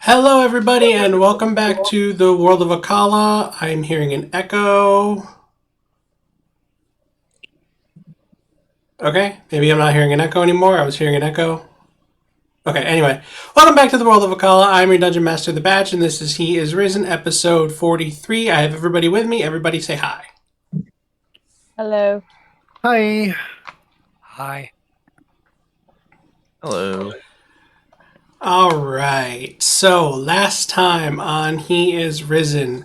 Hello, everybody, and welcome back to the world of Akala. I'm hearing an echo. Okay, maybe I'm not hearing an echo anymore. I was hearing an echo. Okay, anyway, welcome back to the world of Akala. I'm your Dungeon Master, The Badge, and this is He Is Risen, episode 43. I have everybody with me. Everybody say hi. Hello. Hi. Hi. Hello. All right, so last time on He Is Risen,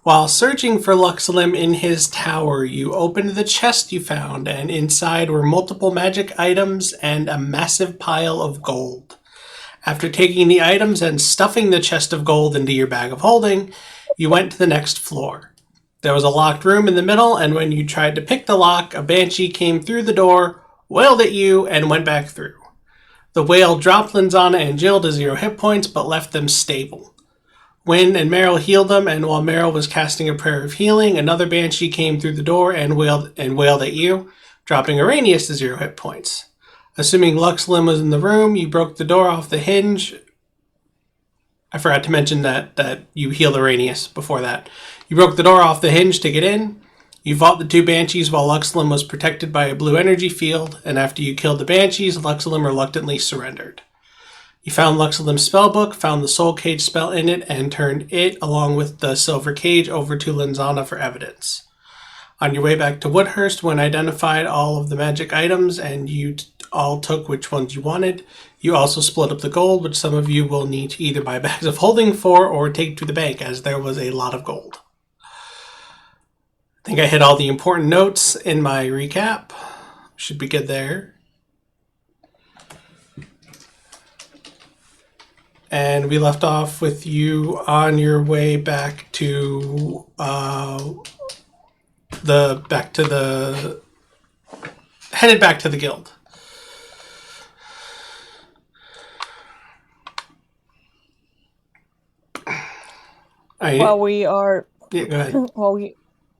while searching for Luxalim in his tower, you opened the chest you found, and inside were multiple magic items and a massive pile of gold. After taking the items and stuffing the chest of gold into your bag of holding, you went to the next floor. There was a locked room in the middle, and when you tried to pick the lock, a banshee came through the door, wailed at you, and went back through. The whale dropped Linzana and Jill to 0 hit points, but left them stable. Wynne and Meryl healed them, and while Meryl was casting a prayer of healing, another banshee came through the door and wailed at you, dropping Araneus to 0 hit points. Assuming Luxalim was in the room, you broke the door off the hinge. I forgot to mention that you healed Araneus before that. You broke the door off the hinge to get in. You fought the two banshees while Luxalim was protected by a blue energy field, and after you killed the banshees, Luxalim reluctantly surrendered. You found Luxalim's spellbook, found the soul cage spell in it, and turned it, along with the silver cage, over to Linzana for evidence. On your way back to Woodhurst, when identified all of the magic items and you all took which ones you wanted, you also split up the gold, which some of you will need to either buy bags of holding for or take to the bank, as there was a lot of gold. I think I hit all the important notes in my recap. Should be good there. And we left off with you on your way back to headed back to the guild. While we are Yeah, go ahead.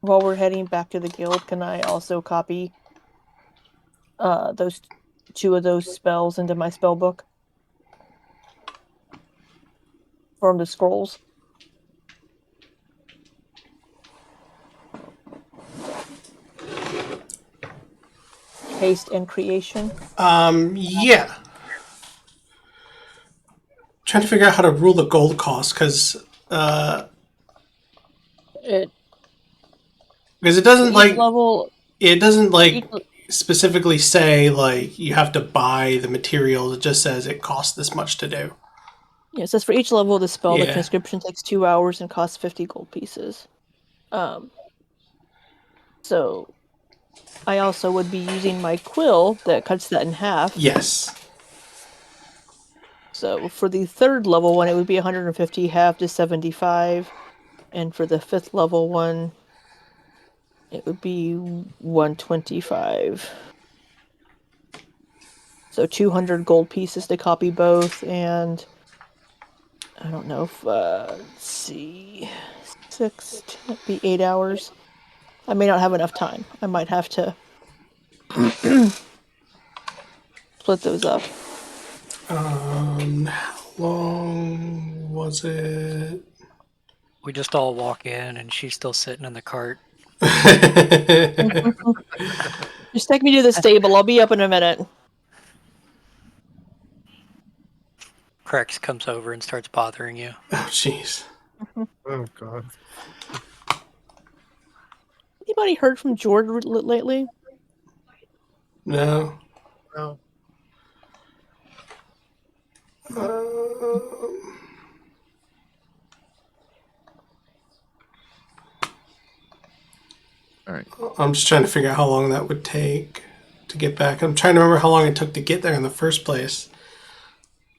while we're heading back to the guild, can I also copy those two of those spells into my spell book from the scrolls? Haste and creation. Yeah. Trying to figure out how to rule the gold cost because It it doesn't level. specifically say like you have to buy the materials. It just says it costs this much to do. Yeah, it says for each level of the spell, the Yeah. transcription takes 2 hours and costs 50 gold pieces. So I also would be using my quill that cuts that in half. Yes. So for the third level one, it would be 150 half to 75. And for the fifth level one, it would be 125. So 200 gold pieces to copy both, and I don't know if, let's see, 10 be 8 hours. I may not have enough time. I might have to split those up. How long was it? We just all walk in and she's still sitting in the cart. Just take me to the stable. I'll be up in a minute. Crex comes over and starts bothering you. Oh, jeez. Oh, God. Anybody heard from George lately? No. No. All right. I'm just trying to figure out how long that would take to get back. I'm trying to remember how long it took to get there in the first place.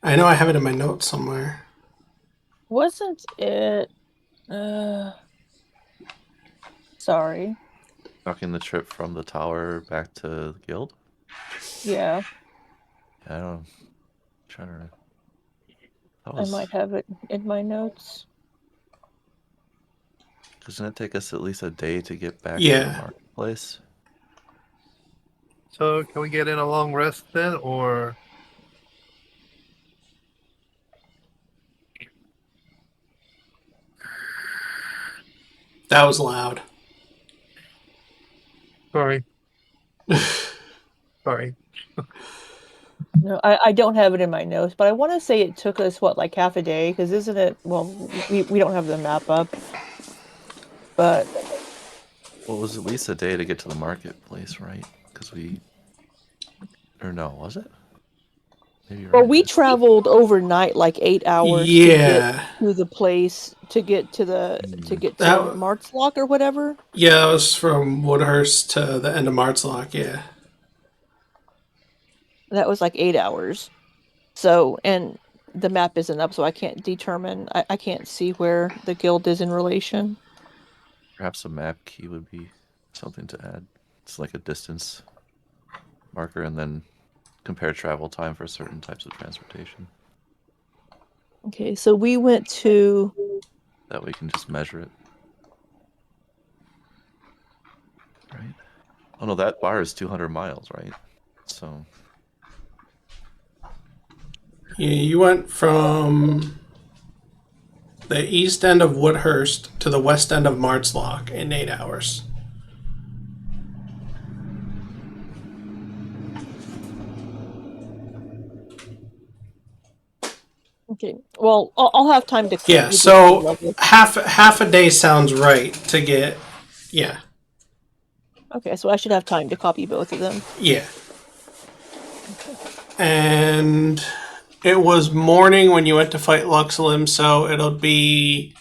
I know I have it in my notes somewhere. Wasn't it... Sorry. Talking the trip from the tower back to the guild? Yeah. I don't know. I'm trying to. I might have it in my notes. Doesn't it take us at least a day to get back to Yeah. the marketplace? So, can we get in a long rest then, or? That was loud. Sorry. Sorry. No, I don't have it in my notes, but I want to say it took us like half a day, because isn't it? Well, we don't have the map up, but Well, it was at least a day to get to the marketplace, right? Because or no, was it? Maybe you're right. we traveled overnight like 8 hours to Yeah. get to the place, to get to That- Martzlock or whatever. Yeah, that was from Woodhurst to the end of Martzlock, yeah. That was like 8 hours. So, and the map isn't up, so I can't determine. I can't see where the guild is in relation. Perhaps a map key would be something to add. It's like a distance marker, and then compare travel time for certain types of transportation. Okay, so we went to. That way you can just measure it. Right? Oh no, that bar is 200 miles, right? So Yeah, you went from the east end of Woodhurst to the west end of Martzlock in 8 hours. Okay, well, I'll have time to. Yeah, so half a day sounds right to get. Yeah, Okay, so I should have time to copy both of them. yeah. And it was morning when you went to fight Luxalim, so it'll be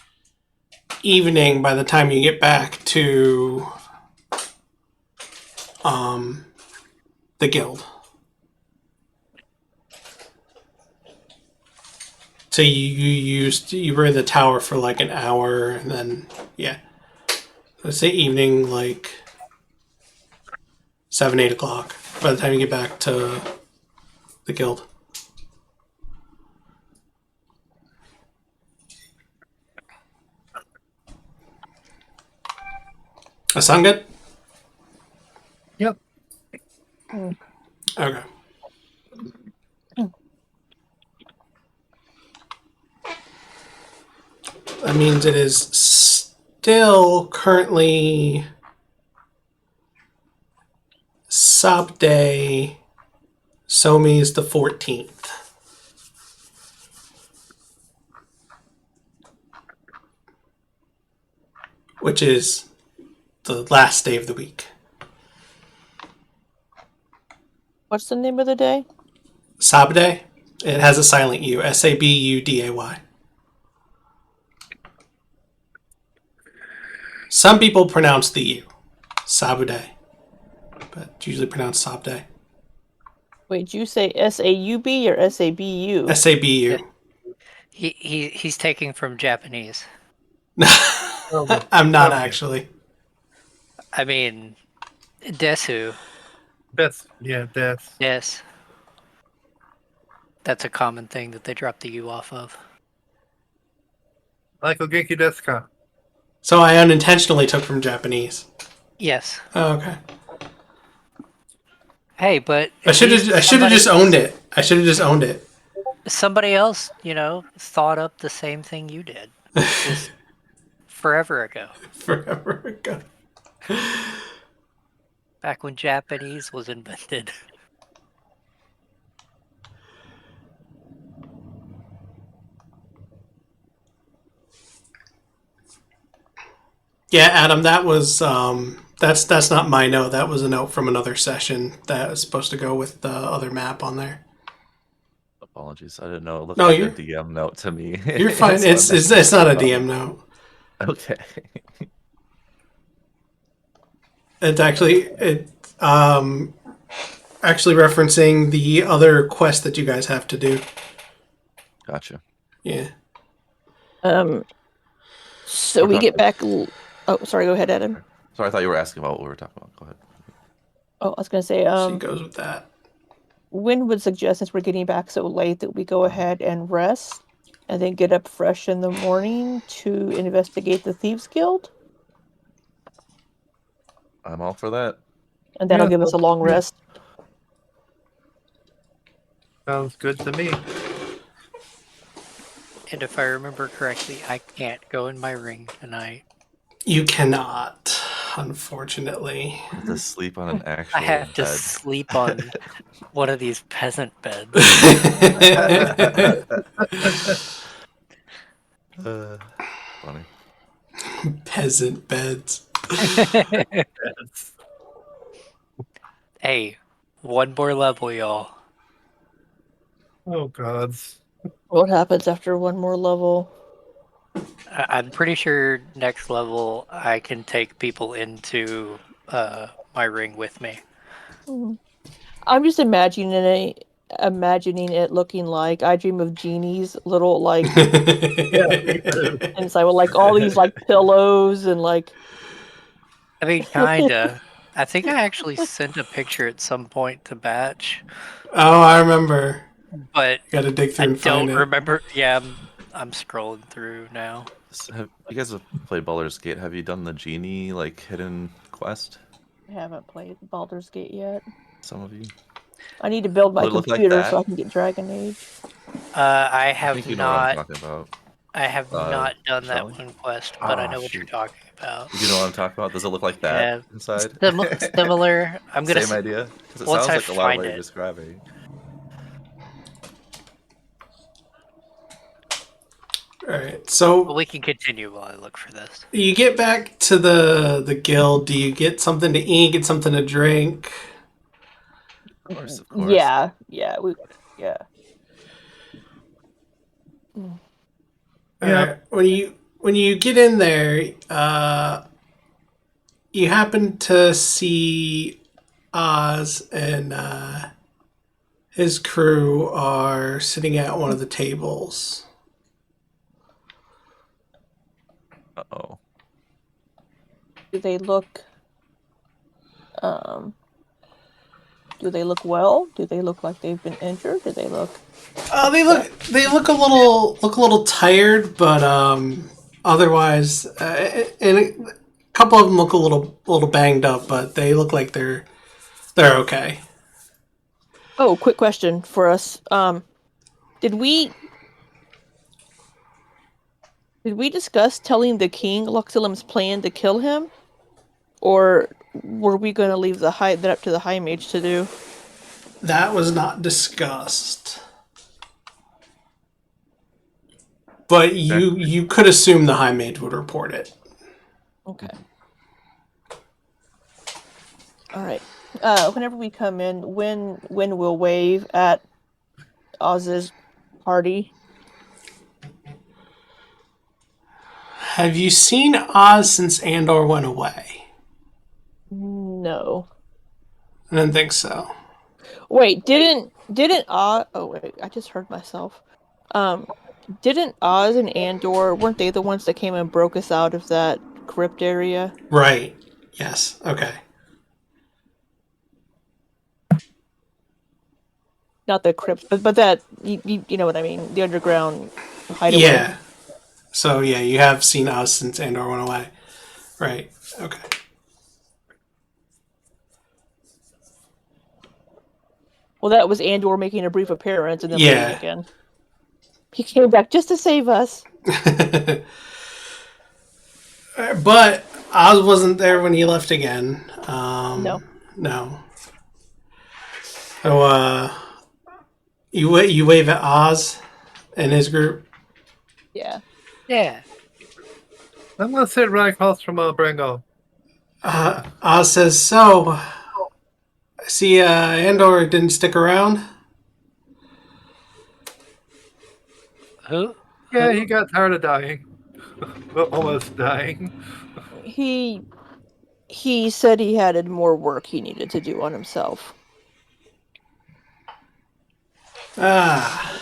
evening by the time you get back to the guild. So you were in the tower for like an hour, and then yeah, let's say evening, like 7-8 o'clock by the time you get back to the guild. That sound good? Yep. Okay. That means it is still currently Sub Day. Somi's the 14th. Which is the last day of the week. What's the name of the day? Sabday. It has a silent U. Sabuday. Some people pronounce the U. Sabuday. But it's usually pronounced Sabday. Wait, did you say SAUB or SABU? Sabu. He's taking from Japanese. I'm not Okay. actually. I mean, desu. Death. Yes. That's a common thing that they drop the U off of. Like Genki desu ka? So I unintentionally took from Japanese. Yes. Oh, okay. Hey, but I should have just owned it. I should have just owned it. Somebody else, thought up the same thing you did. Just forever ago. Forever ago. Back when Japanese was invented. Yeah, Adam, that was that's not my note. That was a note from another session that was supposed to go with the other map on there. apologies, I didn't know. It looked No, like you're- a DM note to me. You're fine. So It's not a DM note. Okay. It's actually actually referencing the other quest that you guys have to do. Gotcha. Yeah. So we get back. Oh, sorry. Go ahead, Adam. Sorry, I thought you were asking about what we were talking about. Go ahead. Oh, I was going to say. She goes with that. Wynne would suggest, since we're getting back so late, that we go ahead and rest, and then get up fresh in the morning to investigate the Thieves Guild, I'm all for that. and that'll Yeah, give us a long rest. Sounds good to me. And if I remember correctly, I can't go in my ring tonight. You cannot, unfortunately. I have to sleep on an actual I have to bed. sleep on one of these peasant beds. Funny. Peasant beds. Yes. Hey, one more level, y'all. Oh gods. What happens after one more level? I'm pretty sure next level I can take people into my ring with me. Mhm. I'm just imagining it looking like I Dream of Jeannie's little like Yeah, me too. inside with like all these like pillows and like I mean, kinda. I think I actually sent a picture at some point to Batch, Oh, I remember. but Gotta dig through I and find don't it. remember. Yeah, I'm scrolling through now. Have you guys have played Baldur's Gate? Have you done the genie like hidden quest? I haven't played Baldur's Gate yet. Some of you. I need to build my Will it look like computer that? so I can get Dragon Age. I I have think you know what I'm not. talking about. I have not done that Sholly? one quest, but I Ah, know what you're shoot. talking about. You do know what I'm talking about? Does it look like that Yeah, inside? similar. I'm gonna Same idea? Because it once sounds I like a lot of what find you're it. describing. Alright, so But we can continue while I look for this. you get back to the guild. Do you get something to eat, get something to drink? Of course, of course. Yeah. Yeah. Alright, when you get in there, you happen to see Oz and his crew are sitting at one of the tables. Uh-oh. Do they look um do they look well? Do they look like they've been injured? Do they look They look a little tired, but otherwise, and a couple of them look a little banged up, but they look like they're okay. Oh, quick question for us. Did we discuss telling the king Luxilum's plan to kill him? Or were we gonna leave that up to the high mage to do? That was not discussed, but you could assume the high mage would report it. Okay. Alright. Whenever we come in, when we'll wave at Oz's party. Have you seen Oz since Andor went away? No. I didn't think so. Wait, didn't Oz? Oh wait, I just heard myself. Didn't Oz and Andor, weren't they the ones that came and broke us out of that crypt area? Right. Yes. Okay. Not the crypt, but that you know what I mean? The underground hideaway. Yeah. So yeah, you have seen Oz since Andor went away. Right. Okay. Well, that was Andor making a brief appearance and then leaving Yeah. again. He came back just to save us. But Oz wasn't there when he left again. No. No. So you wave at Oz and his group. Yeah. Yeah. I'm gonna sit right across from Brango. Oz says, "So, I see Andor didn't stick around." Who? Yeah, he got tired of dying. Well, almost dying. He said he had more work he needed to do on himself. Ah,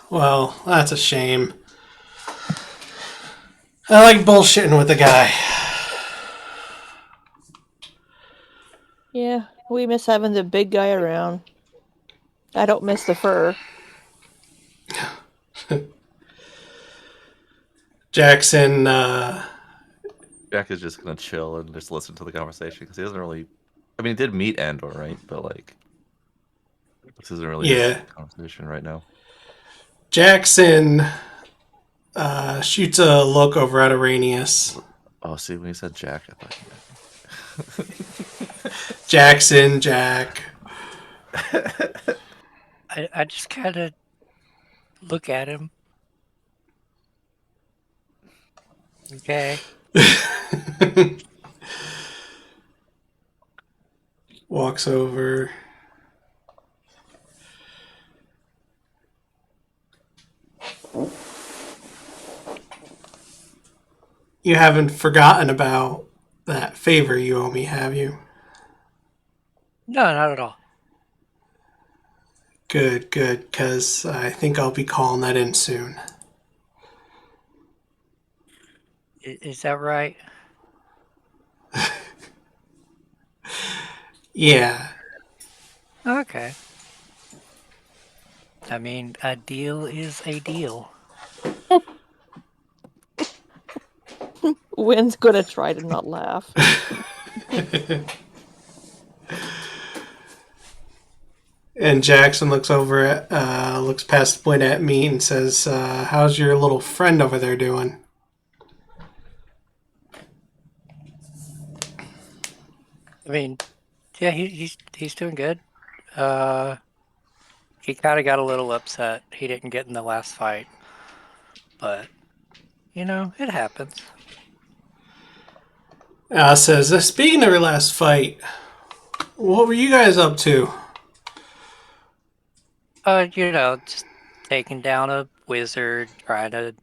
well, that's a shame. I like bullshitting with the guy. Yeah, we miss having the big guy around. I don't miss the fur. Jackson, Jack is just gonna chill and just listen to the conversation because he doesn't really. I mean, he did meet Andor, right? But like, this isn't really his Yeah. conversation right now. Jackson shoots a look over at Araneus. Oh, see, when you said Jack, I thought Jackson, Jack. I just kind of look at him. Okay. Walks over. You haven't forgotten about that favor you owe me, have you? No, not at all. Good, because I think I'll be calling that in soon. Is that right? Yeah. Okay. I mean, a deal is a deal. Wynne's gonna try to not laugh. And Jackson looks looks past the point at me and says, how's your little friend over there doing? I mean, yeah, he's doing good. He kind of got a little upset. He didn't get in the last fight, but it happens. Says, speaking of your last fight, what were you guys up to? Just taking down a wizard, trying to,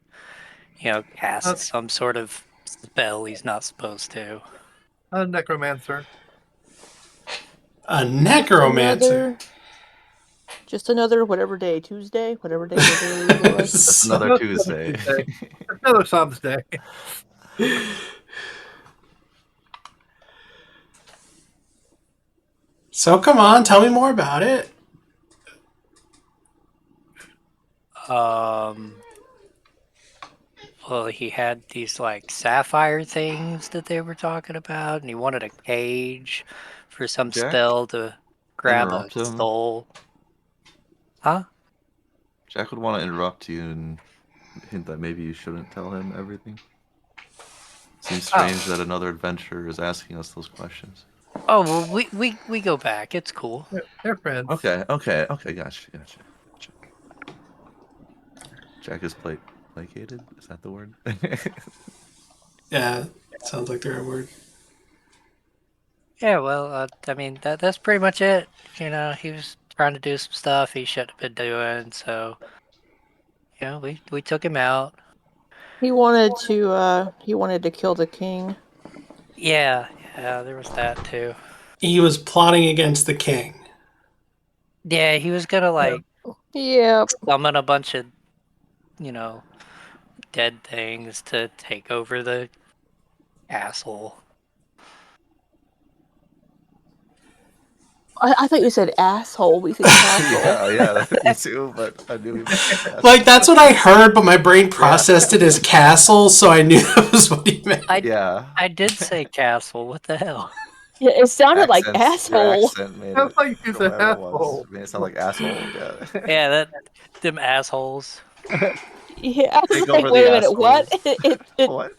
cast some sort of spell he's not supposed to. A necromancer. A necromancer. Just another whatever day, Tuesday, whatever day the day was. That's another Tuesday. Another Psalms day. So come on, tell me more about it. Well, he had these like sapphire things that they were talking about, and he wanted a cage for some Jack? spell to grab a Interrupt him. soul. Huh? Jack would want to interrupt you and hint that maybe you shouldn't tell him everything. Seems strange that another adventurer is asking us those questions. Oh, well, we go back. It's cool. They're friends. Okay, gotcha. Jack is placated? Is that the word? Yeah, sounds like the right word. Yeah, well, I mean, that's pretty much it. He was trying to do some stuff he shouldn't have been doing, so, we took him out. He wanted to kill the king. Yeah, there was that too. He was plotting against the king. Yeah, he was gonna, Yeah. summon a bunch of, dead things to take over the castle. I thought you said asshole. We said castle. yeah, me too, but I knew he meant Like, that's what I heard, but my brain processed it as castle, so I knew that was what he meant. I did say castle. What the hell? Yeah, it sounded like Your asshole. accent made Sounds it, like he's an whatever it was, asshole. made it sound like asshole, yeah. Yeah, them assholes. Yeah, I was Take like, over wait the a minute, what?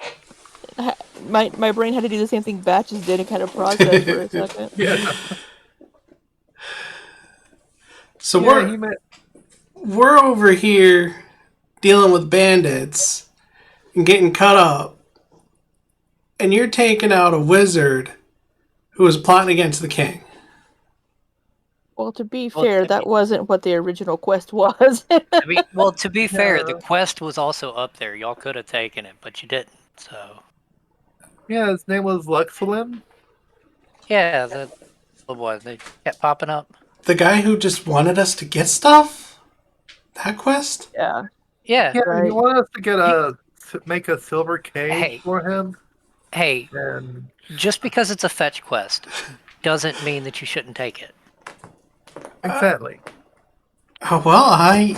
What? My brain had to do the same thing Batches did and kind of process for a second. Yeah. So Yeah, we're over here dealing with bandits and getting cut up, and you're taking out a wizard who was plotting against the king. Well, to be fair, that wasn't what the original quest was. To be fair, the quest was also up there. Y'all could have taken it, but you didn't. So Yeah, his name was Luxalim. yeah, the one they kept popping up. The guy who just wanted us to get stuff? That quest? Yeah. Yeah. Yeah, he wanted us to make a silver cage for him. Hey, And just because it's a fetch quest doesn't mean that you shouldn't take it. exactly. Oh, well, I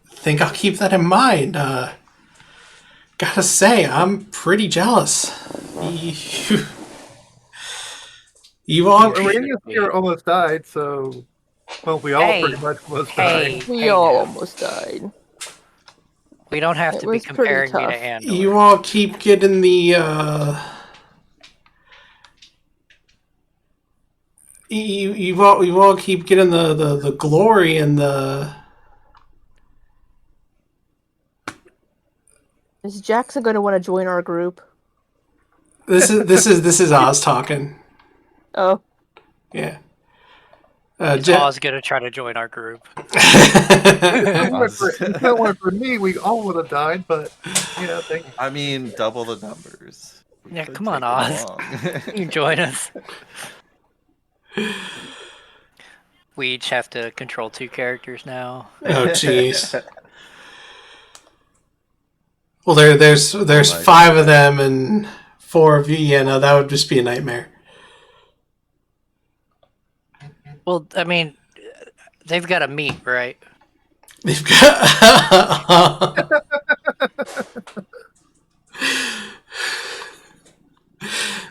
think I'll keep that in mind. Gotta say, I'm pretty jealous. You all... Araneus here almost died, so... Well, we all pretty much almost died. We all almost died. We don't have It to be was pretty comparing me to tough. Andor. You all keep getting the you all keep getting the glory and the. Is Jackson going to want to join our group? This is Oz talking. Oh. Yeah. Oz gonna try to join our group. If it weren't for me, we all would have died. But I mean, double the numbers. Yeah, Could come on, take them Oz. along. You can join us. We each have to control 2 characters now. Oh, jeez. Well, there's Alright. 5 of them and 4 of you. Yeah, no, that would just be a nightmare. Well, I mean, they've got to meet, right? They've got.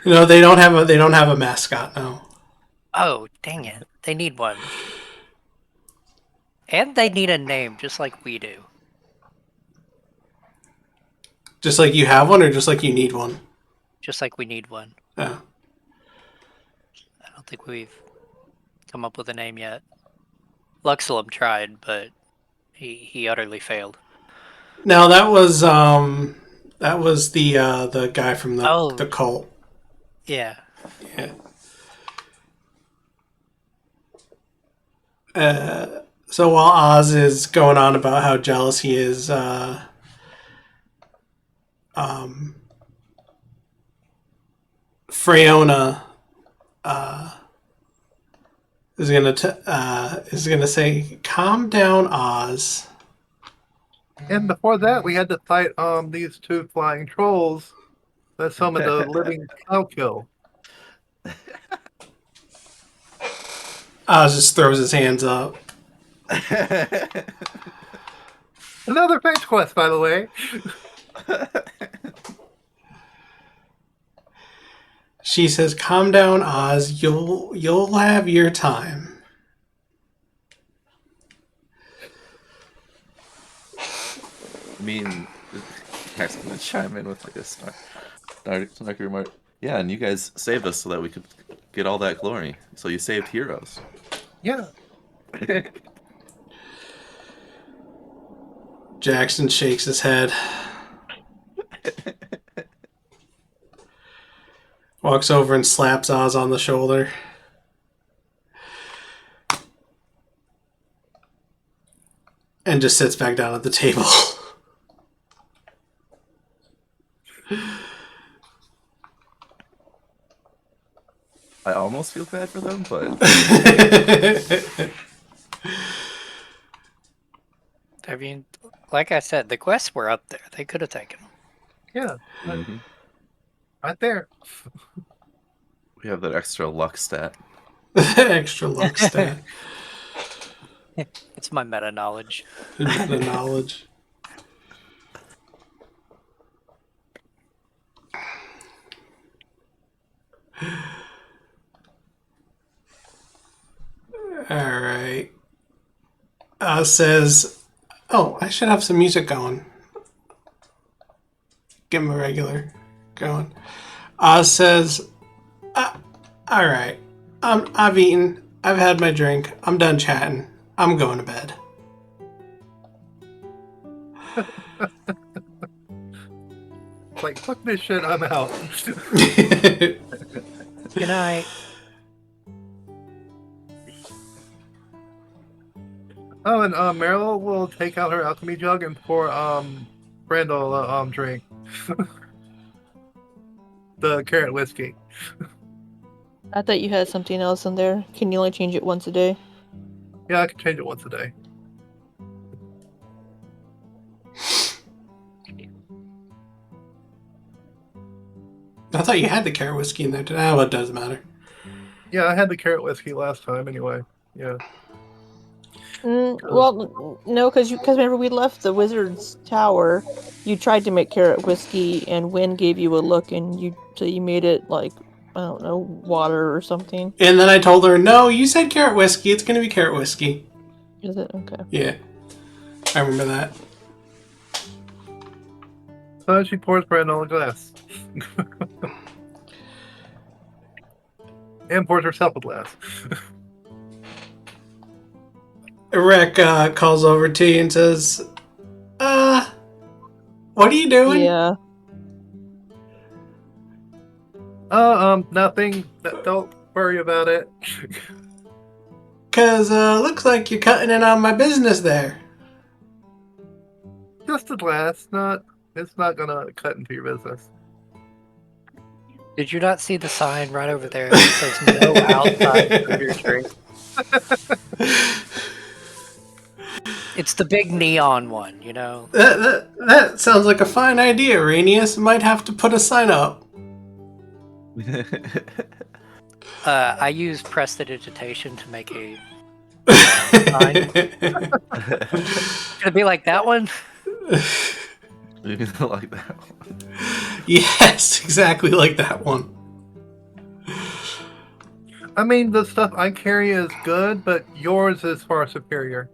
No, they don't have a mascot. No. Oh, dang it! They need one, and they need a name, just like we do. Just like you have one, or just like you need one. Just like we need one. Oh. I don't think we've come up with a name yet. Luxilum tried, but he utterly failed. Now that was the guy from the cult. Yeah. Yeah. So while Oz is going on about how jealous he is, Freona is gonna say, "Calm down, Oz." And before that, we had to fight these 2 flying trolls that some of the living cow kill. Oz just throws his hands up. Another fetch quest, by the way. She says, "Calm down, Oz. You'll have your time." I mean, Jack's gonna chime in with like a snarky remark. Yeah, and you guys saved us so that we could get all that glory. So you saved heroes. Yeah. Jackson shakes his head. Walks over and slaps Oz on the shoulder. And just sits back down at the table. I almost feel bad for them, but I mean, like I said, the quests were up there. They could have taken them. Yeah. Mhm. Right there. We have that extra luck stat. Extra luck stat. It's my meta knowledge. The knowledge. Alright. Says, "Oh, I should have some music going." Give him a regular going. Says, "Alright. I've eaten. I've had my drink. I'm done chatting. I'm going to bed." Like, fuck this shit, I'm out. Good night. Oh, and Meryl will take out her alchemy jug and pour Brandel a drink. The carrot whiskey. I thought you had something else in there. Can you only change it once a day? Yeah, I can change it once a day. I thought you had the carrot whiskey in there today. Oh, it doesn't matter. Yeah, I had the carrot whiskey last time anyway. Yeah. Well, no, because remember we left the wizard's tower. You tried to make carrot whiskey, and Wynne gave you a look, and you made it like, I don't know, water or something. And then I told her, "No, you said carrot whiskey. It's going to be carrot whiskey." Is it okay? Yeah, I remember that. So she pours Brandel a glass. And pours herself a glass. Rick calls over to you and says, what are you doing? Yeah. Nothing. Don't worry about it. Because looks like you're cutting in on my business there. Just a glass. It's not gonna cut into your business. Did you not see the sign right over there that says no outside food or drink? It's the big neon one, you know? That sounds like a fine idea, Araneus. Might have to put a sign up. I use prestidigitation to make a sign. Should it be like that one? Like that one. Yes, exactly like that one. I mean, the stuff I carry is good, but yours is far superior.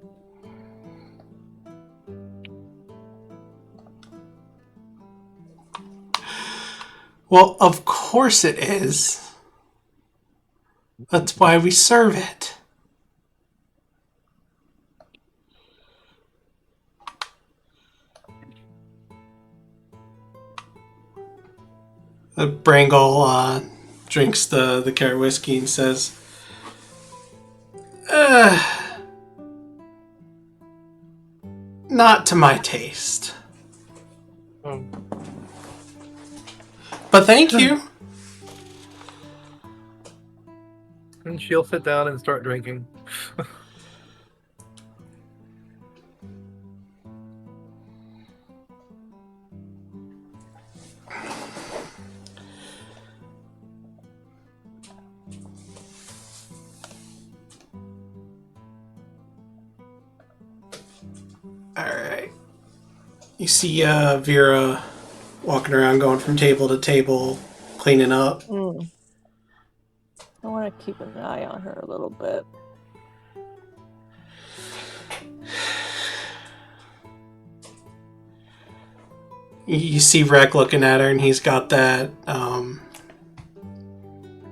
Well, of course it is. That's why we serve it. Brangle drinks the carrot whiskey and says, not to my taste. But thank you. And she'll sit down and start drinking. Alright. You see Vera walking around, going from table to table, cleaning up. I want to keep an eye on her a little bit. You see Rek looking at her, and he's got that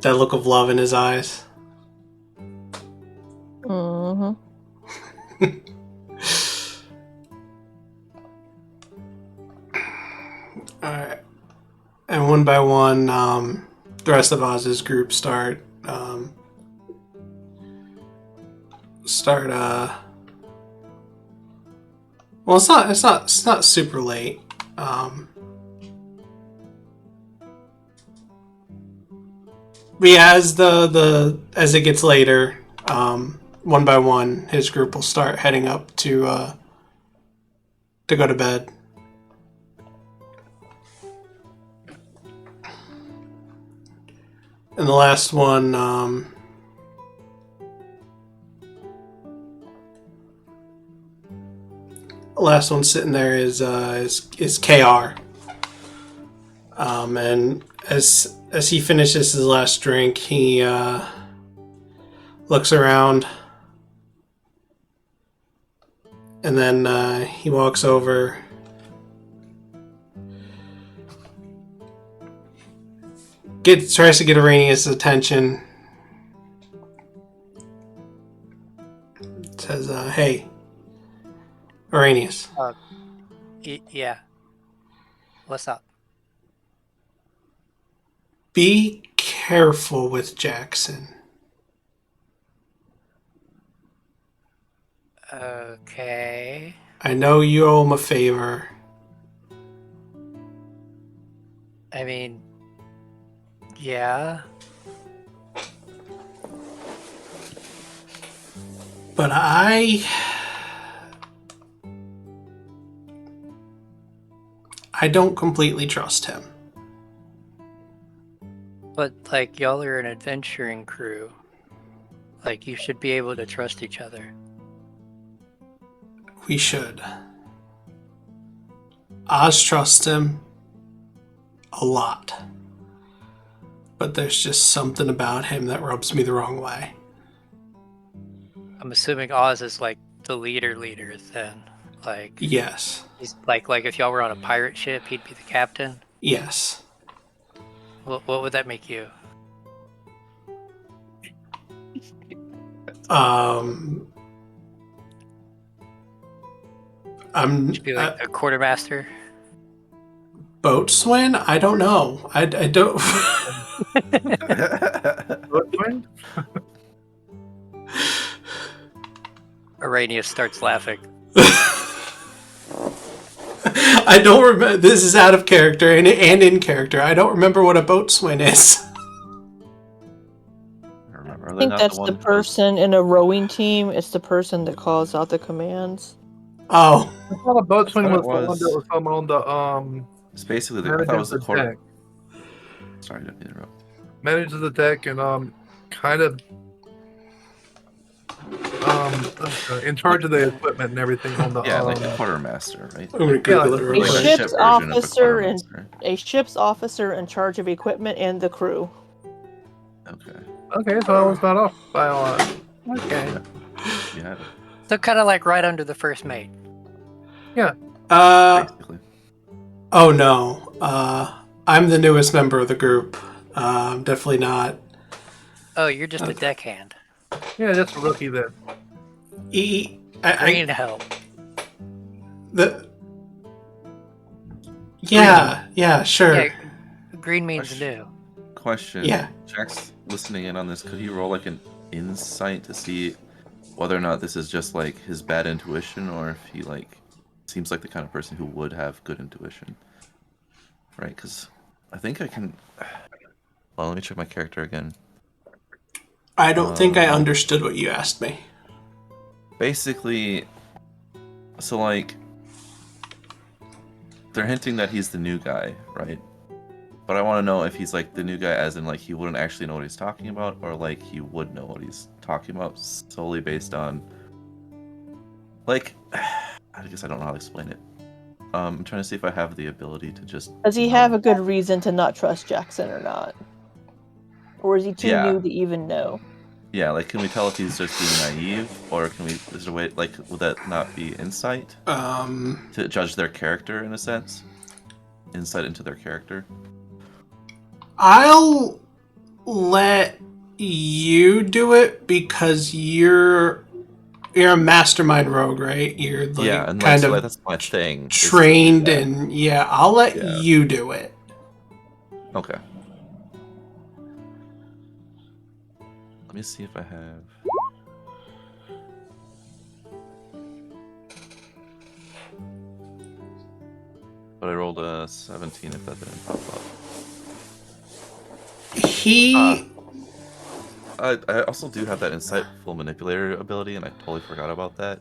that look of love in his eyes. Mm-hmm. Alright. And one by one, the rest of Oz's group start well, it's not super late. But yeah, as as it gets later, one by one, his group will start heading up to go to bed. And the last one, sitting there is KR. And as he finishes his last drink, he looks around, and then he walks over. Tries to get Araneus' attention. Says, "Hey, Araneus." Yeah. What's up? Be careful with Jackson. Okay. I know you owe him a favor. I mean, yeah. But I don't completely trust him. But, like, y'all are an adventuring crew. Like, you should be able to trust each other. We should. Oz trusts him a lot. But there's just something about him that rubs me the wrong way. I'm assuming Oz is, like, the leader then. Like, Yes. he's like if y'all were on a pirate ship, he'd be the captain. Yes. What would that make you? I'm Should be like a quartermaster. boatswain. I don't know. I don't. Boatswain? Araneus starts laughing. I don't remember. This is out of character and in character. I don't remember what a boatswain is. I think that's the person in a rowing team. It's the person that calls out the commands. Oh, I thought a boatswain I was thought the it one was- that was on the It's basically I thought it was manages the the quarter. deck. Sorry to interrupt. Manages the deck and kind of in charge of the equipment and everything on the Yeah, like a quartermaster, right? I'm gonna Google it real A Yeah, quick. ship's ship version of a officer and quartermaster. a ship's officer in charge of equipment and the crew. Okay. Okay, so I was not off by a lot. Okay. You had it, So kind of like right under the first mate. basically. Oh no. I'm the newest member of the group. Definitely not. Oh, you're just a deckhand. Yeah, just a rookie then. Green help. Yeah, sure. Yeah, green means new. Question. Yeah. Jack's listening in on this. Could he roll like an insight to see whether or not this is just like his bad intuition, or if he like seems like the kind of person who would have good intuition? Right? Because I think I can. Well, let me check my character again. I don't think I understood what you asked me. Basically, so like they're hinting that he's the new guy, right? But I want to know if he's like the new guy as in like he wouldn't actually know what he's talking about, or like he would know what he's talking about solely based on like I guess I don't know how to explain it. I'm trying to see if I have the ability to just Does he have a good reason to not trust Jackson or not? Or is he too Yeah. new to even know? Yeah, like can we tell if he's just being naive, or can we is there a way like would that not be insight to judge their character in a sense? Insight into their character. I'll let you do it because you're a mastermind rogue, right? You're like Yeah, and kind like, so of that's my thing. is to do trained that. and yeah, I'll let Yeah. you do it. Okay. Let me see if I have. But I rolled a 17 if that didn't pop up. He I also do have that insightful manipulator ability, and I totally forgot about that.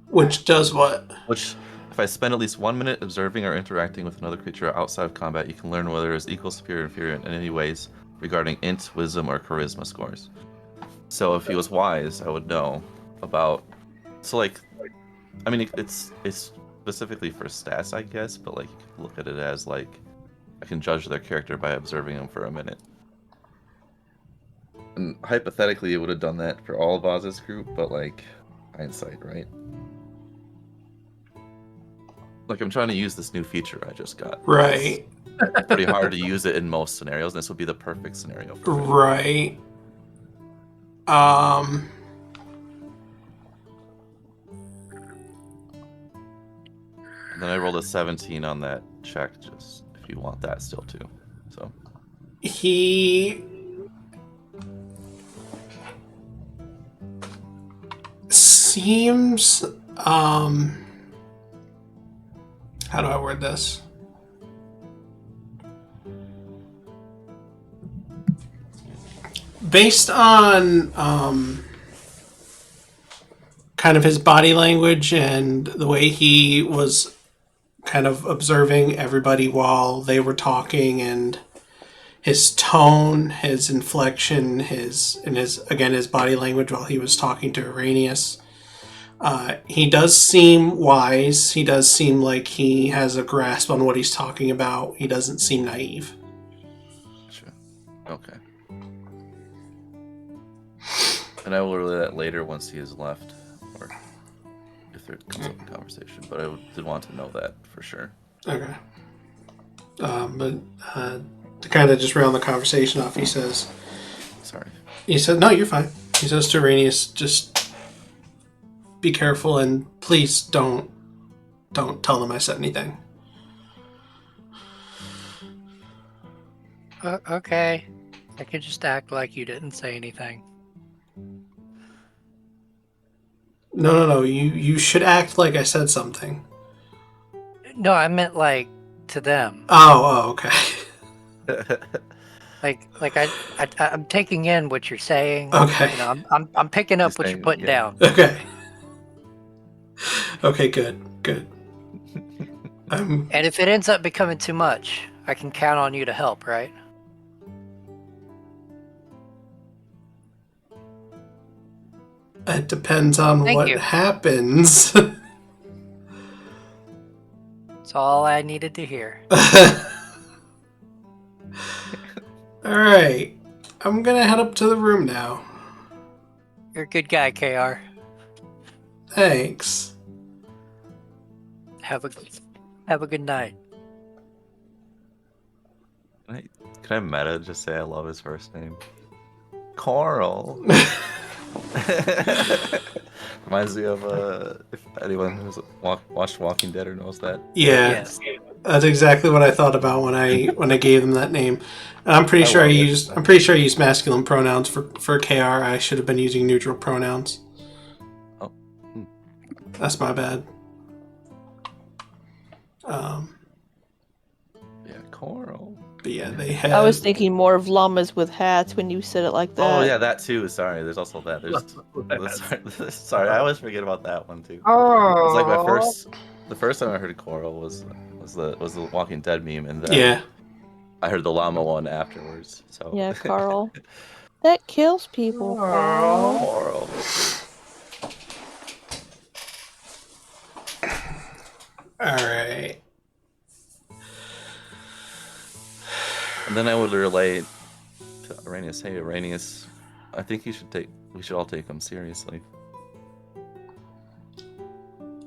which does what? Which, if I spend at least 1 minute observing or interacting with another creature outside of combat, you can learn whether it is equal, superior, inferior in any ways regarding int, wisdom, or charisma scores. So if he was wise, I would know about. So like, I mean, it's specifically for stats, I guess, but like you can look at it as like I can judge their character by observing them for a minute. And hypothetically, it would have done that for all of Oz's group, but like hindsight, right? Like I'm trying to use this new feature I just got. Right. It's pretty hard to use it in most scenarios, and this would be the perfect scenario for me. Right. And then I rolled a 17 on that check, just if you want that still too. So He seems how do I word this? Based on kind of his body language and the way he was kind of observing everybody while they were talking, and his tone, his inflection, his body language while he was talking to Araneus. He does seem wise. He does seem like he has a grasp on what he's talking about. He doesn't seem naive. sure. Okay. And I will relay that later once he has left, or if there comes up in conversation. But I did want to know that for sure. Okay. But to kind of just round the conversation off, he says, Sorry. "No, you're fine." He says to Araneus, just be careful and please don't tell them I said anything. Okay. I could just act like you didn't say anything. No. You should act like I said something. No, I meant like to them. Oh, okay. I'm taking in what you're saying. Okay. You know, I'm picking up what you're putting down. Okay. Okay, good. And if it ends up becoming too much, I can count on you to help, right? It depends on Thank what you. happens. That's all I needed to hear. Alright. I'm gonna head up to the room now. You're a good guy, KR. Thanks. Have a good night. Can I meta just say I love his first name? Coral. Reminds me of if anyone who's watched Walking Dead or knows that. Yeah. Yes. That's exactly what I thought about when I gave them that name. And I'm pretty sure I love it. used masculine pronouns for KR. I should have been using neutral pronouns. Oh. That's my bad. Yeah, Coral. But yeah, they have. I was thinking more of llamas with hats when you said it like that. Oh yeah, that too. Sorry, there's also that. Sorry, I always forget about that one too. Oh, It was like the first time I heard Coral was the Walking Dead meme, and then Yeah. I heard the llama one afterwards. So Yeah, Carl. That kills people, Carl. Coral. All right. And then I would relate to Araneus. Hey, Araneus, I think we should all take him seriously.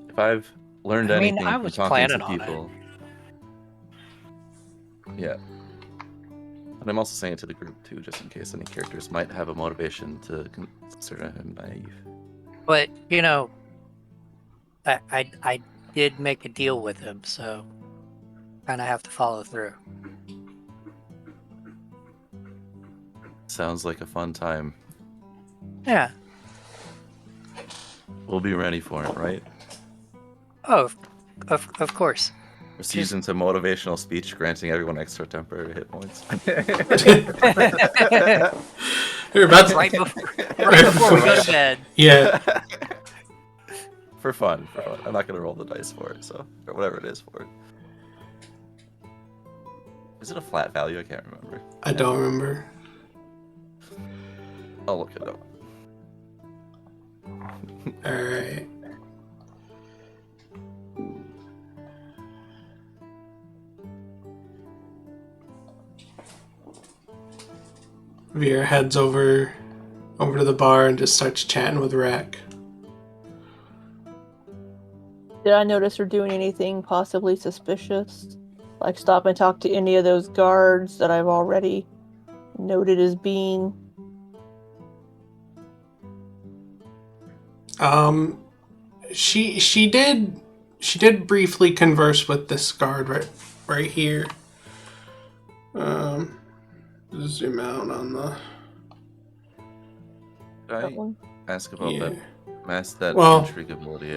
If I've learned anything I from was talking planning to on people, yeah. And I'm also saying it to the group too, just in case any characters might have a motivation to consider him naive. But you know, I did make a deal with him, so kind of have to follow through. Sounds like a fun time. Yeah. We'll be ready for it, right? Oh, of course. We're seasoned to motivational speech, granting everyone extra temporary hit points. You're about to, right before we go to bed. Yeah. For fun. I'm not gonna roll the dice for it, so or whatever it is for it. Is it a flat value? I can't remember. I don't remember. I'll look it up. All right. Veer heads over to the bar and just starts chatting with Rack. Did I notice her doing anything possibly suspicious? Like stop and talk to any of those guards that I've already noted as being... She did briefly converse with this guard right here. Zoom out on the. Did I one? ask about Yeah. that Well, intrigue ability?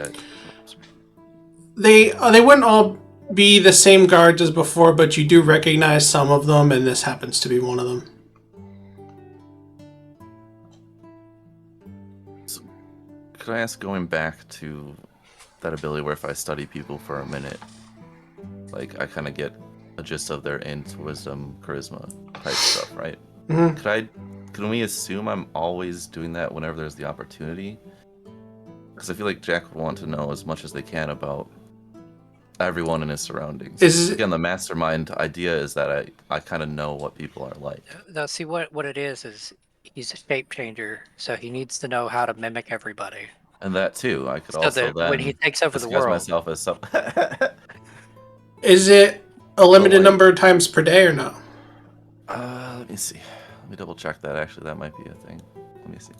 They wouldn't all be the same guards as before, but you do recognize some of them, and this happens to be one of them. So, could I ask, going back to that ability where if I study people for a minute, like I kind of get a gist of their int, wisdom, charisma type stuff, right? Mm-hmm. Can we assume I'm always doing that whenever there's the opportunity? Because I feel like Jack would want to know as much as they can about everyone in his surroundings. Again, the mastermind idea is that I kind of know what people are like. Now, see what it is he's a shape changer, so he needs to know how to mimic everybody. And that too, I could So also that then when he takes over the disguise world, myself as some. Is it a limited number of times per day or no? Let me see. Let me double check that. Actually, that might be a thing. Let me see.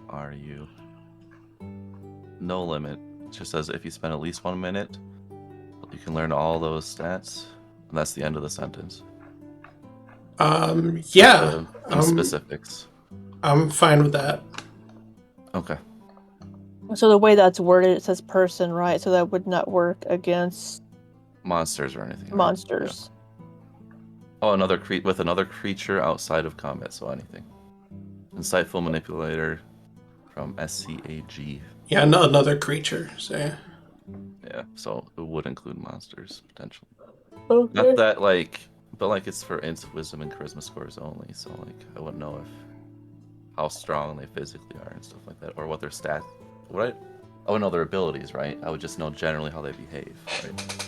are you? No limit. It just says if you spend at least 1 minute, you can learn all those stats. And that's the end of the sentence. Yeah. No specifics. I'm fine with that. Okay. So the way that's worded, it says person, right? So that would not work against Monsters or anything. Right? monsters. Yeah. Oh, with another creature outside of combat, so anything. Insightful manipulator from SCAG. Yeah, another creature. So yeah. Yeah, so it would include monsters potentially. Okay. Not that but it's for int, wisdom, and charisma scores only. So I wouldn't know how strong they physically are and stuff like that, or what their stats. What I would know their abilities, right? I would just know generally how they behave, right?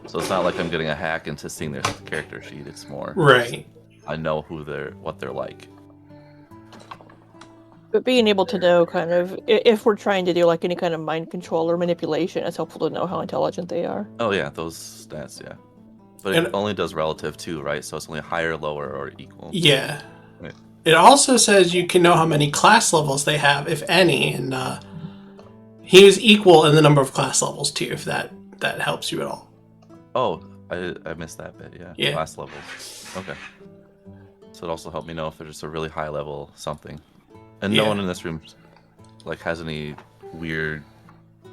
So it's not like I'm getting a hack into seeing their character sheet. It's more Right. I know what they're like. But being able to know kind of, if we're trying to do like any kind of mind control or manipulation, it's helpful to know how intelligent they are. Oh yeah, those stats, yeah. But it only does relative too, right? So it's only higher, lower, or equal. Yeah. Right. It also says you can know how many class levels they have, if any, and he is equal in the number of class levels too, if that helps you at all. Oh, I missed that bit, yeah. Yeah. Class levels. Okay. So it also helped me know if there's just a really high level something. And no Yeah. one in this room has any weird,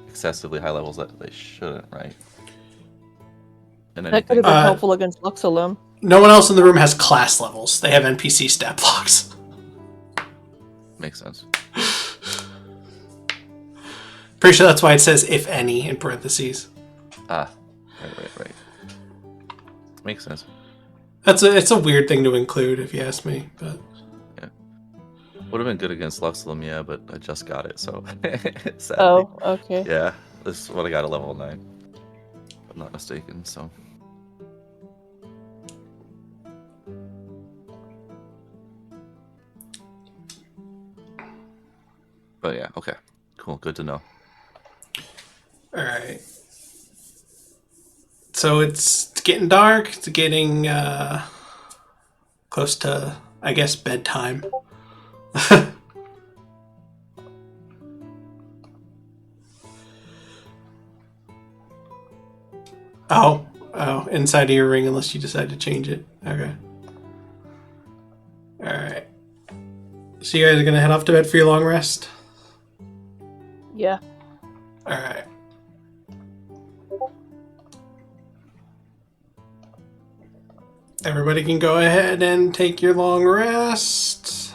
excessively high levels that they shouldn't, right? And That could have been helpful against Luxolum. No one else in the room has class levels. They have NPC stat blocks. Makes sense. Pretty sure that's why it says if any in parentheses. Ah, right. Makes sense. It's a weird thing to include if you ask me, but yeah. Would have been good against Luxolum, yeah, but I just got it, so sadly. Oh, okay. Yeah, this is what I got at level 9. If I'm not mistaken, so. But yeah, okay. Cool, good to know. Alright. So it's getting dark, it's getting close to, I guess, bedtime. Oh, inside of your ring unless you decide to change it. Okay. Alright. So you guys are gonna head off to bed for your long rest? Yeah. Alright. Everybody can go ahead and take your long rest.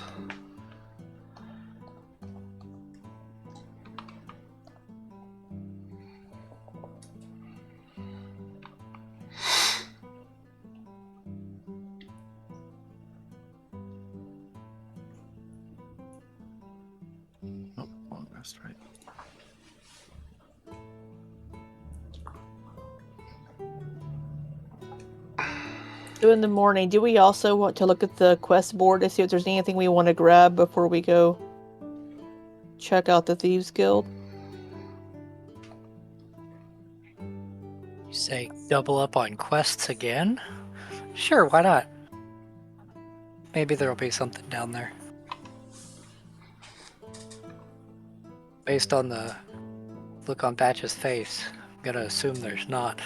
Oh, long rest, right. So in the morning, do we also want to look at the quest board to see if there's anything we want to grab before we go check out the Thieves Guild? You say double up on quests again? Sure, why not? Maybe there'll be something down there. Based on the look on Batch's face, I'm gonna assume there's not.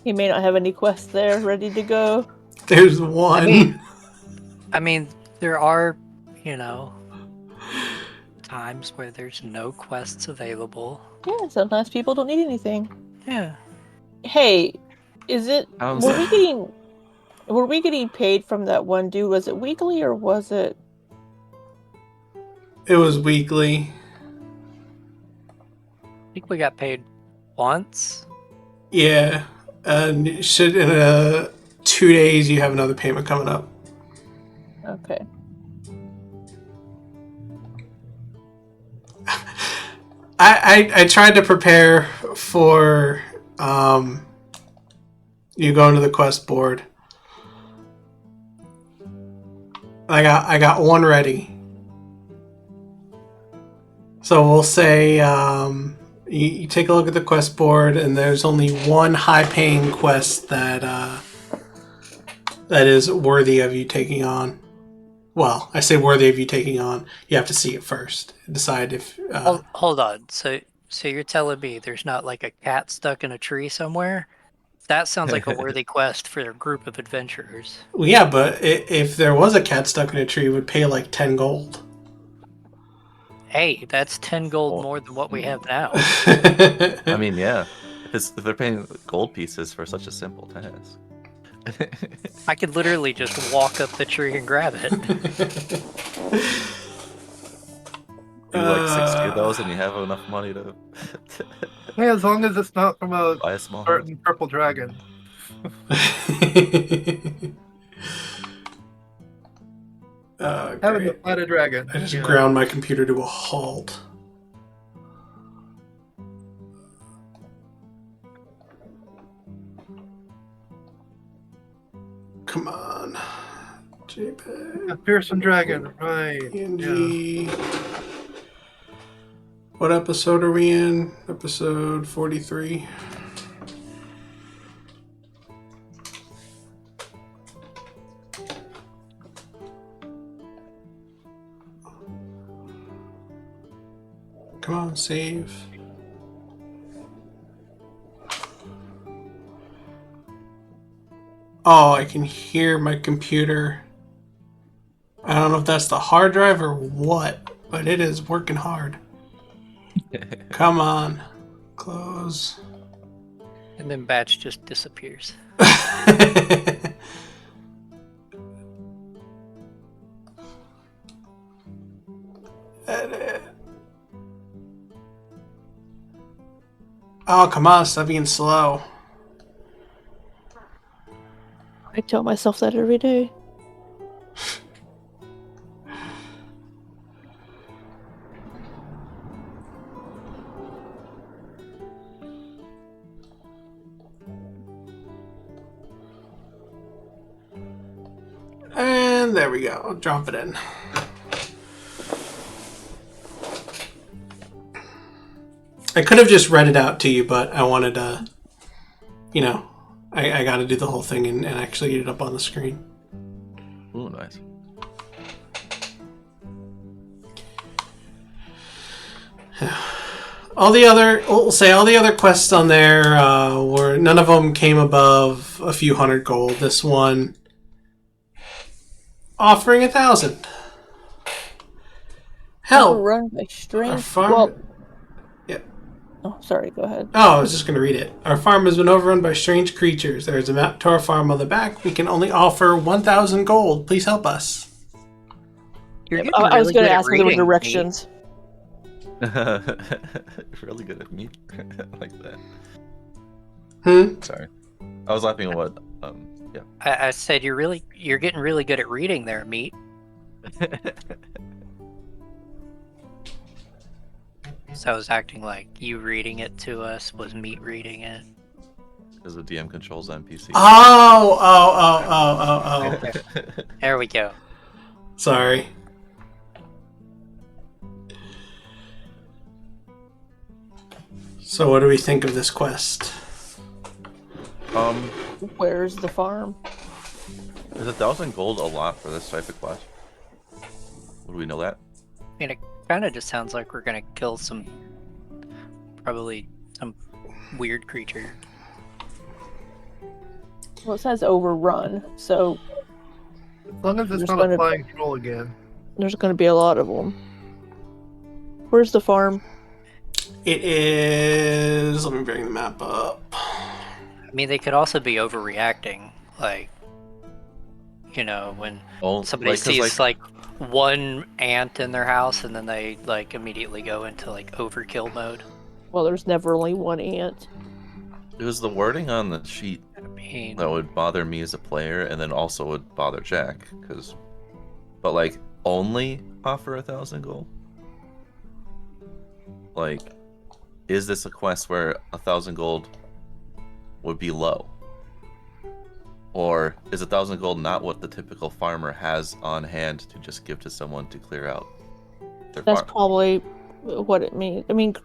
He may not have any quests there ready to go. There's one. I mean, there are, times where there's no quests available. Yeah, sometimes people don't need anything. Yeah. Hey, is it? How's Were we getting paid from that one dude? Was it weekly or was it? It was weekly. I think we got paid once. Yeah. And in 2 days you have another payment coming up. Okay. I tried to prepare for you going to the quest board. I got one ready. So we'll say you take a look at the quest board, and there's only one high-paying quest that is worthy of you taking on. Well, I say worthy of you taking on. You have to see it first. Decide if. Hold on. So you're telling me there's not like a cat stuck in a tree somewhere? That sounds like a worthy quest for a group of adventurers. Well, yeah, but if there was a cat stuck in a tree, it would pay like 10 gold. Hey, that's 10 gold Well, more than what we have now. I mean, yeah. If they're paying gold pieces for such a simple task. I could literally just walk up the tree and grab it. Do like 60 of those and you have enough money to Yeah, as long as it's not from a buy a small house. certain purple dragon. Having the Great. planet dragon. I just you know. ground my computer to a halt. Come on. JPEG. A fearsome dragon, right. PNG. What episode are we in? Episode 43. Come on, save. Oh, I can hear my computer. I don't know if that's the hard drive or what, but it is working hard. Come on. Close. And then Batch just disappears. Edit. Oh, come on, stop being slow. I tell myself that every day. And there we go. Drop it in. I could have just read it out to you, but I wanted to, I got to do the whole thing and actually get it up on the screen. Ooh, nice. All the other quests on there were, none of them came above a few hundred gold. This one offering 1,000. Hell, Run by our strange. farm. Well, Yeah. oh, sorry. Go ahead. Oh, I was just going to read it. Our farm has been overrun by strange creatures. There is a map to our farm on the back. We can only offer 1,000 gold. Please help us. You're Yeah, getting I was really going good to at ask if there were reading, directions. Really good at meat. Like that. Hmm? Sorry. I was laughing at what yeah. I said you're getting really good at reading there, Meat. So I was acting like you reading it to us was Meat reading it. Because the DM controls NPC. Oh. There we go. Sorry. So what do we think of this quest? Where's the farm? Is 1,000 gold a lot for this type of quest? Would we know that? I mean, it kind of just sounds like we're gonna kill probably some weird creature. Well, it says overrun, so As long as it's There's not gonna- a flying troll again. there's going to be a lot of them. Where's the farm? It is... Let me bring the map up. I mean, they could also be overreacting, like, when Oh, somebody 'cause, sees like one ant in their house and then they like immediately go into like overkill mode. Well, there's never only one ant. it was the wording on the sheet I mean, that would bother me as a player, and then also would bother Jack, but like only offer 1,000 gold. Like, is this a quest where 1,000 gold would be low, or is 1,000 gold not what the typical farmer has on hand to just give to someone to clear out their That's farm? probably what it means. I mean,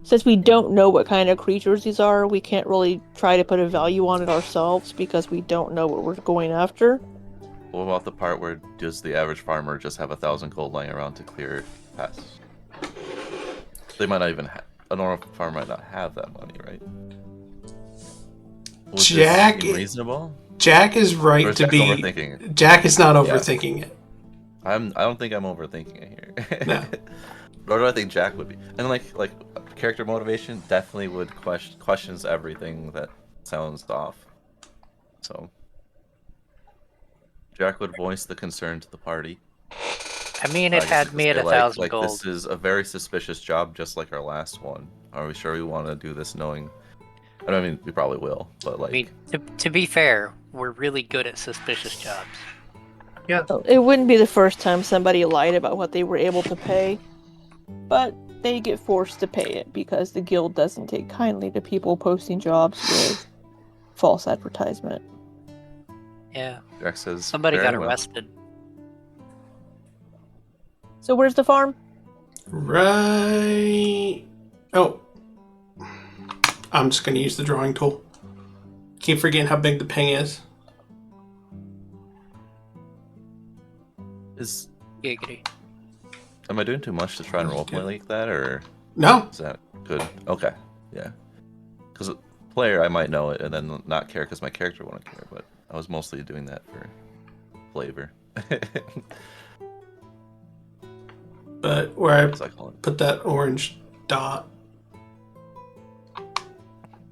since we don't know what kind of creatures these are, we can't really try to put a value on it ourselves because we don't know what we're going after. What about the part where does the average farmer just have 1,000 gold lying around to clear pests? They might not even a normal farmer might not have that money, right? Would Jack, this seem reasonable? Jack is Or right is to Jack be. overthinking it? Jack is not Yeah. overthinking it. I don't think I'm overthinking it here. No. Nor do I think Jack would be. And like character motivation definitely would questions everything that sounds off. So Jack would voice the concern to the party. I mean, it I guess had you me could at say, 1,000 gold. This is a very suspicious job, just like our last one. Are we sure we want to do this knowing? I mean, we probably will, but like. I mean, to be fair, we're really good at suspicious jobs. Yeah. It wouldn't be the first time somebody lied about what they were able to pay, but they get forced to pay it because the guild doesn't take kindly to people posting jobs with false advertisement. Yeah. Jack says Somebody "Very got well." arrested. So where's the farm? Right. Oh. I'm just going to use the drawing tool. Keep forgetting how big the ping is. Giggity. Am I doing too much to try and roleplay like that, or No. is that good? Okay, yeah. Because player, I might know it and then not care because my character won't care, but I was mostly doing that for flavor. But where I As I call it. put that orange dot.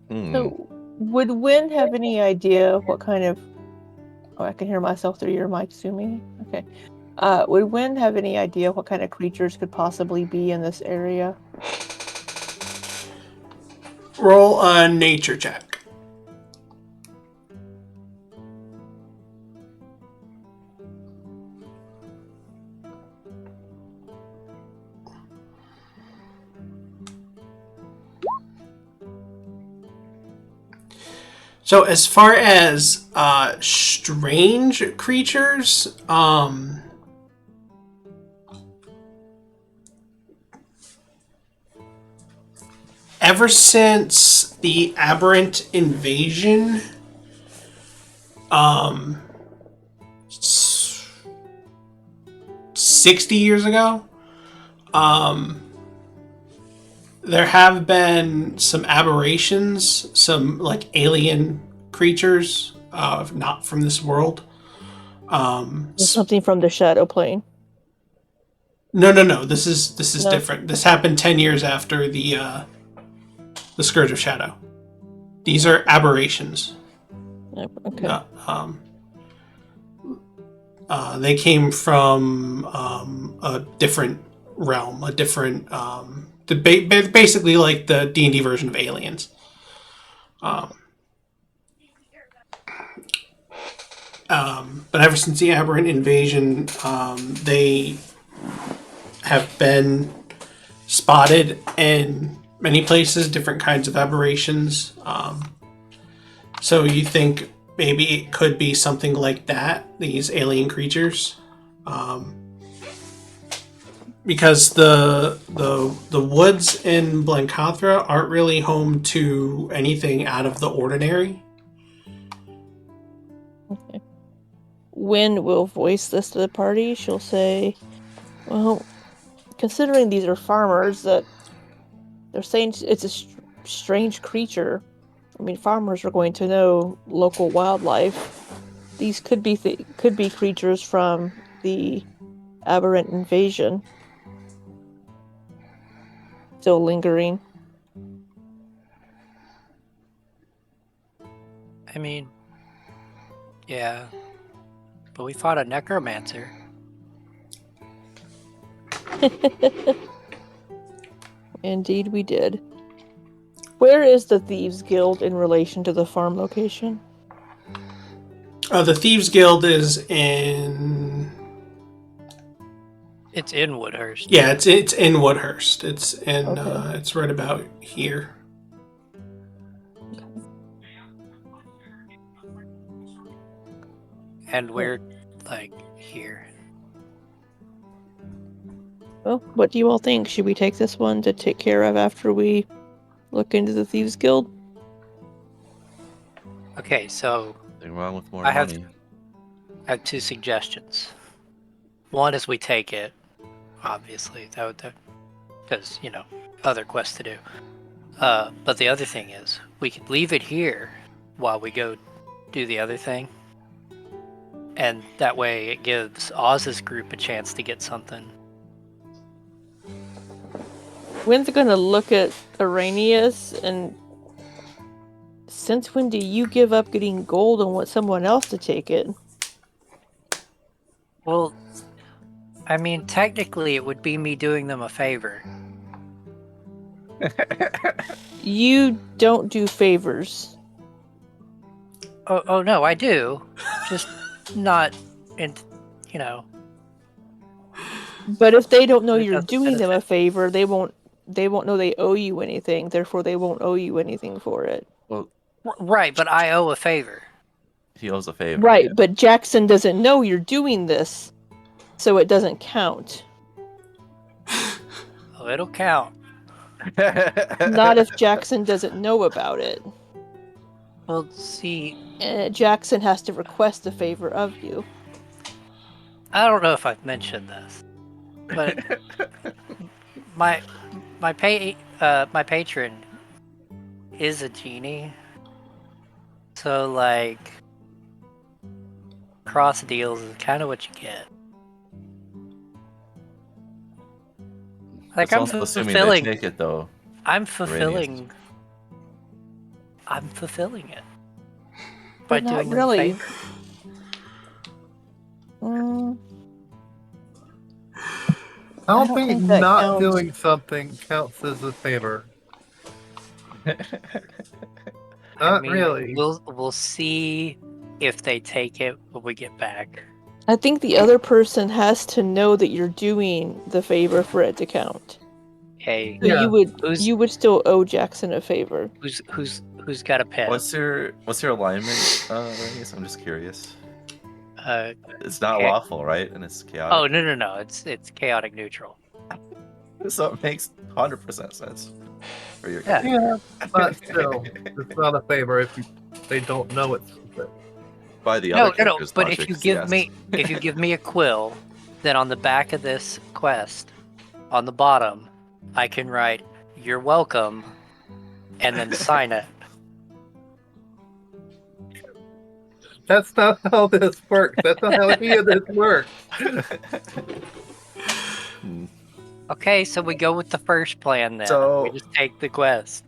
So, would Wynne have any idea what kind of... Oh, I can hear myself through your mic, Zoomy. Okay. Would Wynne have any idea what kind of creatures could possibly be in this area? Roll a nature check. So as far as strange creatures, ever since the aberrant invasion, 60 years ago, there have been some aberrations, some like alien creatures, not from this world. Something from the Shadow Plane. No. This is No. different. This happened 10 years after the Scourge of Shadow. These are aberrations. Okay. They came from a different realm, a different basically like the D&D version of aliens. But ever since the aberrant invasion, they have been spotted in many places, different kinds of aberrations. So you think maybe it could be something like that, these alien creatures? Because the woods in Blancathra aren't really home to anything out of the ordinary. Okay. Wynne will voice this to the party. She'll say, well, considering these are farmers, that they're saying it's a strange creature. I mean, farmers are going to know local wildlife. These could be creatures from the aberrant invasion. Still lingering. I mean, yeah. But we fought a necromancer. Indeed we did. Where is the Thieves Guild in relation to the farm location? The Thieves Guild is in... It's in Woodhurst. Yeah, it's in Woodhurst. It's in Okay. it's right about here. And we're, like, here. Well, what do you all think? Should we take this one to take care of after we look into the Thieves Okay, so Nothing wrong with more I have- money. I have 2 suggestions. One is we take it, obviously, because, other quests to do. But the other thing is, we could leave it here while we go do the other thing. And that way it gives Oz's group a chance to get something. Wynne's gonna look at Araneus and... Since when do you give up getting gold and want someone else to take it? Well, I mean, technically it would be me doing them a favor. You don't do favors. Oh no, I do. Just not in, But if they don't know It you're doesn't doing them a benefit. favor, they won't know they owe you anything, therefore they won't owe you anything for it. Well, Right, but I owe a favor. he owes a favor. Right, but Jackson doesn't know you're doing this, so it doesn't count. Oh, it'll count. Not if Jackson doesn't know about it. Well, see, Jackson has to request a favor of you. I don't know if I've mentioned this, but my patron is a genie, so like cross deals is kind of what you get. Like It's I'm also assuming fulfilling. they take it though. I'm Araneus. fulfilling. I'm fulfilling it by But not doing them a really. favor. I don't don't think think that not counts. doing something counts as a favor. Not really. We'll see if they take it when we get back. I think the other person has to know that you're doing the favor for it to count. Hey, So Yeah. you would still owe Jackson a favor. who's got a pet? What's your alignment, Araneus? I'm just curious. It's not Okay. lawful, right? And it's chaotic. Oh no! It's chaotic neutral. So it makes 100% sense for your Yeah. Yeah, but still, it's not a favor if they don't know it's a favor. By the No. other character's But logic, if you give me a quill, then on the back of this quest, on the bottom, I can write "You're welcome," and then sign it. That's not how this works. That's not how any of this works. Hmm. Okay, so we go with the first plan then. So- We just take the quest.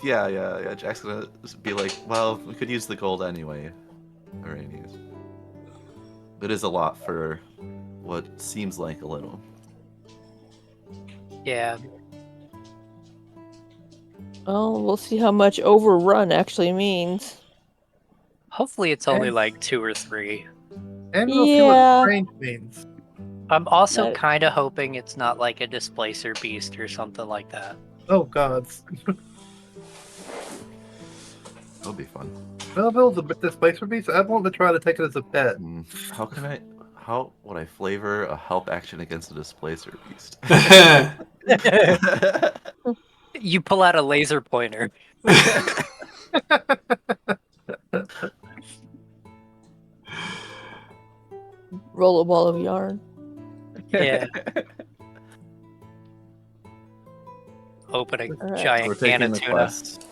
Yeah. Jack's gonna be like, well, we could use the gold anyway. Araneus. It is a lot for what seems like a little. Yeah. Oh, we'll see how much overrun actually means. Hopefully it's only like 2 or 3. And we'll see Yeah. what strange means. I'm also That- kind of hoping it's not like a displacer beast or something like that. Oh gods. That'll be fun. Well, if it was a bit displacer beast, I'd want to try to take it as a pet. How would I flavor a help action against a displacer beast? You pull out a laser pointer. Roll a ball of yarn. Yeah. Open a Alright. giant We're can taking of the tuna. quest.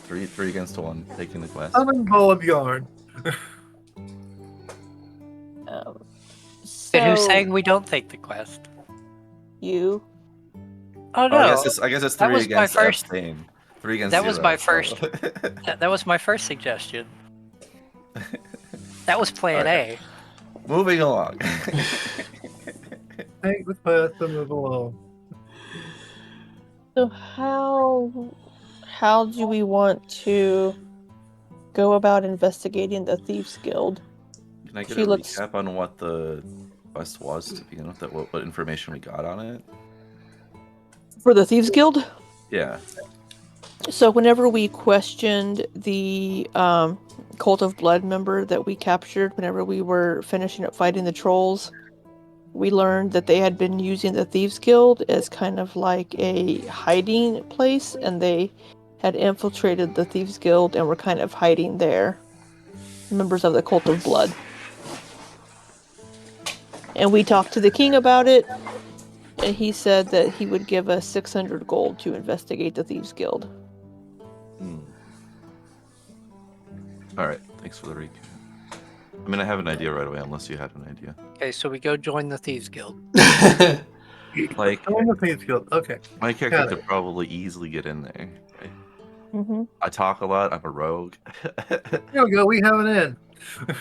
Three against one. Taking the quest. Summon ball of yarn. So And who's saying we don't take the quest? you? Oh Oh, no, I guess it's That 3 was my against first- abstain. 3 against That was 0, my so- first- that was my first suggestion. That was plan Alright. A. Moving along. Take the quest and move along. So how do we want to go about investigating the Thieves Guild? Can I get She a looks- recap on what the quest was to begin with? What information we got on it? For the Thieves Guild? Yeah. So whenever we questioned the Cult of Blood member that we captured whenever we were finishing up fighting the trolls, we learned that they had been using the Thieves Guild as kind of like a hiding place, and they had infiltrated the Thieves Guild and were kind of hiding there. Members of the Cult of Blood. And we talked to the king about it, and he said that he would give us 600 gold to investigate the Thieves Guild. All right, thanks for the recap. I mean, I have an idea right away, unless you had an idea. Okay, so we go join the Thieves Guild. Like, Oh, the Thieves Guild. Okay. my character Got could it. probably easily get in there. Right? Mm-hmm. I talk a lot. I'm a rogue. There we go. We have it in.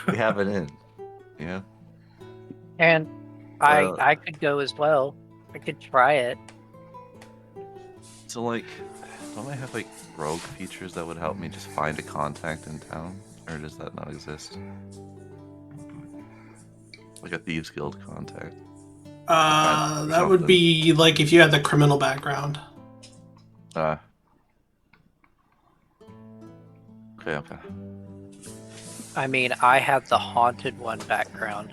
We have it in. Yeah. And Well- I could go as well. I could try it. So, like, don't I have like rogue features that would help me just find a contact in town, or does that not exist? Like a Thieves Guild contact. That would be like if you had the criminal background. Okay. Okay. I mean, I have the haunted one background.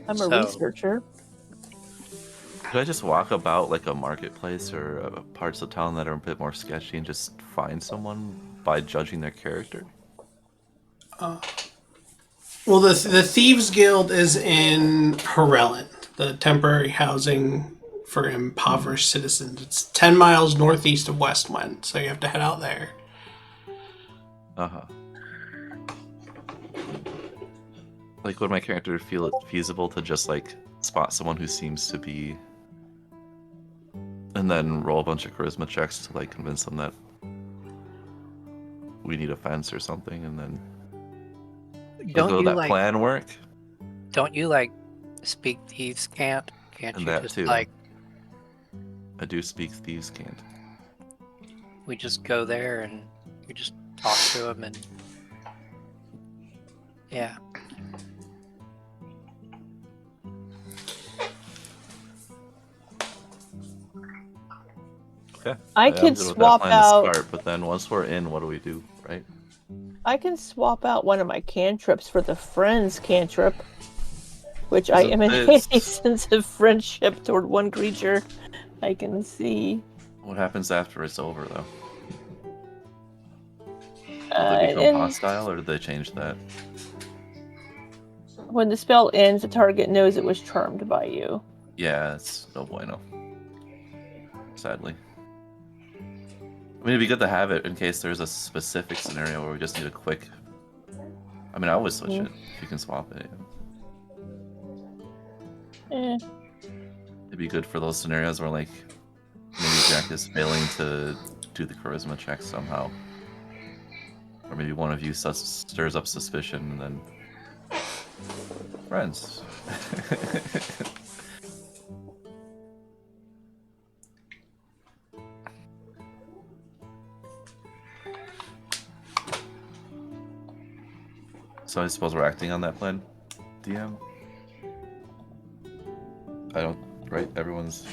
I'm a So- researcher. Could I just walk about like a marketplace or parts of town that are a bit more sketchy and just find someone by judging their character? Well, the Thieves Guild is in Harellen, the temporary housing for impoverished citizens. It's 10 miles northeast of West Wynne, so you have to head out there. Uh-huh. Like, would my character feel it feasible to just like spot someone who seems to be, and then roll a bunch of charisma checks to like convince them that we need a fence or something, and then Don't will you that like? plan work? Don't you like speak Thieves Can't? Can't And you that just too. like I do speak Thieves Can't. we just go there and we just talk to them and yeah. Okay. I I'm could good with that swap plan to out. start, but then once we're in, what do we do, right? I can swap out one of my cantrips for the friends cantrip, which Is I it emanate a this? sense of friendship toward one creature I can see. What happens after it's over, though? Do Uh, they become and hostile, or do they change that? when the spell ends, the target knows it was charmed by you. Yeah, it's no bueno. Sadly. I mean, it'd be good to have it in case there's a specific scenario where we just need a quick... I mean, I always switch it, if you can swap it. Eh. It'd be good for those scenarios where, like, maybe Jack is failing to do the charisma check somehow. Or maybe one of you stirs up suspicion, and then... Friends. So I suppose we're acting on that plan, DM? I don't... Right? Everyone's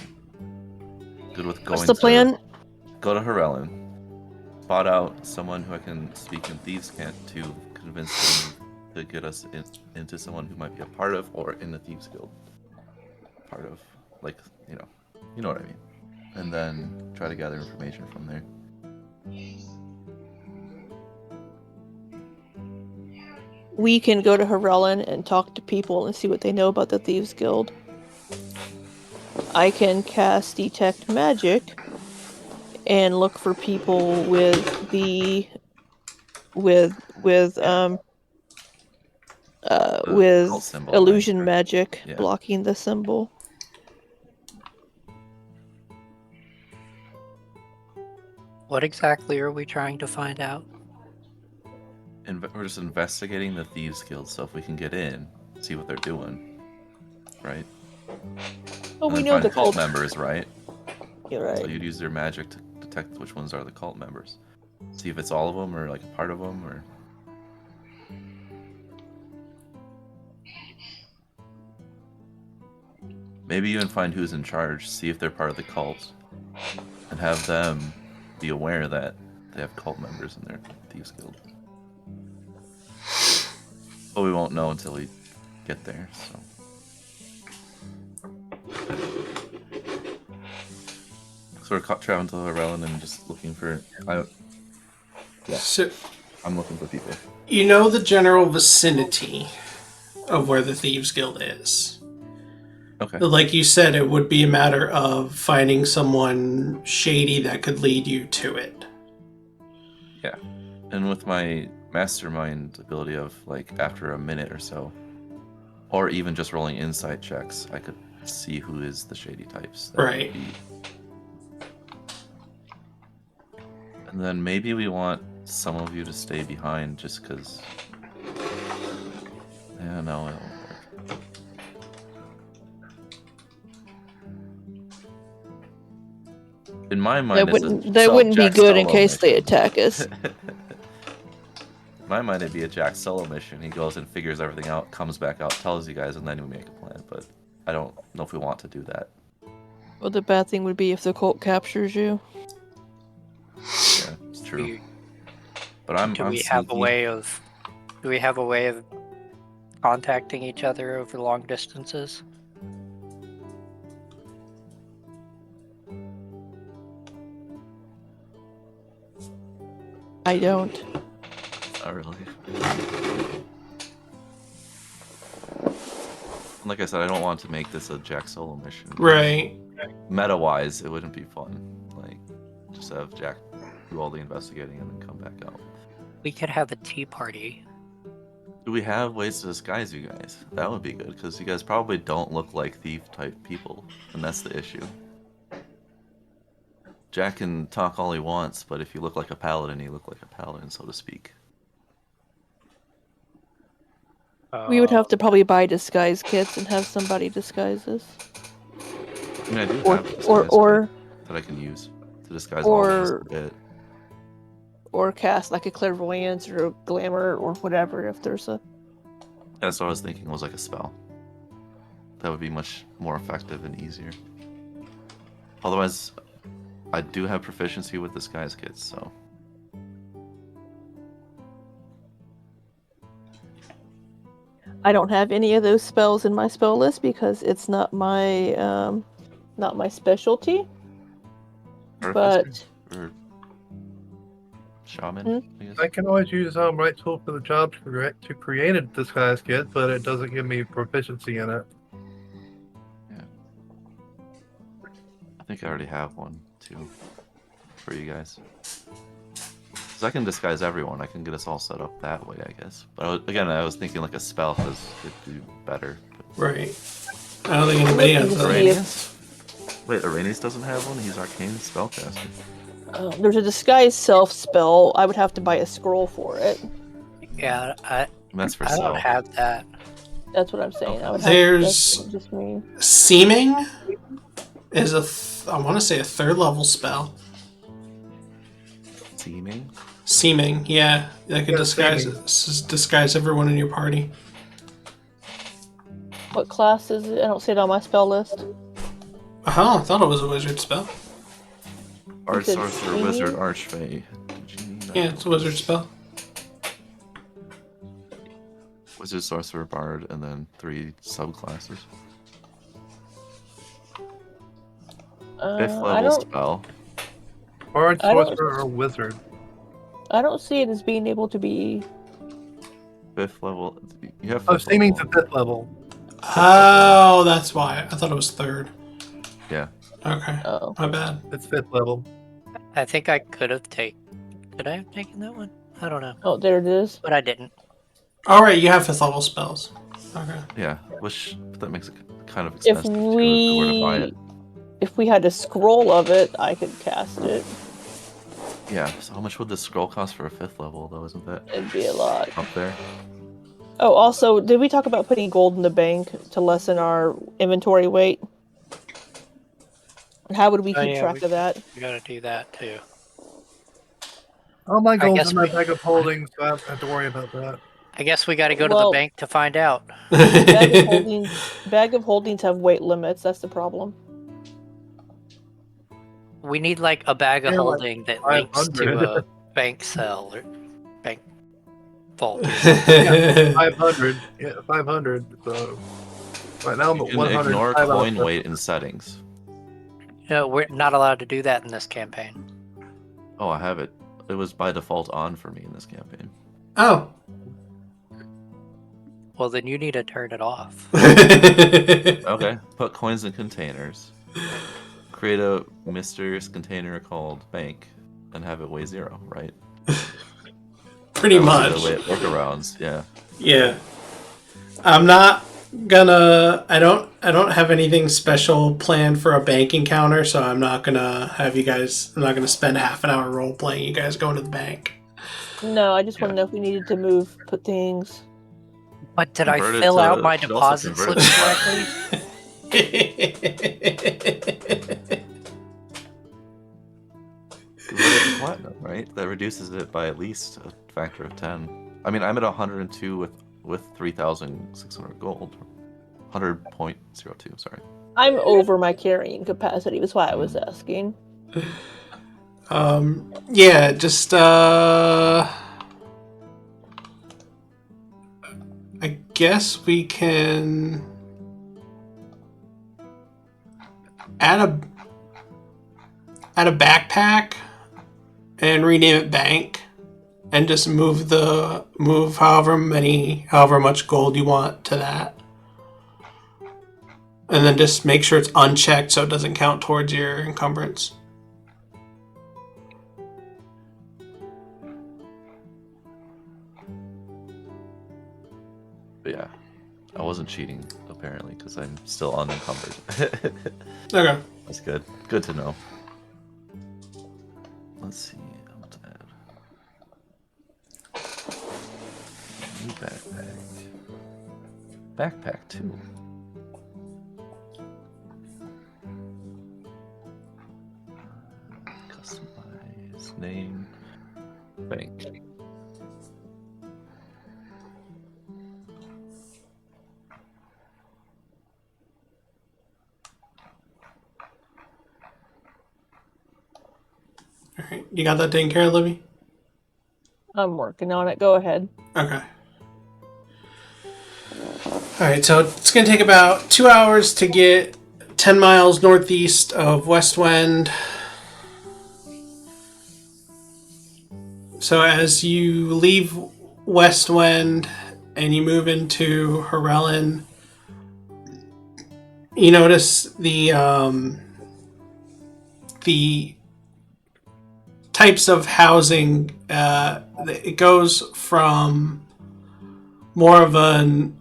good with going What's the plan? Go to Harellen. Spot out someone who I can speak in Thieves Can't to convince them to get us into someone who might be a part of or in the Thieves Guild. Part of, like, you know what I mean. And then try to gather information from there. We can go to Harellen and talk to people and see what they know about the Thieves Guild. I can cast Detect Magic and look for people with the cult symbol, illusion right? magic Yeah. blocking the symbol. What exactly are we trying to find out? We're just investigating the Thieves Guild, so if we can get in, see what they're doing, right? Oh, And we then know find the cult cult. members, right? You're right. So you'd use their magic to detect which ones are the cult members. See if it's all of them or like a part of them, or... Maybe even find who's in charge, see if they're part of the cult, and have them be aware that they have cult members in their Thieves Guild. But we won't know until we get there, so... So we're traveling to Harellen and just looking for... So, I'm looking for people. you know the general vicinity of where the Thieves Guild is. Okay. Like you said, it would be a matter of finding someone shady that could lead you to it. Yeah. And with my mastermind ability of, like, after a minute or so, or even just rolling insight checks, I could see who is the shady types. That would Right. be- And then maybe we want some of you to stay behind just because... Yeah, no, it won't work. In my mind, That wouldn't be good in case they attack us. In my mind, it'd be a Jack solo mission. He goes and figures everything out, comes back out, tells you guys, and then we make a plan. But I don't know if we want to do that. Well, the bad thing would be if the cult captures you. Yeah, it's true. But I'm Do we sneaky. have a way of contacting each other over long distances? I don't. Not really. Like I said, I don't want to make this a Jack solo mission. Right. Meta-wise, it wouldn't be fun. Like, just have Jack do all the investigating and then come back out. We could have a tea party. Do we have ways to disguise you guys? That would be good, because you guys probably don't look like thief-type people, and that's the issue. Jack can talk all he wants, but if you look like a paladin, you look like a paladin, so to speak. We would have to probably buy disguise kits and have somebody disguise us. I mean, I do Or- have a disguise or- kit that I can use to disguise all of us a bit. Or cast like a clairvoyance or a glamour or whatever if there's a... That's what I was thinking, was like a spell. That would be much more effective and easier. Otherwise, I do have proficiency with disguise kits, so... I don't have any of those spells in my spell list because it's not my specialty. Artificer? Or shaman, I guess? I can always use right tool for the job to create a disguise kit, but it doesn't give me proficiency in it. Yeah. I think I already have one, too, for you guys. Because I can disguise everyone. I can get us all set up that way, I guess. But I was thinking like a spell, because it'd do better. But... Right. I don't think anybody has that. Araneus? Wait, Araneus doesn't have one? He's arcane spellcaster. There's a disguise self spell. I would have to buy a scroll for it. Yeah, That's for I sale. don't have that. That's what I'm saying. I would There's- that's just me. Seeming is I want to say a 3rd level spell. Teaming? Seeming, yeah. That could Yeah, disguise everyone in your party. What class is it? I don't see it on my spell list. Oh, I thought it was a wizard spell. Arch, said sorcerer, teaming? wizard, archfey. Genie, Yeah, it's a wizard spell. Wizard, sorcerer, bard, and then 3 subclasses. 5th I level don't. spell. Bard, I don't- sorcerer, or wizard. I don't see it as being able to be. 5th level. You have 5th Oh, Steaming's level. the 5th level. Oh, that's why. I thought it was 3rd. Yeah. Okay, Oh, my bad. It's 5th level. I think I could have taken. Could I have taken that one? I don't know, oh, there it is. but I didn't. Alright, you have 5th level spells. Okay. Yeah. Which that makes it kind of If expensive too, if we were to buy it. if we had a scroll of it, I could cast it. Yeah. So how much would the scroll cost for a 5th level though? Isn't that It'd be a lot. up there? Oh, also, did we talk about putting gold in the bank to lessen our inventory weight? And how would we Oh, keep yeah, track we- of that? You gotta do that too. All my gold's guess in my we- bag of holding, so I don't have to worry about that. I guess we gotta go to Well- the bank to find out. Bag of holdings have weight limits. That's the problem. We need like a bag of Yeah, like holding that links to 500. a bank cell or bank vault. 500. Yeah, 500. So right now I'm You at can 100. ignore coin weight in settings. No, we're not allowed to do that in this campaign. Oh, I have it. It was by default on for me in this campaign. Oh, Well, then you need to turn it off. Okay. Put coins in containers. Create a mysterious container called bank, and have it weigh 0. Right. Pretty That would be much. the way it workarounds. Yeah. Yeah. I'm not gonna I don't have anything special planned for a bank encounter, so I'm not gonna spend half an hour role playing you guys going to the bank. No, I just want to Yeah. know if we needed to put things. But did I Convert it fill to- out my should also deposit convert slip it to correctly? Convert it to platinum, right? That reduces it by at least a factor of 10. I mean, I'm at 102 with 3,600 gold. 100.02, sorry. I'm over my carrying capacity. That's why I was asking. Yeah, just I guess we can add a backpack and rename it bank, and just move however much gold you want to that, and then just make sure it's unchecked so it doesn't count towards your encumbrance. But yeah, I wasn't cheating, apparently, because I'm still unencumbered. Okay. That's good. Good to know. Let's see. What to add? New backpack. Backpack, too. Customize name. Bank. All right. You got that taken care of, Libby? I'm working on it. Go ahead. Okay. Alright, so it's going to take about 2 hours to get 10 miles northeast of Westwind. So as you leave Westwind and you move into Harellen, you notice the types of housing. It goes from more of an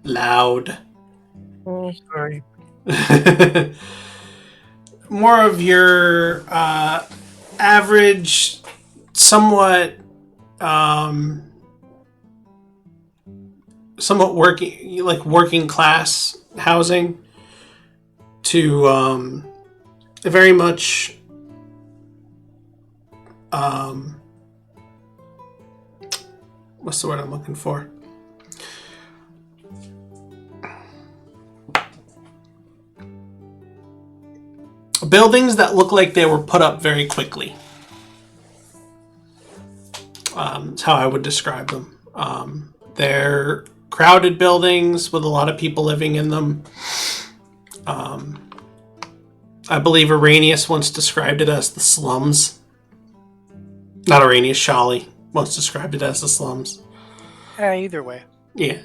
loud, Sorry. more of your average, somewhat working class housing, to very much what's the word I'm looking for? Buildings that look like they were put up very quickly. That's how I would describe them. They're crowded buildings with a lot of people living in them. I believe Araneus once described it as the slums. Not Araneus, Sholly once described it as the slums. Yeah, either way. Yeah.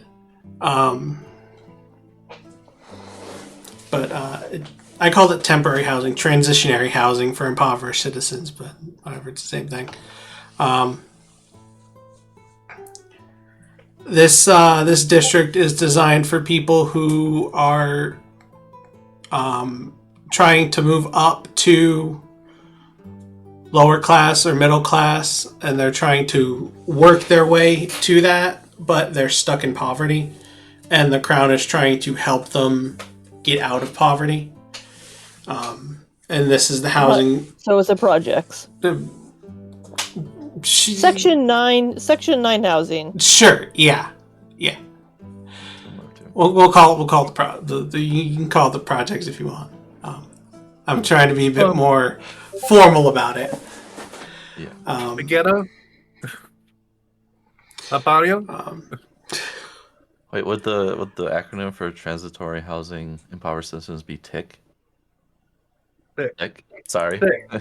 But I called it temporary housing, transitionary housing for impoverished citizens, but whatever, it's the same thing. This district is designed for people who are trying to move up to lower class or middle class, and they're trying to work their way to that, but they're stuck in poverty, and the crown is trying to help them get out of poverty. And this is the housing. So it's the projects. Section 9 housing. Sure, yeah. We'll call it you can call it the projects if you want. I'm trying to be a bit more formal about it. Yeah. The ghetto? A barrio? Wait, would the acronym for transitory housing impoverished citizens be TIC? TIC? Sorry. Thick.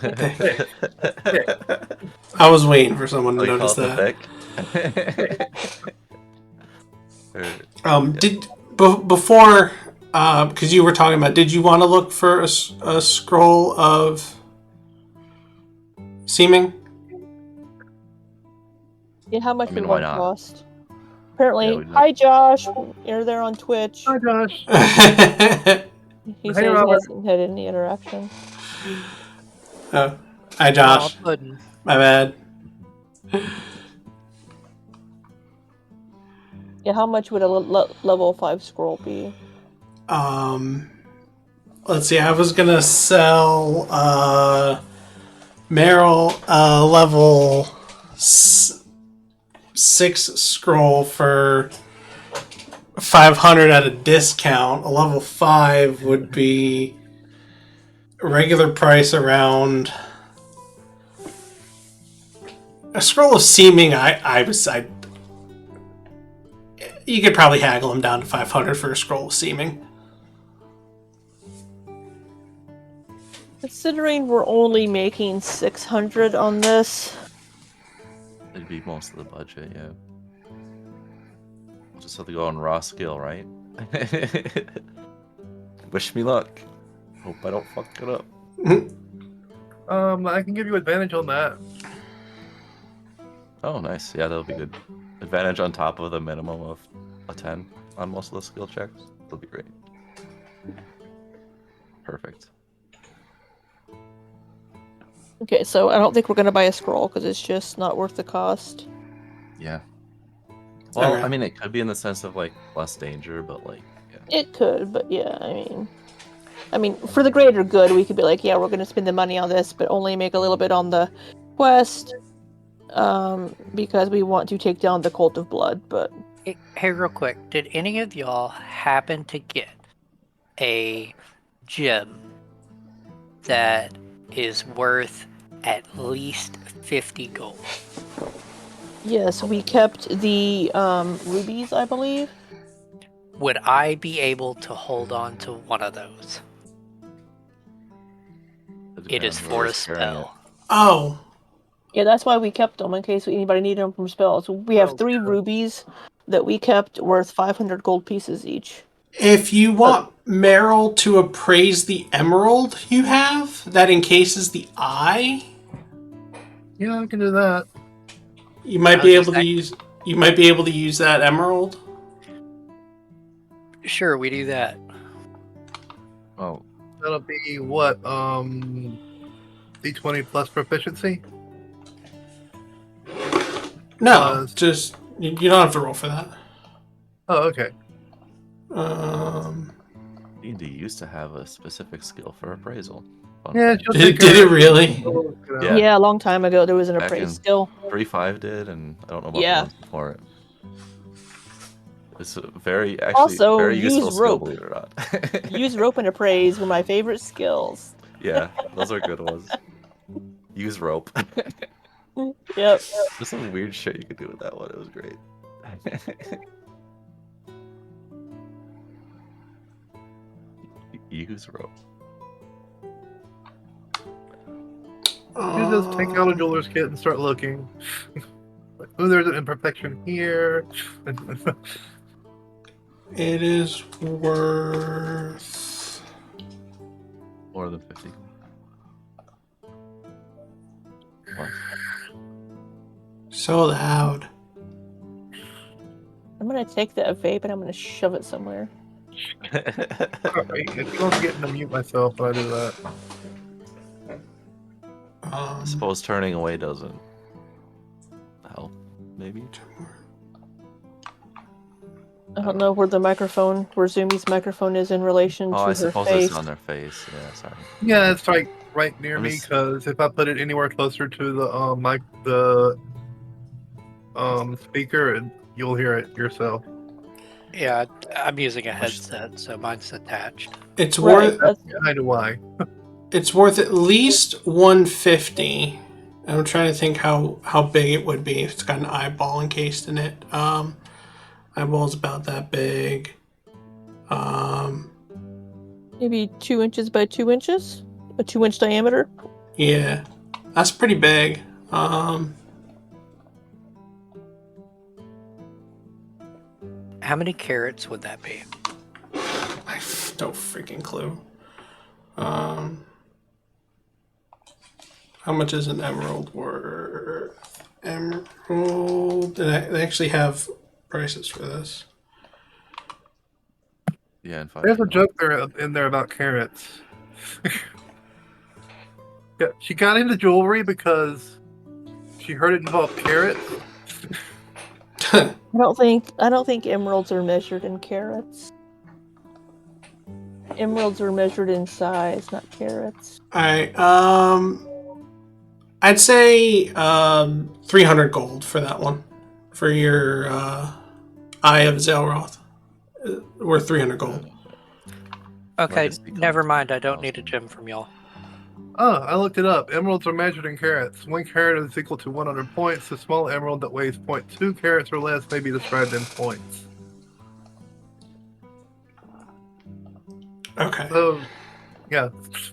I was waiting for someone to Oh, you notice call it that. the TIC? Did before because you were talking about, did you want to look for a scroll of seeming? Yeah, how much I mean, would why one not? cost? Apparently, Yeah, we hi Josh, you're there on Twitch. Hi, Josh. He Hey, says he Robert. hasn't had any interaction. Oh, hi Aw, Josh. pudding. My bad. Yeah, how much would a level 5 scroll be? Let's see. I was gonna sell Meryl level 6 scroll for 500 at a discount. A level 5 would be regular price around a scroll of seeming. I you could probably haggle them down to 500 for a scroll of seeming. Considering we're only making 600 on this, It'd be most of the budget, yeah. We'll just have to go on raw skill, right? Wish me luck. Hope I don't fuck it up. I can give you advantage on that. Oh, nice. Yeah, that'll be good. Advantage on top of the minimum of a 10 on most of the skill checks. That'll be great. Perfect. okay, so I don't think we're gonna buy a scroll because it's just not worth the cost. Yeah. Well, Okay. I mean, it could be in the sense of like less danger, but like, yeah. It could, but yeah, I mean, for the greater good, we could be like, yeah, we're gonna spend the money on this, but only make a little bit on the quest, because we want to take down the Cult of Blood. But Hey, real quick, did any of y'all happen to get a gem that is worth at least 50 gold? yes, we kept the rubies, I believe. Would I be able to hold on to one of those? It is depends on for a whoever's carrying it. spell. Oh, Yeah, that's why we kept them in case anybody needed them from spells. We have Oh, 3 yeah. rubies that we kept worth 500 gold pieces each. if you want Meryl to appraise the emerald you have that encases the eye, Yeah, I can do that. you might I be was able just to use. You might be able to use that emerald. Sure, we do that. Oh, That'll be what? D20 plus proficiency? No, just you don't have to roll for that. Oh, okay. D&D used to have a specific skill for appraisal. Fun Yeah, fact. she'll Did, take care did it of really? Yeah. Yeah, a long time ago there was an Back appraise in- skill. 3.5 did, and I don't know about Yeah. the ones before it. It's a very, actually, Also, very use useful skill, rope. believe it or not. Use rope and appraise were my favorite skills. Yeah, those are good ones. Use rope. Yep. There's some weird shit you could do with that one. It was great. Use rope. You just take out a jeweler's kit and start looking. Like, oh, there's an imperfection here. It is worth. More than 50. What? So loud. I'm gonna take that vape and I'm gonna shove it somewhere. Sorry, it's going to get to mute myself when I do that. I suppose turning away doesn't help, maybe? I don't know where where Zoomy's microphone is in relation to Oh, I her suppose face. it's on their face. Yeah, sorry. Yeah, it's right near I'm me just- because if I put it anywhere closer to the speaker, you'll hear it yourself. Yeah, I'm using a Which- headset, so mine's attached. It's Right, worth. that's Kind of why. It's worth at least 150. I'm trying to think how big it would be if it's got an eyeball encased in it. Eyeball's about that big. maybe 2 inches by 2 inches, a 2-inch diameter. Yeah, that's pretty big. How many carrots would that be? I no freaking clue. How much is an emerald worth? Emerald. They actually have prices for this. Yeah, and 5. There's a joke in there about carrots. Yeah, she got into jewelry because she heard it involved carrots. I don't think emeralds are measured in carats. Emeralds are measured in size, not carats. Alright, I'd say 300 gold for that one. For your Eye of Zelroth. Worth 300 gold. Okay, Magus becomes never mind. I don't need a 1,000. gem from y'all. Oh, I looked it up. Emeralds are measured in carats. 1 carat is equal to 100 points. A small emerald that weighs 0.2 carats or less may be described in points. Okay. So, yeah,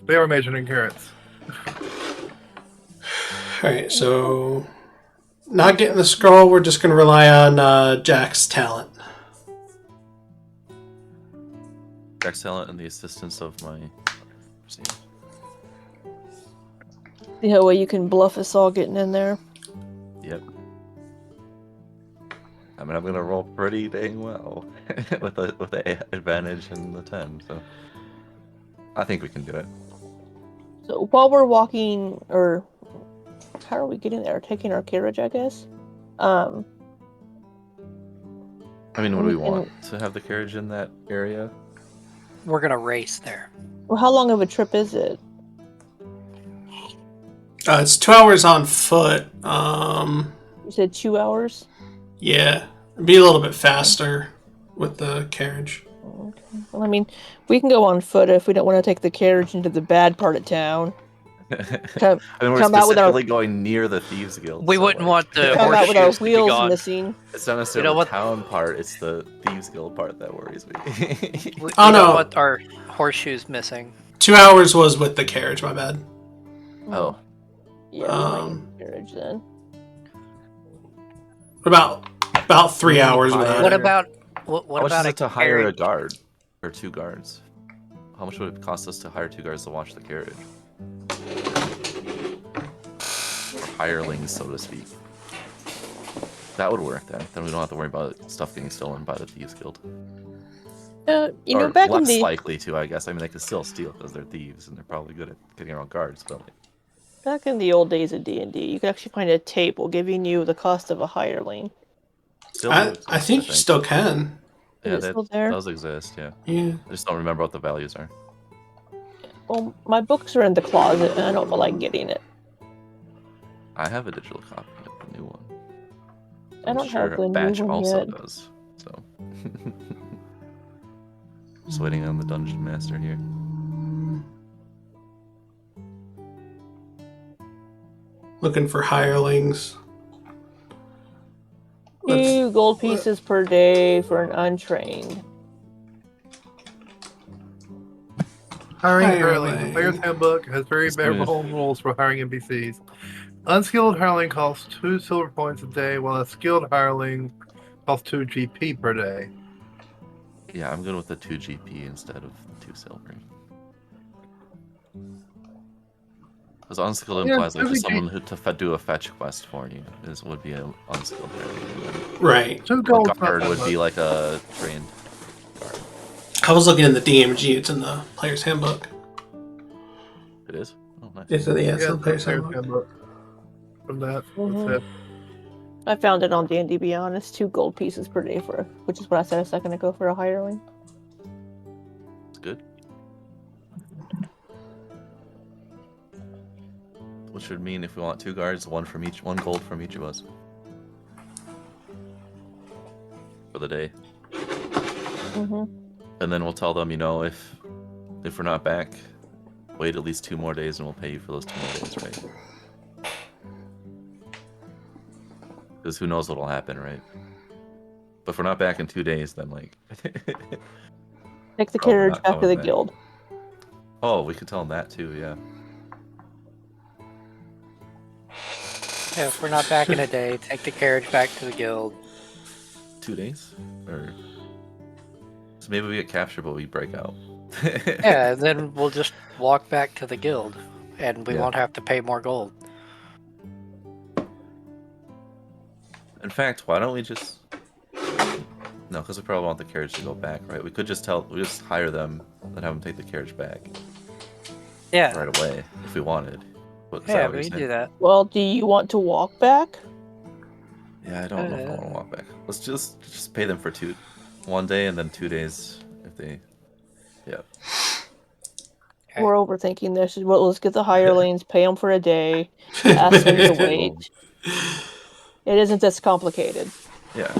they are measured in carats. Alright, so not getting the scroll, we're just gonna rely on Jack's talent. Excellent, and the assistance of my. See, The way you can bluff us all getting in there. yep. I mean, I'm gonna roll pretty dang well with the advantage and the 10, so I think we can do it. So while we're walking, or how are we getting there? Taking our carriage, I guess. I mean, would We we want to have the carriage in that area? We're gonna race there. Well, how long of a trip is it? It's 2 hours on foot. You said 2 hours. Yeah, it'd be a little bit faster with the carriage. Okay. Well, I mean, we can go on foot if we don't want to take the carriage into the bad part of town. Come, I mean, we're come out with our specifically going near the Thieves Guild. We so, wouldn't like, want the come out with our horseshoes to be wheels gone. missing. It's not necessarily the what? town part; it's the Thieves Guild part that worries me. We Oh, don't no. want our horseshoes missing. 2 hours was with the carriage, my bad. Oh, Yeah, we might need the carriage then. About 3 hours Hire- without What it. about how much about is a it to hire a carriage? guard or 2 guards? How much would it cost us to hire 2 guards to watch the carriage? Or hirelings, so to speak. That would work then. Then we don't have to worry about stuff getting stolen by the Thieves Guild. You know, Or back in less the likely to, I guess. I mean, they could still steal because they're thieves and they're probably good at getting around guards. But old days of D&D, you could actually find a table giving you the cost of a hireling. still I exist, think you still can. Yeah, Is it that still there? does exist. Yeah, Yeah. I just don't remember what the values are. Well, my books are in the closet, and I don't feel like getting it. I have a digital copy of the new one. I I'm don't sure have the new Batch one also yet. does. So, just waiting on the dungeon master here. Looking for hirelings. Let's- 2 gold pieces per day for an untrained. Hiring Hireling. hireling. The player's handbook has very It's bare good. bones rules for hiring NPCs. Unskilled hireling costs 2 silver points a day, while a skilled hireling costs 2 GP per day. Yeah, I'm good with the 2 GP instead of 2 silver. Because unskilled Yeah, implies like just 2 someone who to do a fetch quest for you would be an unskilled hireling. Right. 2 A gold's not guard that would be much. like a trained guard. I was looking in the DMG. It's in the player's handbook. It is? Oh, nice. It's in the, yeah, it's in Yeah, the player's player's handbook. handbook. From that, Mhm. that's it. I found it on D&D Beyond. It's 2 gold pieces per day which is what I said a second ago for a hireling. It's good. Which would mean if we want 2 guards, one gold from each of us. For the day. Mm-hmm. And then we'll tell them, if we're not back, wait at least 2 more days and we'll pay you for those 2 more days, right? Because who knows what'll happen, right? But if we're not back in 2 days, then Take the Probably carriage not back to coming the back. guild. Oh, we could tell them that too, yeah. Yeah, if we're not back in a day, take the carriage back to the guild. 2 days? Or So maybe we get captured, but we break out. Yeah, and then we'll just walk back to the guild, and we Yeah. won't have to pay more gold. In fact, why don't we just... No, because we probably want the carriage to go back, right? We could just hire them and have them take the carriage back Yeah, right away if we wanted. Is that yeah, what we you're can saying? do that. Well, do you want to walk back? Yeah, I don't know if I want to walk back. Let's just pay them for 1 day and then 2 days if they... Yeah. Okay. We're overthinking this. Well, let's get the hirelings, pay them for a day, ask them to wait. It isn't this complicated. Yeah.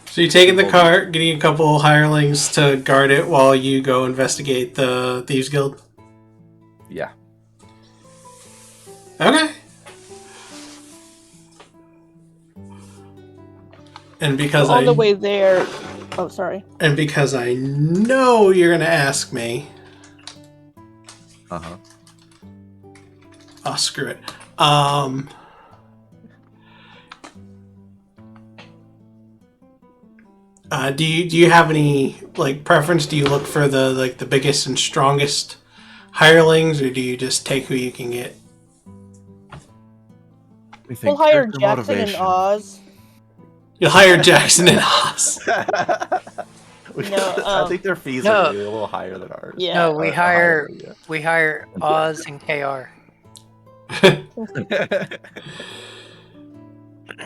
So you take in the cart, getting a couple hirelings to guard it while you go investigate the Thieves Guild? Yeah. Okay. And because On the way there... Oh, sorry. And because I know you're going to ask me... Uh-huh. Oh, screw it. Do you have any preference? Do you look for the biggest and strongest hirelings, or do you just take who you can get? We'll hire Jackson and Oz. You'll hire Jackson and Oz. I think their fees are maybe a little higher than ours. Yeah. No, we hire Oz and KR.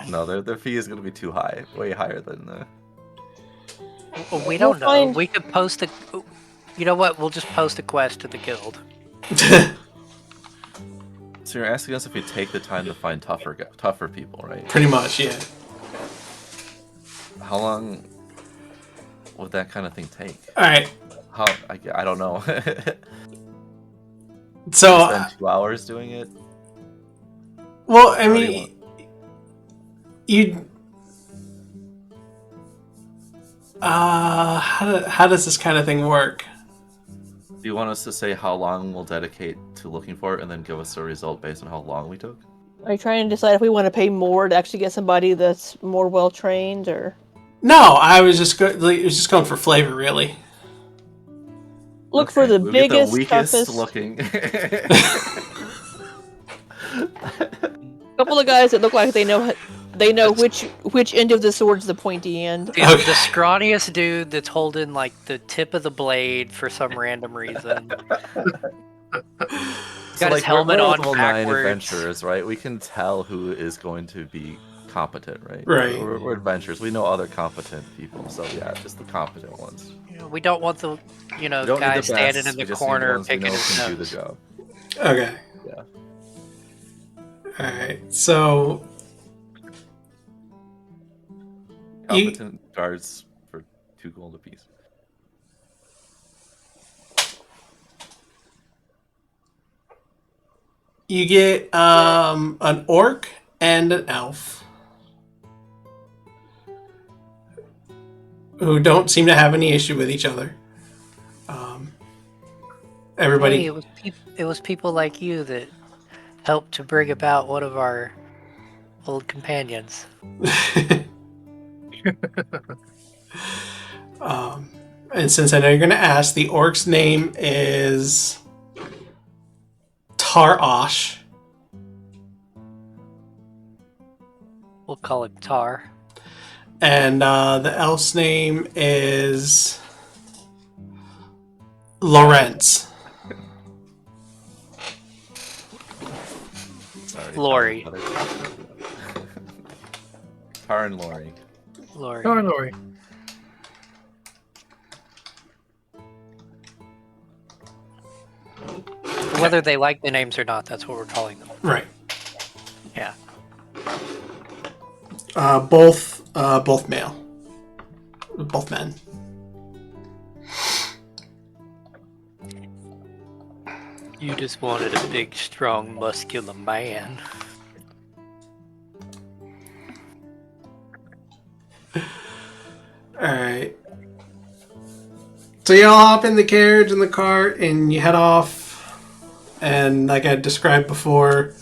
No, their fee is going to be too high. Way higher than the... Well, we don't know. We could post a... You know what? We'll just post a quest to the guild. So you're asking us if we take the time to find tougher people, right? Pretty much, yeah. How long would that kind of thing take? All right. I don't know. So spend 2 hours doing it. Well, I mean, how does this kind of thing work? Do you want us to say how long we'll dedicate to looking for it, and then give us a result based on how long we took? Are you trying to decide if we want to pay more to actually get somebody that's more well trained, or? No, I was just going for flavor, really. Look for the we'll biggest, get the weakest toughest looking. couple of guys that look like they know which end of the sword's the pointy end. The scrawniest dude that's holding the tip of the blade for some random reason. Got his helmet on level 9 backwards. adventurers, right? We can tell who is going to be competent, right? Right. We're adventurers. We know other competent people, so yeah, just the competent ones. We don't want the We don't need guy the standing best, in the we just need corner ones we picking know his can do the nose. job. Okay. Yeah. All right. So Competent guards for 2 gold apiece. you get an orc and an elf who don't seem to have any issue with each other. Everybody. Hey, it was people like you that helped to bring about one of our old companions. And since I know you're going to ask, the orc's name is Tar-Osh. We'll call him Tar. And the elf's name is Lawrence. Sorry. Lori. Tar and Lori. Lori. Oh, Lori. Whether they like the names or not, that's what we're calling them. Right. Yeah. Both male. Both men. You just wanted a big, strong, muscular man. Alright. So you all hop in the carriage and the cart and you head off. And like I described before,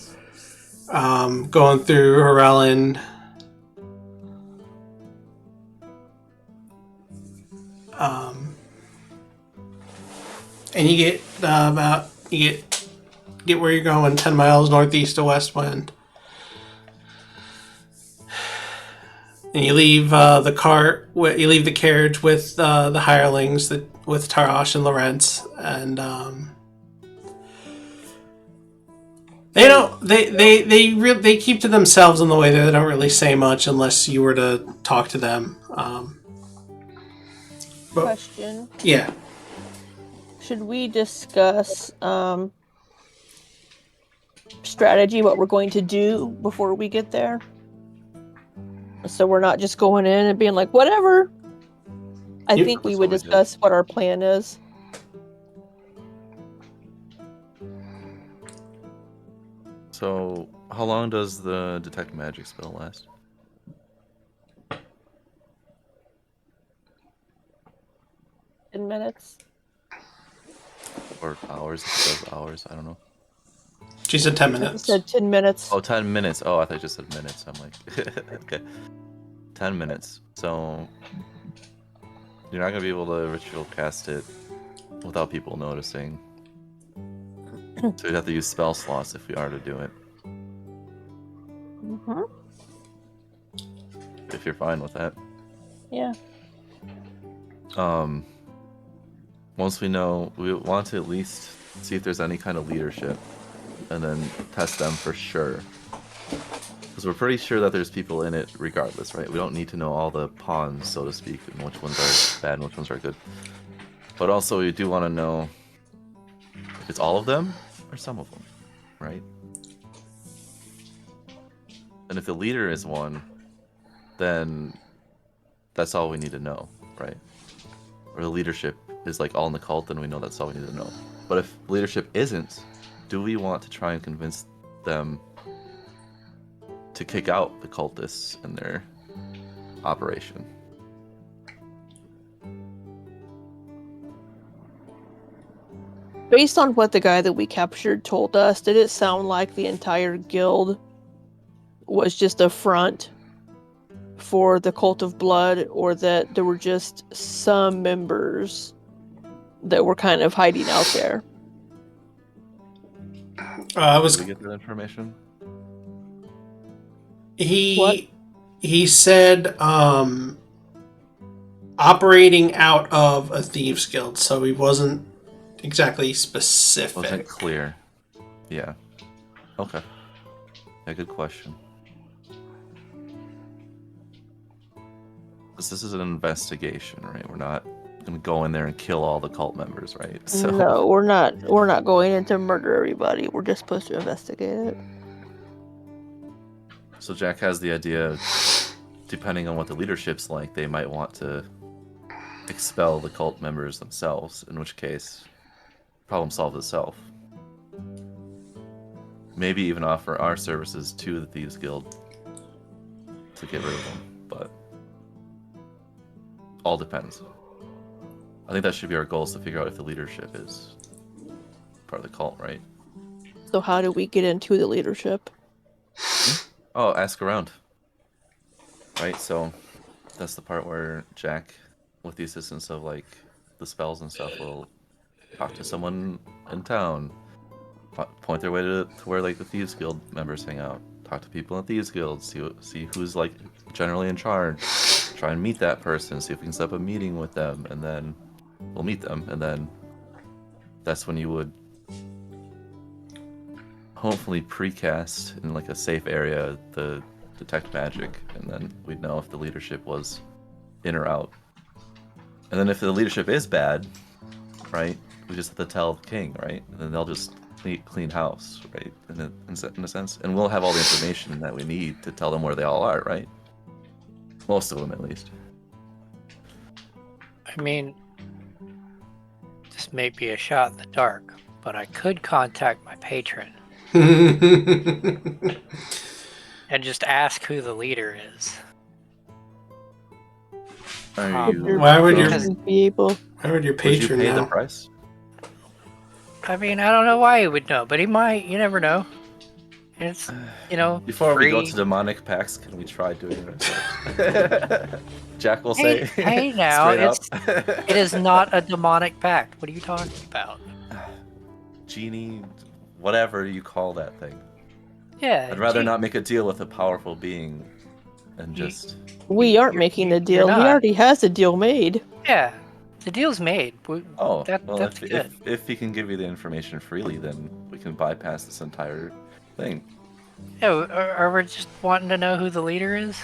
going through Horellen. and you get get where you're going, 10 miles northeast of West Wind. And you leave the cart. You leave the carriage with the hirelings, with Tarash and Lorenz, and they don't. They keep to themselves in the way that they don't really say much unless you were to talk to them. Question. Yeah. Should we discuss strategy, what we're going to do before we get there? So we're not just going in and being like, whatever. I think we would discuss what our plan is. So, how long does the detect magic spell last? In minutes. Or hours? If it does hours, I don't know. She said 10 minutes. She said 10 minutes. Oh, 10 minutes. Oh, I thought you just said minutes. I'm like, okay. 10 minutes. So, you're not going to be able to ritual cast it without people noticing. So you'd have to use spell slots if we are to do it. Mm-hmm. If you're fine with that. Yeah. Once we know, we want to at least see if there's any kind of leadership, and then test them for sure. Because we're pretty sure that there's people in it regardless, right? We don't need to know all the pawns, so to speak, and which ones are bad and which ones are good. But also, we do want to know if it's all of them or some of them, right? And if the leader is one, then that's all we need to know, right? Or the leadership is like all in the cult, then we know that's all we need to know. But if leadership isn't, do we want to try and convince them to kick out the cultists in their operation? Based on what the guy that we captured told us, did it sound like the entire guild was just a front for the Cult of Blood, or that there were just some members that were kind of hiding out there? Did we get that information? He said operating out of a thieves guild, so he wasn't exactly specific. Wasn't clear. Yeah. Okay. Yeah, good question. This is an investigation, right? We're not gonna go in there and kill all the cult members, right? So No, we're not. We're not going in to murder everybody. We're just supposed to investigate it. So Jack has the idea, depending on what the leadership's like, they might want to expel the cult members themselves, in which case, problem solved itself. Maybe even offer our services to the Thieves Guild to get rid of them, but all depends. I think that should be our goal, is to figure out if the leadership is part of the cult, right? So how do we get into the leadership? Oh, ask around. Right, so that's the part where Jack, with the assistance of like the spells and stuff, will talk to someone in town, point their way to where like the Thieves Guild members hang out, talk to people in the Thieves Guild, see who's like generally in charge, try and meet that person, see if we can set up a meeting with them, and then we'll meet them, and then that's when you would hopefully precast in like a safe area the detect magic, and then we'd know if the leadership was in or out. And then if the leadership is bad, right, we just have to tell the king, right, and then they'll just clean house, right, in a sense, and we'll have all the information that we need to tell them where they all are, right? Most of them, at least. I mean, this may be a shot in the dark, but I could contact my patron and just ask who the leader is. Why would your patron be able? Why would your Would you patron pay know? the price? I mean, I don't know why he would know, but he might. You never know. It's, you know, Before free. we go to demonic pacts, can we try doing it ourselves? Jack will say. Hey now, it is not a demonic pact. What are you talking about? Genie, whatever you call that thing. Yeah, I'd rather not make a deal with a powerful being and You- just. We aren't making the you're deal. He not. already has the deal made. Yeah, the deal's made. Oh, well, That's good. if he can give you the information freely, then we can bypass this entire thing. Yeah, are we just wanting to know who the leader is?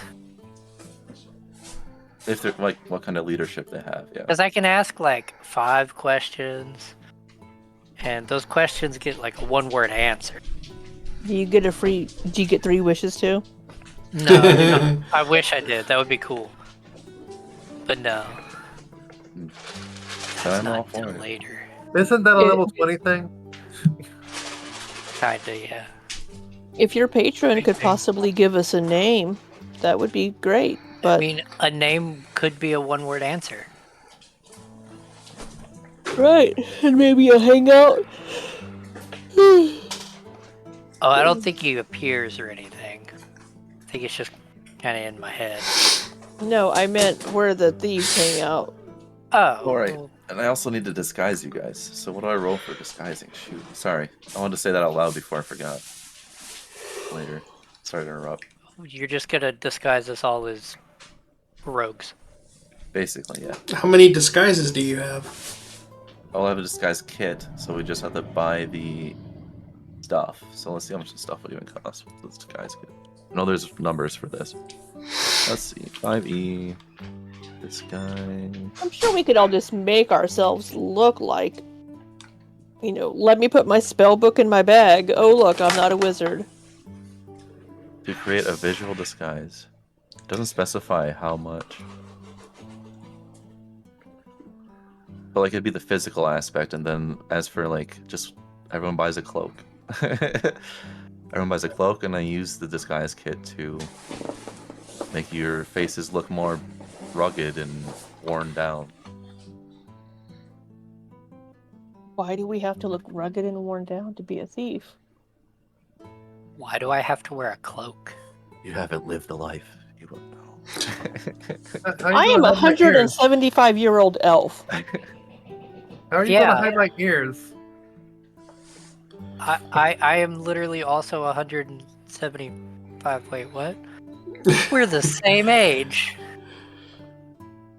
If they're like, what kind of leadership they have, yeah. Because I can ask like 5 questions, and those questions get like a 1-word answer. Do you get 3 wishes too? No, I do not. I wish I did. That would be cool. But no. That's I'm all not for until it. later. Isn't that a level 20 thing? Kinda, yeah. If your patron could possibly give us a name, that would be great. But I mean, a name could be a 1-word answer. right, and maybe a hangout. Oh, I don't think he appears or anything. I think it's just kind of in my head. No, I meant where the thieves hang out. Oh. Alright. Well, And I also need to disguise you guys. So what do I roll for disguising? Shoot. Sorry. I wanted to say that out loud before I forgot. Later. Sorry to interrupt. you're just gonna disguise us all as rogues. Basically, yeah. How many disguises do you have? I'll have a disguise kit, so we just have to buy the stuff. So let's see how much the stuff would even cost with this disguise kit. I know there's numbers for this. Let's see. 5e. Disguise. I'm sure we could all just make ourselves look like, let me put my spell book in my bag. Oh, look, I'm not a wizard. To create a visual disguise. It doesn't specify how much. But like it'd be the physical aspect, and then as for like just everyone buys a cloak. Everyone buys a cloak, and I use the disguise kit to make your faces look more rugged and worn down. Why do we have to look rugged and worn down to be a thief? Why do I have to wear a cloak? You haven't lived a life. You won't know. How are I you am gonna a hide my ears? 175-year-old elf. How are you Yeah. gonna hide my ears? I am literally also 175. Wait, what? We're the same age.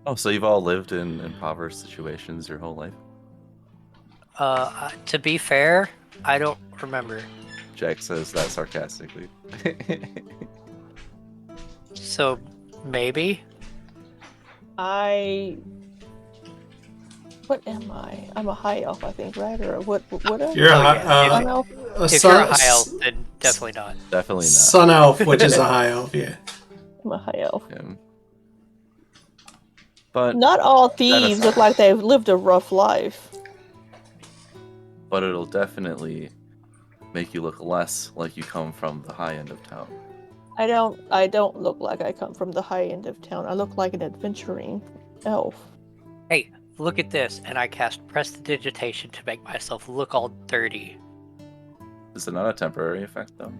Oh, so you've all lived in impoverished situations your whole life? To be fair, I don't remember. Jack says that sarcastically. So maybe. What am I? I'm a high elf, I think, right? Or what am You're Oh, a, yeah. Sun elf? If you're a high elf, then definitely not. Definitely not. Sun elf, which is a high elf, yeah. I'm a high elf. Yeah. But Not all thieves look like they've lived a rough life. but it'll definitely make you look less like you come from the high end of town. I don't look like I come from the high end of town. I look like an adventuring elf. Hey, look at this, and I cast Prestidigitation to make myself look all dirty. Is it not a temporary effect though?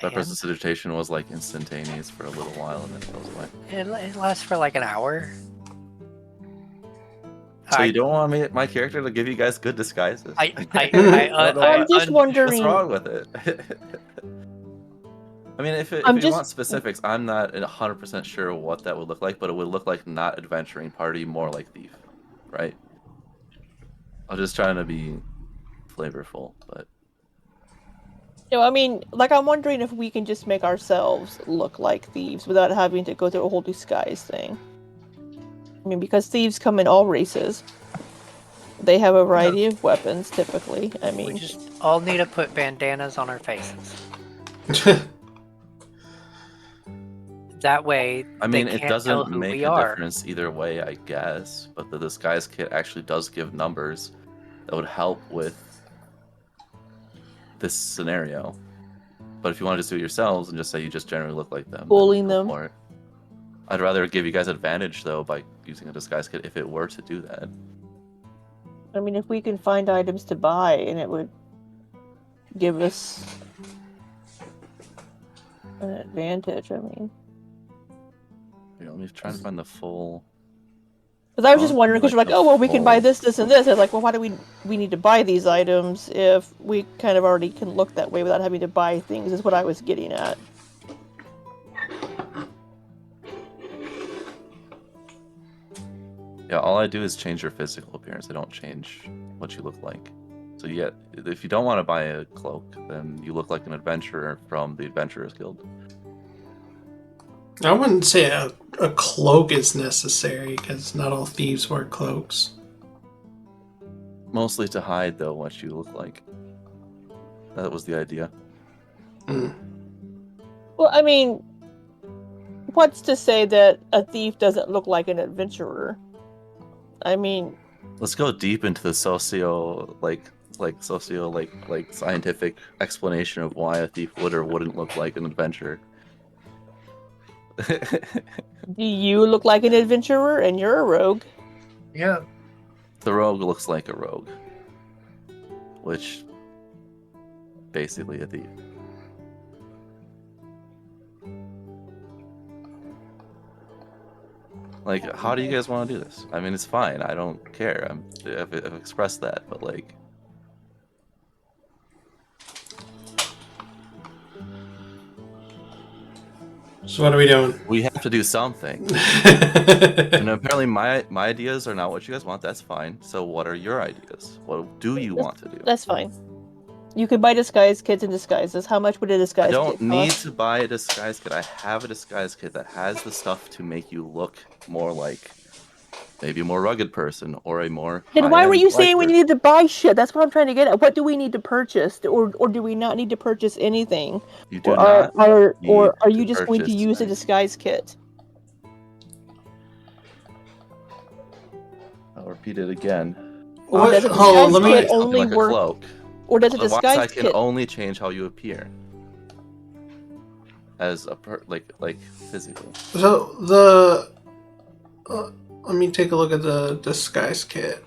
That And prestidigitation was like instantaneous for a little while and then it goes away. it lasts for like an hour. So you don't want my character to give you guys good disguises? I I'm just wondering. What's wrong with it? I mean, if you want specifics, I'm not 100% sure what that would look like, but it would look like not adventuring party, more like thief, right? I'm just trying to be flavorful, but I mean, like, I'm wondering if we can just make ourselves look like thieves without having to go through a whole disguise thing. I mean, because thieves come in all races. They have a variety of weapons, typically. I We mean, just all need to put bandanas on our faces. That way, I mean, they it can't tell doesn't who make we a are. difference either way, I guess. But the disguise kit actually does give numbers that would help with this scenario. But if you want to just do it yourselves and just say you just generally look like them, bullying then go them. for it. I'd rather give you guys advantage though by using a disguise kit if it were to do that. I mean, if we can find items to buy and it would give us an advantage. I mean, Here, let me try and find the full. because I was just Huh? wondering, because you're Like like, the oh well, we can buy full- this, and this. I was like, well, why do we need to buy these items if we kind of already can look that way without having to buy things? Is what I was getting at. Yeah, all I do is change your physical appearance. I don't change what you look like. So yeah, if you don't want to buy a cloak, then you look like an adventurer from the Adventurers Guild. I wouldn't say a cloak is necessary because not all thieves wear cloaks. Mostly to hide, though, what you look like. That was the idea. Mm. Well, I mean, what's to say that a thief doesn't look like an adventurer? I mean, Let's go deep into the scientific explanation of why a thief would or wouldn't look like an adventurer. do you look like an adventurer and you're a rogue? Yeah. The rogue looks like a rogue, which basically a thief. Like, how do you guys want to do this? I mean, it's fine. I don't care. I've expressed that, but like, So what are we doing? we have to do something. And apparently, my ideas are not what you guys want. That's fine. So, what are your ideas? What do you want to do? That's fine. You can buy disguise kits and disguises. How much would a disguise I kit don't need cost? to buy a disguise kit. I have a disguise kit that has the stuff to make you look more like maybe a more rugged person or a more. Then why were high-end you saying we biker. needed to buy shit? That's what I'm trying to get at. What do we need to purchase, or do we not need to purchase anything? You do Or not or need are to you just going to purchase use a anything. disguise kit? I'll repeat it again. Or does a Hold on, disguise let me. kit Something only like a work? cloak. Or does a Otherwise, disguise I can kit? only change how you appear as a like physically. So let me take a look at the disguise kit.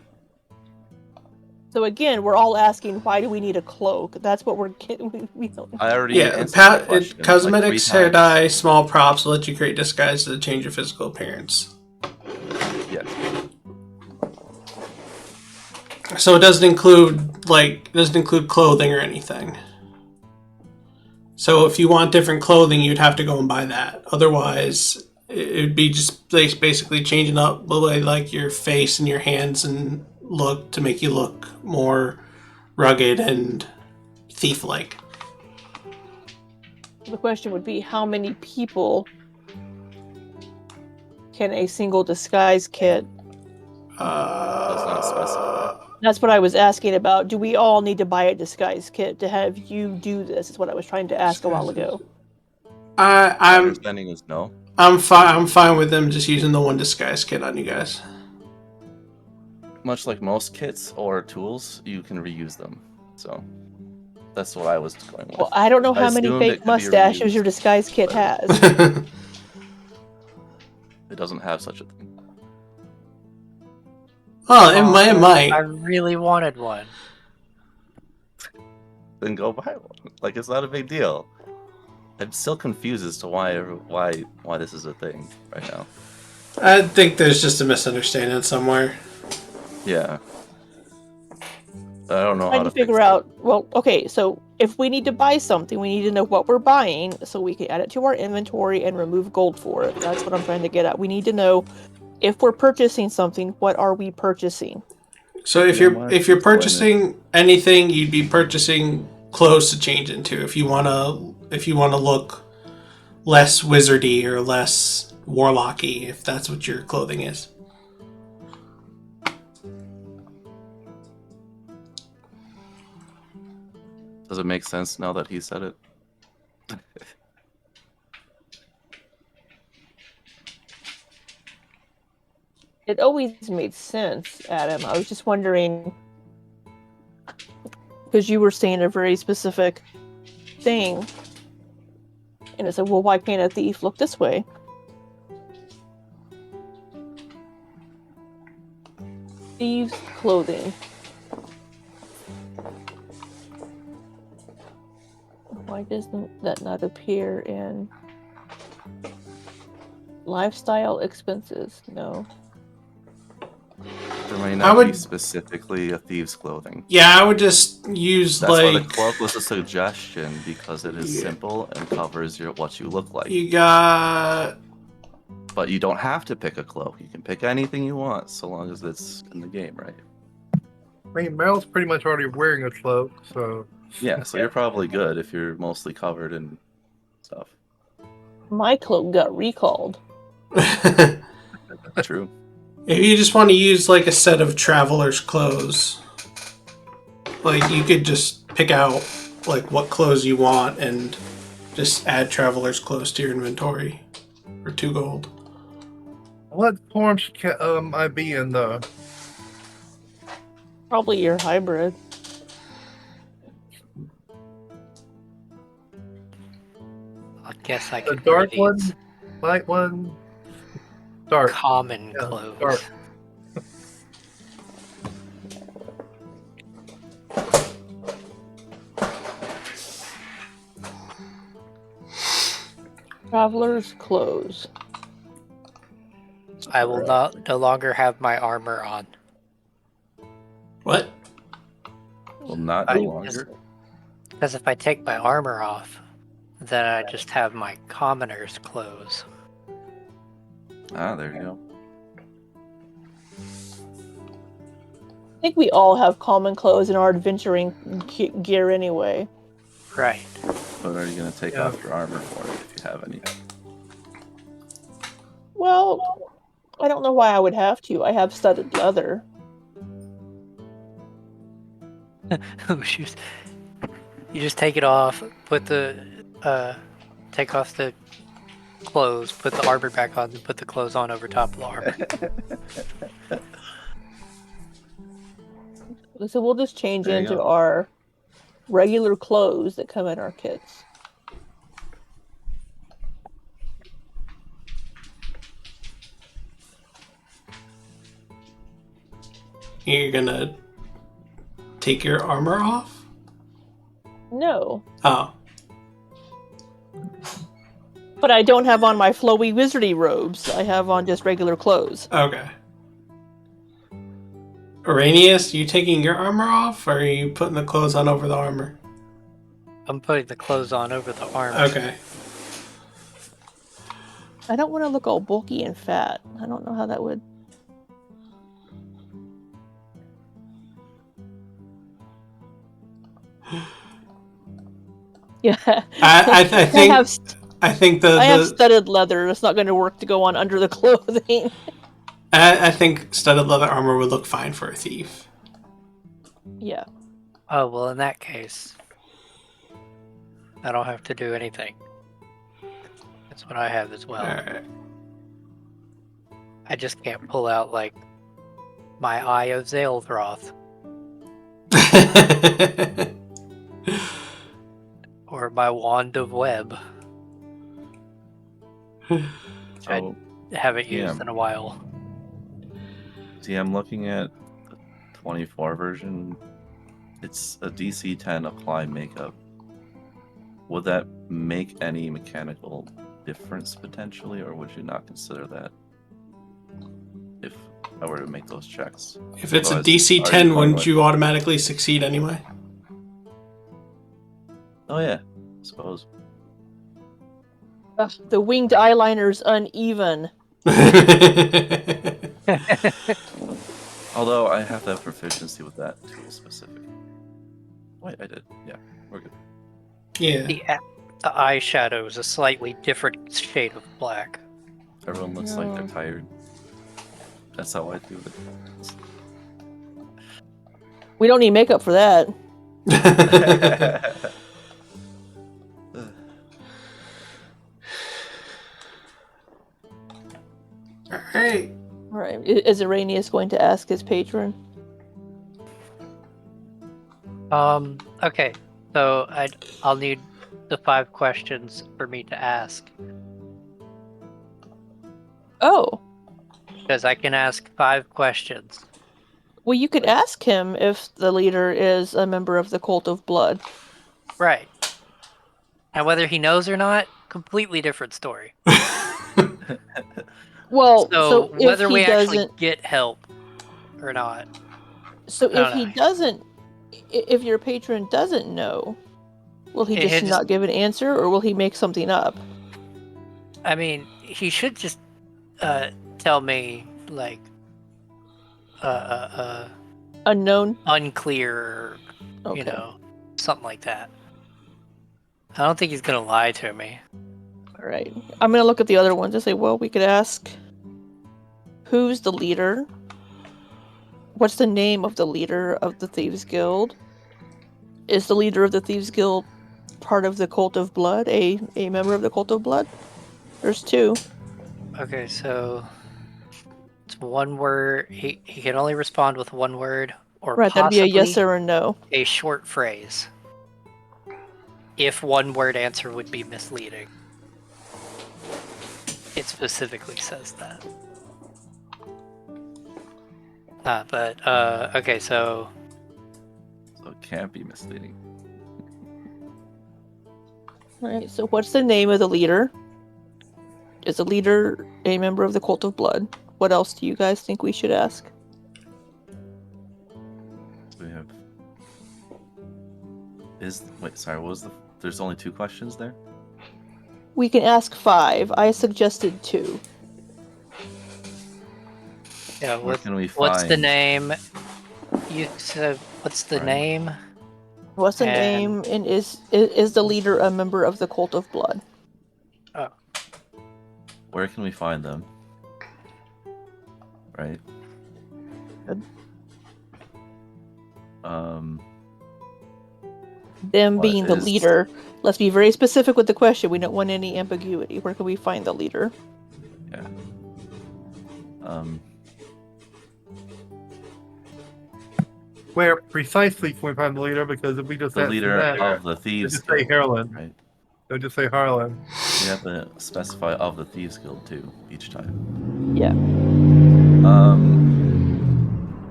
So again, we're all asking, why do we need a cloak? That's what we're getting. We don't. I already Yeah, answered that question. like cosmetics, 3 hair times. dye, small props will let you create disguises to change your physical appearance. Yes. So it doesn't include clothing or anything. So if you want different clothing, you'd have to go and buy that. Otherwise, it would be just basically changing up the way like your face and your hands and look to make you look more rugged and thief-like. The question would be, how many people can a single disguise kit? Does not specify. That's what I was asking about. Do we all need to buy a disguise kit to have you do this? Is what I was trying to ask a while ago. My I'm understanding is no. I'm fine with them just using the one disguise kit on you guys. Much like most kits or tools, you can reuse them. So that's what I was going with. Well, I don't know I how many assumed it fake could be mustaches reused, your disguise kit but- has. It doesn't have such a thing. Oh, it I might. really wanted one. Then go buy one. Like, it's not a big deal. I'm still confused as to why this is a thing right now. I think there's just a misunderstanding somewhere. Yeah. I don't know how Trying to to figure fix out. Well, okay, so if we need to buy something, we need to know what we're buying so we can add it to our inventory and remove gold for it. That's what I'm trying to get at. We need to know if we're purchasing something, what are we purchasing? So if Yeah, you're why if don't you're you explain purchasing anything, you'd be purchasing clothes to change into. If you wanna look less wizardy or less warlocky, if that's what your clothing is. Does it make sense now that he said it? It always made sense, Adam. I was just wondering, because you were saying a very specific thing, and I said, well, why can't a thief look this way? Thieves' clothing. Why doesn't that not appear in lifestyle expenses? No. There may I not would- be specifically a thieves' clothing. Yeah, I would just use That's why the like cloak was a suggestion because it is Yeah. simple and covers what you look like. you got. But you don't have to pick a cloak. You can pick anything you want so long as it's in the game, right? I mean, Meryl's pretty much already wearing a cloak, so Yeah, so you're probably good if you're mostly covered in stuff. My cloak got recalled. True. If you just want to use like a set of traveler's clothes, like you could just pick out like what clothes you want and just add traveler's clothes to your inventory for 2 gold. what forms can I be in though? Probably your hybrid. I guess I The could dark wear one, these light one, dark. common Yeah, clothes. dark. Traveler's clothes. I will no longer have my armor on. What? Well, not I no just- longer. Because if I take my armor off, then I just have my commoner's clothes. Ah, there you go. I think we all have common clothes in our adventuring gear anyway. Right. What are you going to take Yeah. off your armor for if you have any? Well, I don't know why I would have to. I have studded leather. Oh, shoot. You just take it off, put the, take off the clothes, put the armor back on, and put the clothes on over top of the armor. So we'll just change There you into go. our regular clothes that come in our kits. You're gonna take your armor off? No. Oh. But I don't have on my flowy wizardy robes. I have on just regular clothes. Okay. Araneus, you taking your armor off, or are you putting the clothes on over the armor? I'm putting the clothes on over the armor. Okay. I don't want to look all bulky and fat. I don't know how that would... Yeah. I think have, I think I have the studded leather. It's not going to work to go on under the clothing. I think studded leather armor would look fine for a thief. Yeah. Oh, well, in that case, I don't have to do anything. That's what I have as well. Alright. I just can't pull out, like, my Eye of Zaelthroth or my Wand of Web, which I Oh, haven't used yeah. in a while. See, I'm looking at the 24 version. It's a DC 10 apply makeup. Would that make any mechanical difference potentially, or would you not consider that if I were to make those checks? If it's a Otherwise, DC are 10, going wouldn't with- you automatically succeed anyway? Oh yeah, I suppose. Ugh, the winged eyeliner's uneven. Although I have to have proficiency with that tool specific. Wait, I did. Yeah, we're good. Yeah. The eyeshadow is a slightly different shade of black. Everyone looks like they're No. tired. That's how I do it. We don't need makeup for that. Alright. Alright. Is Araneus going to ask his patron? Okay. So I'll need the 5 questions for me to ask. Oh. Because I can ask 5 questions. Well, you could ask him if the leader is a member of the Cult of Blood. Right. And whether he knows or not, completely different story. Well, So so if whether he we actually doesn't, get help or not, so I if don't he know. doesn't, if your patron doesn't know, will he He'll just not give an answer, or will he make something up? I mean, he should just tell me like Unknown. unclear, Okay. something like that. I don't think he's gonna lie to me. All right. I'm gonna look at the other ones and say, well, we could ask, who's the leader? What's the name of the leader of the Thieves Guild? Is the leader of the Thieves Guild part of the Cult of Blood? A member of the Cult of Blood? There's 2. Okay, so it's one word. He can only respond with one word or Right, that'd be a yes possibly or a no. a short phrase. If one word answer would be misleading. It specifically says that. Okay, so So it can't be misleading. Right, so what's the name of the leader? Is the leader a member of the Cult of Blood? What else do you guys think we should ask? So we have. What was the? There's only 2 questions there. We can ask 5. I suggested 2. yeah, Where can we what's the find- name? You said what's the Right. name? What's the And- name? And is the leader a member of the Cult of Blood? Oh, Where can we find them? Right. Good. Them What being the is- leader. Let's be very specific with the question. We don't want any ambiguity. Where can we find the leader? Yeah. Where precisely can we find the leader? Because if we just The answer leader that, of the they'll Thieves just say Guild, Harlan. right? They'll just say Harlan. We have to specify of the Thieves Guild too each time. Yeah.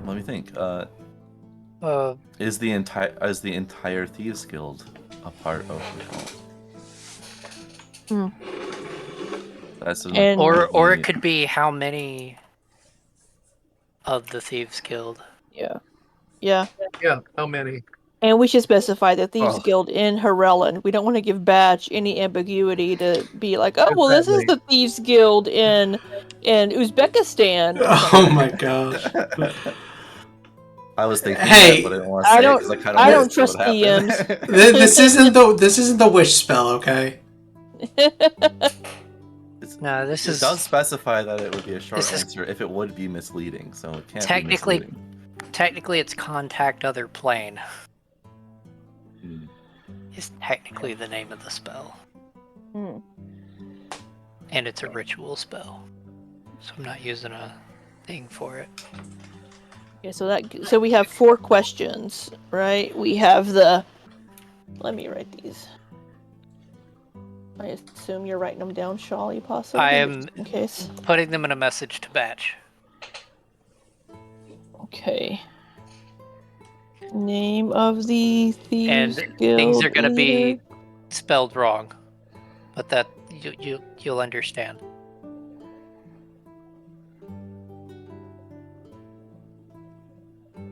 Let me think. Is the entire Thieves Guild a part of the cult? That's an And- or it important- could be how many of the Thieves Guild. Yeah. Yeah. Yeah, how many? And we should specify the Thieves Oh. Guild in Harelen. We don't want to give Batch any ambiguity to be like, oh, well, this is Exactly. the Thieves Guild in Uzbekistan. or Oh something. my gosh. I was thinking Hey, that, but I didn't want to I say don't- it because I kind I of don't want to see what trust DMs. happened. This isn't the wish spell, okay? No, this It is does specify that it would be a short this is- answer if it would be misleading, so it can't Technically- be misleading. technically it's contact other plane. Hmm. Is technically the name of the spell, Hmm. and it's a ritual spell, so I'm not using a thing for it. Okay, so we have 4 questions, right? We have the. Let me write these. I assume you're writing them down, Sholly, possibly. I am- just in case. Putting them in a message to Batch. Okay. Name of the Thieves And Guild things are gonna leader. be spelled wrong, but that you'll understand.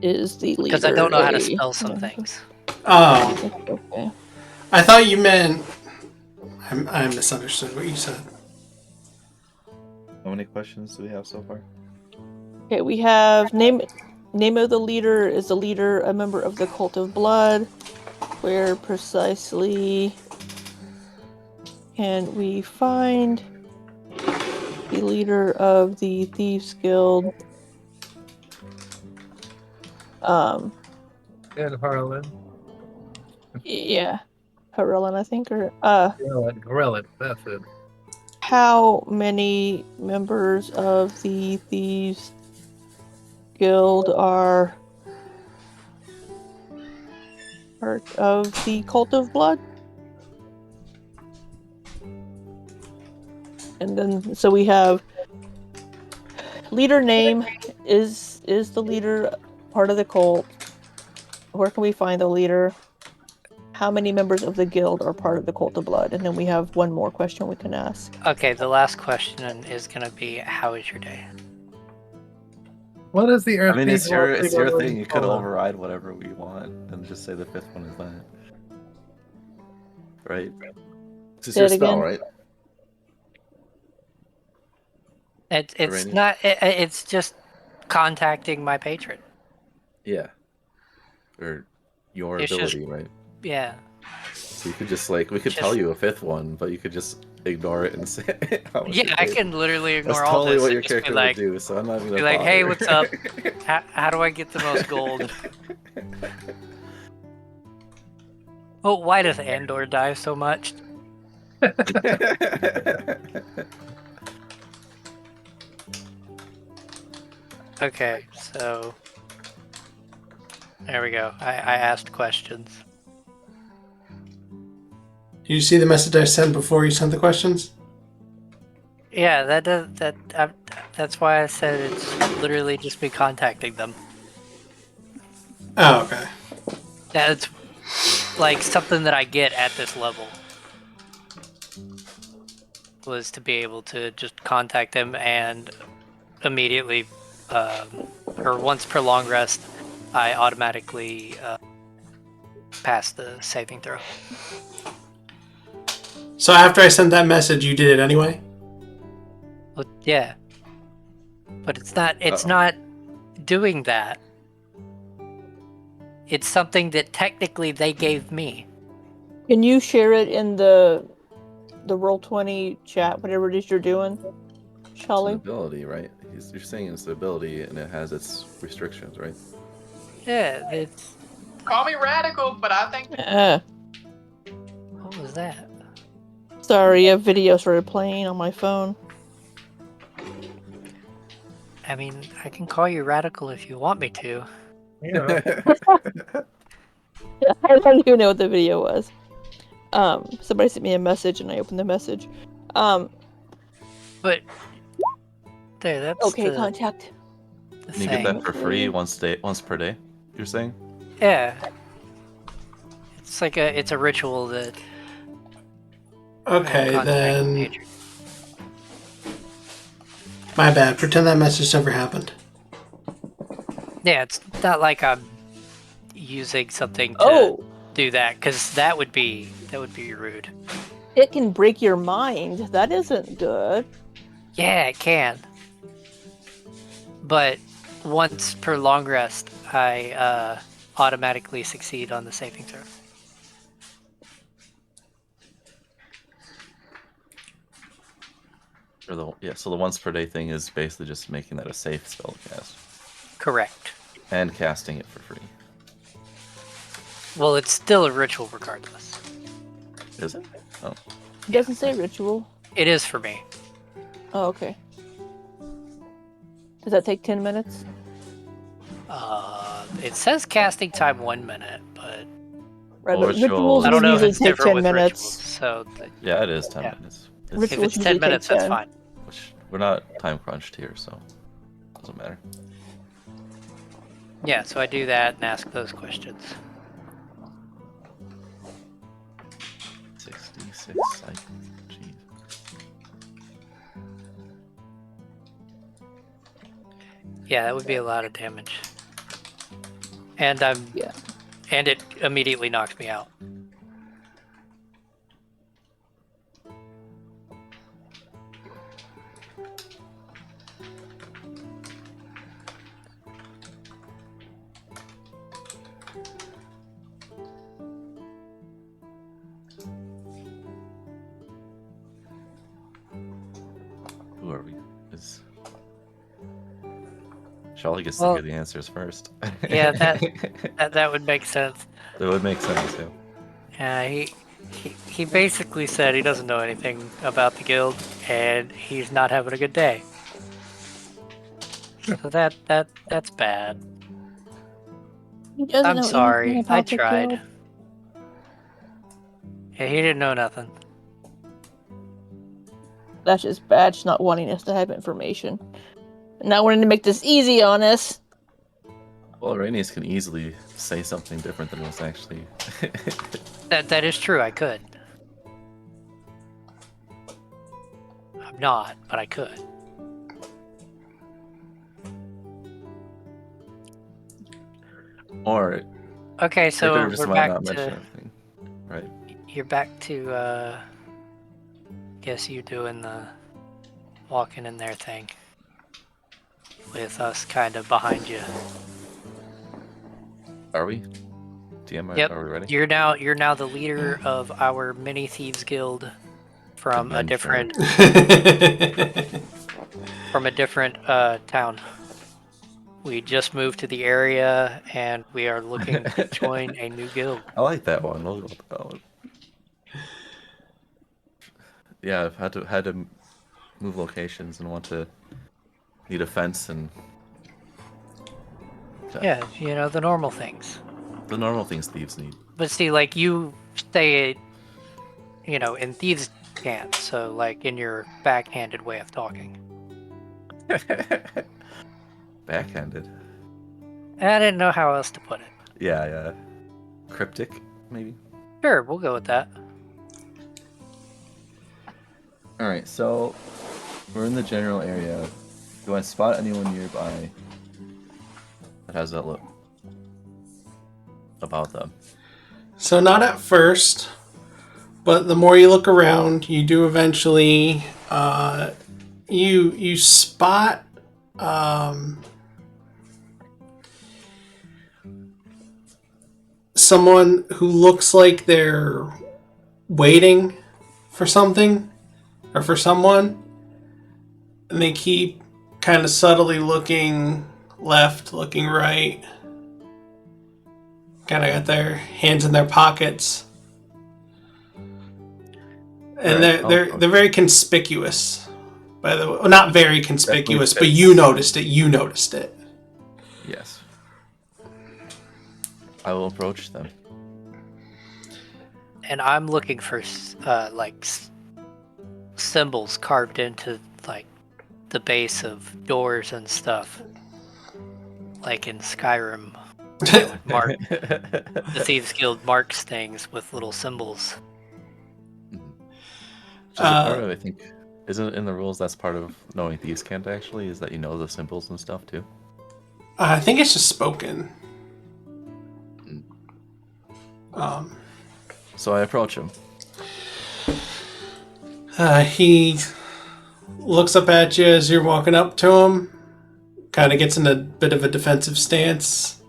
Is the leader. Because I don't know how to a- spell some things. Oh, Okay. I thought you meant. I misunderstood what you said. How many questions do we have so far? Okay, we have name of the leader. Is the leader a member of the Cult of Blood? Where precisely can we find the leader of the Thieves Guild? And Harlan. Yeah, Harlan, I think, or Harlan, that's it. how many members of the Thieves Guild are part of the Cult of Blood? And then, so we have leader name. Is the leader part of the cult? Where can we find the leader? how many members of the guild are part of the Cult of Blood? And then we have one more question we can ask. Okay, the last question is gonna be, how is your day? What is the I mean, Earth it's your thing. You could override whatever we want and just say the fifth one is that. Right? This is Say your it spell, again. right? It's Araneus? not. It's just contacting my patron. Yeah. Or your It's just- ability, right? Yeah. So you could just like we could tell Just- you a fifth one, but you could just ignore it and say how much Yeah, you I paid. can literally ignore That's all totally this what and your just be character like, would do. So I'm not even be gonna like, hey, bother. what's up? How do I get the most gold? Oh, why does Andor die so much? Okay, so there we go. I asked questions. Did you see the message I sent before you sent the questions? Yeah, that's why I said it's literally just me contacting them. Oh, okay. That's like something that I get at this level. Was to be able to just contact them and immediately, or once per long rest, I automatically pass the saving throw. So after I sent that message, you did it anyway? Well, yeah, but it's not. It's Uh-oh. not doing that. It's something that technically they gave me. Can you share it in the Roll20 chat, whatever it is you're doing, It's an Sholly? ability, right? You're saying it's an ability and it has its restrictions, right? Yeah, it's. Call me radical, but I think What was that? Sorry, a video started playing on my phone. I mean, I can call you radical if you want me to. Yeah. I don't even know what the video was. Somebody sent me a message and I opened the message. But there, that's Okay, the, contact. the And you thing. get that for free once per day. You're saying? Yeah. It's like it's a ritual that. Okay, contact then. nature. My bad. Pretend that message never happened. Yeah, it's not like I'm using something to Oh, do that, because that would be rude. it can break your mind. That isn't good. Yeah, it can. But once per long rest, I automatically succeed on the saving throw. So the once per day thing is basically just making that a safe spell to cast. Correct. And casting it for free. Well, it's still a ritual regardless. Is it? Oh. It doesn't say ritual. It is for me. Oh, okay. Does that take 10 minutes? It says casting time 1 minute, but Right, Well, but ritual- rituals I don't know if usually it's take different 10 with minutes. rituals. So Yeah, it is 10 Yeah. minutes. if Rituals it's usually 10 minutes, take that's 10. fine. Which we're not time crunched here, so doesn't matter. Yeah, so I do that and ask those questions. 66 cycles. Jeez. Yeah, that would be a lot of damage. And Yeah. and it immediately knocks me out. Who are we? Is Sholly gets Well, to hear the answers first. yeah, that would make sense. That would make sense, yeah. Yeah, he basically said he doesn't know anything about the guild and he's not having a good day. So that's bad. He doesn't I'm know sorry. anything I about the tried. guild. Yeah, he didn't know nothing. That's just bad. Just not wanting us to have information. Not wanting to make this easy on us. Well, Araneus can easily say something different than what's actually. That is true. I could. I'm not, but I could. Or Okay, they so could have just we're might back not mention to. anything, right? You're back to. Guess you doing the walking in there thing. With us kind of behind you. Are we? DM, Yep. are we ready? You're now the leader of our mini thieves guild from a Adventure. different town. We just moved to the area and we are looking to join a new guild. I like that one. We'll go with that one. Yeah, I've had to move locations and need a fence and Yeah, the normal things. the normal things thieves need. But see, like you say it, in thieves can't. So like in your backhanded way of talking. Backhanded. I didn't know how else to put it. Yeah. Cryptic, maybe. Sure, we'll go with that. All right, so we're in the general area. Do I spot anyone nearby that has that look about them? So not at first, but the more you look around, you do eventually you spot someone who looks like they're waiting for something or for someone, and they keep kind of subtly looking left, looking right. Kind of got their hands in their pockets, and Right, they're very conspicuous. By the way, well, not very conspicuous, but fits. you noticed it. You noticed it. Yes. I will approach them. And I'm looking for symbols carved into like the base of doors and stuff, like in Skyrim. Mark the Thieves Guild marks things with little symbols. Which is a part of, I think, isn't it in the rules that's part of knowing Thieves Can't actually, is that you know the symbols and stuff too? I think it's just spoken. So I approach him. He looks up at you as you're walking up to him. Kind of gets in a bit of a defensive stance.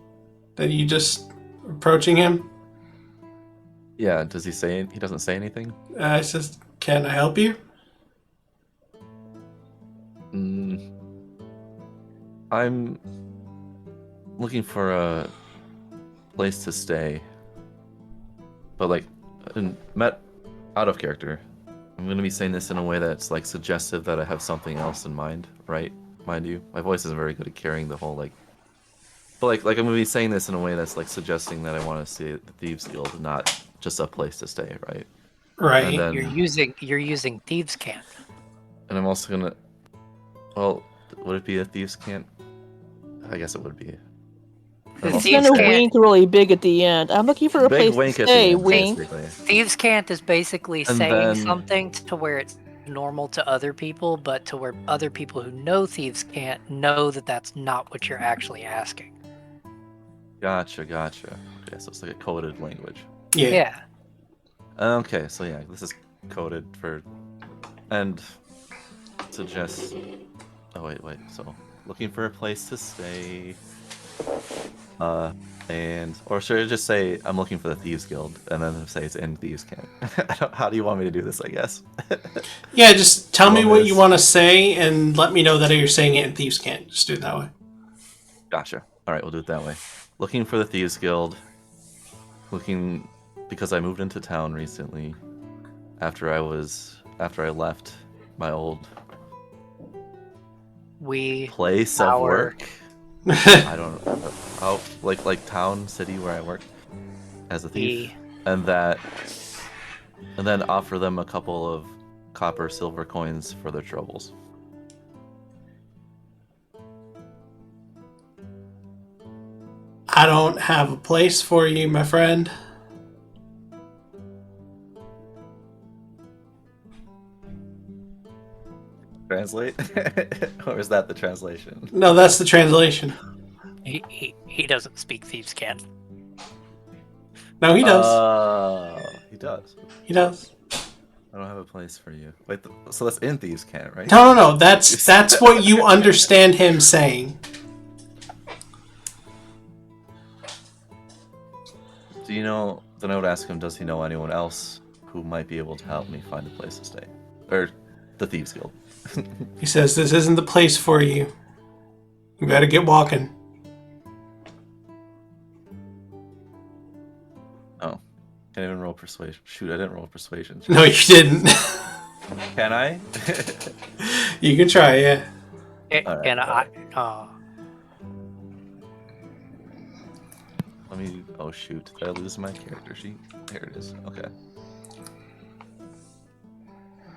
Then you just approaching him. Yeah, does he say, he doesn't say anything? He says, "Can I help you?" I'm looking for a place to stay. But like, out of character. I'm going to be saying this in a way that's like suggestive that I have something else in mind, right? Mind you, my voice isn't very good at carrying the whole like. But like I'm going to be saying this in a way that's like suggesting that I want to see the Thieves Guild, not just a place to stay, right? Right. And then, You're using Thieves Can't. And I'm also gonna. Well, would it be a Thieves Can't? I guess it would be. It's gonna wink really big at the end. I'm looking for a Big place wink to at the stay. end, Wink. basically. Thieves Can't is basically And saying then- something to where it's normal to other people, but to where other people who know Thieves Can't know that that's not what you're actually asking. Gotcha. Okay, so it's like a coded language. Yeah. Okay, so yeah, this is coded for, and suggests. Oh wait. So looking for a place to stay. Or should I just say I'm looking for the Thieves Guild, and then say it's in Thieves Camp? How do you want me to do this? I guess. Yeah, just tell me what this? you want to say and let me know that you're saying it in Thieves Can't. Just do it that way. Gotcha. All right, we'll do it that way. Looking for the Thieves Guild. Looking because I moved into town recently. After I left my old place of work. I don't know. Out like town, city where I work as a thief, and then offer them a couple of copper, silver coins for their troubles. I don't have a place for you, my friend. Translate? Or is that the translation? No, that's the translation. He doesn't speak Thieves' Cant. No, he does. He does. He does. I don't have a place for you. Wait, so that's in Thieves' Cant, right? No. That's what you understand him saying. Do you know? Then I would ask him, does he know anyone else who might be able to help me find a place to stay? Or the Thieves Guild. He says, this isn't the place for you. You better get walking. Oh. Can't even roll persuasion. Shoot, I didn't roll persuasion. No, you didn't. Can I? You can try, yeah. Alright, And Let me... Oh, shoot. Did I lose my character sheet? Here it is. Okay.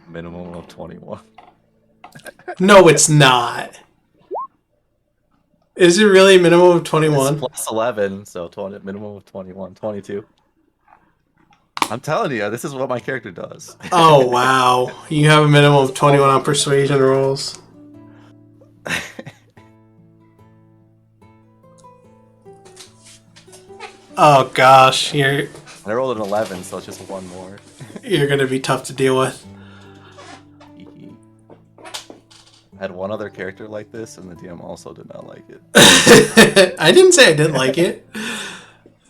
Minimum of 21. No, it's not. Is it really a minimum of 21? It's plus 11, so 20, minimum of 21. 22. I'm telling you, this is what my character does. Oh, wow. You have a minimum of 21 on persuasion rolls. Oh, gosh. I rolled an 11, so it's just one more. You're going to be tough to deal with. I had one other character like this, and the DM also did not like it. I didn't say I didn't like it.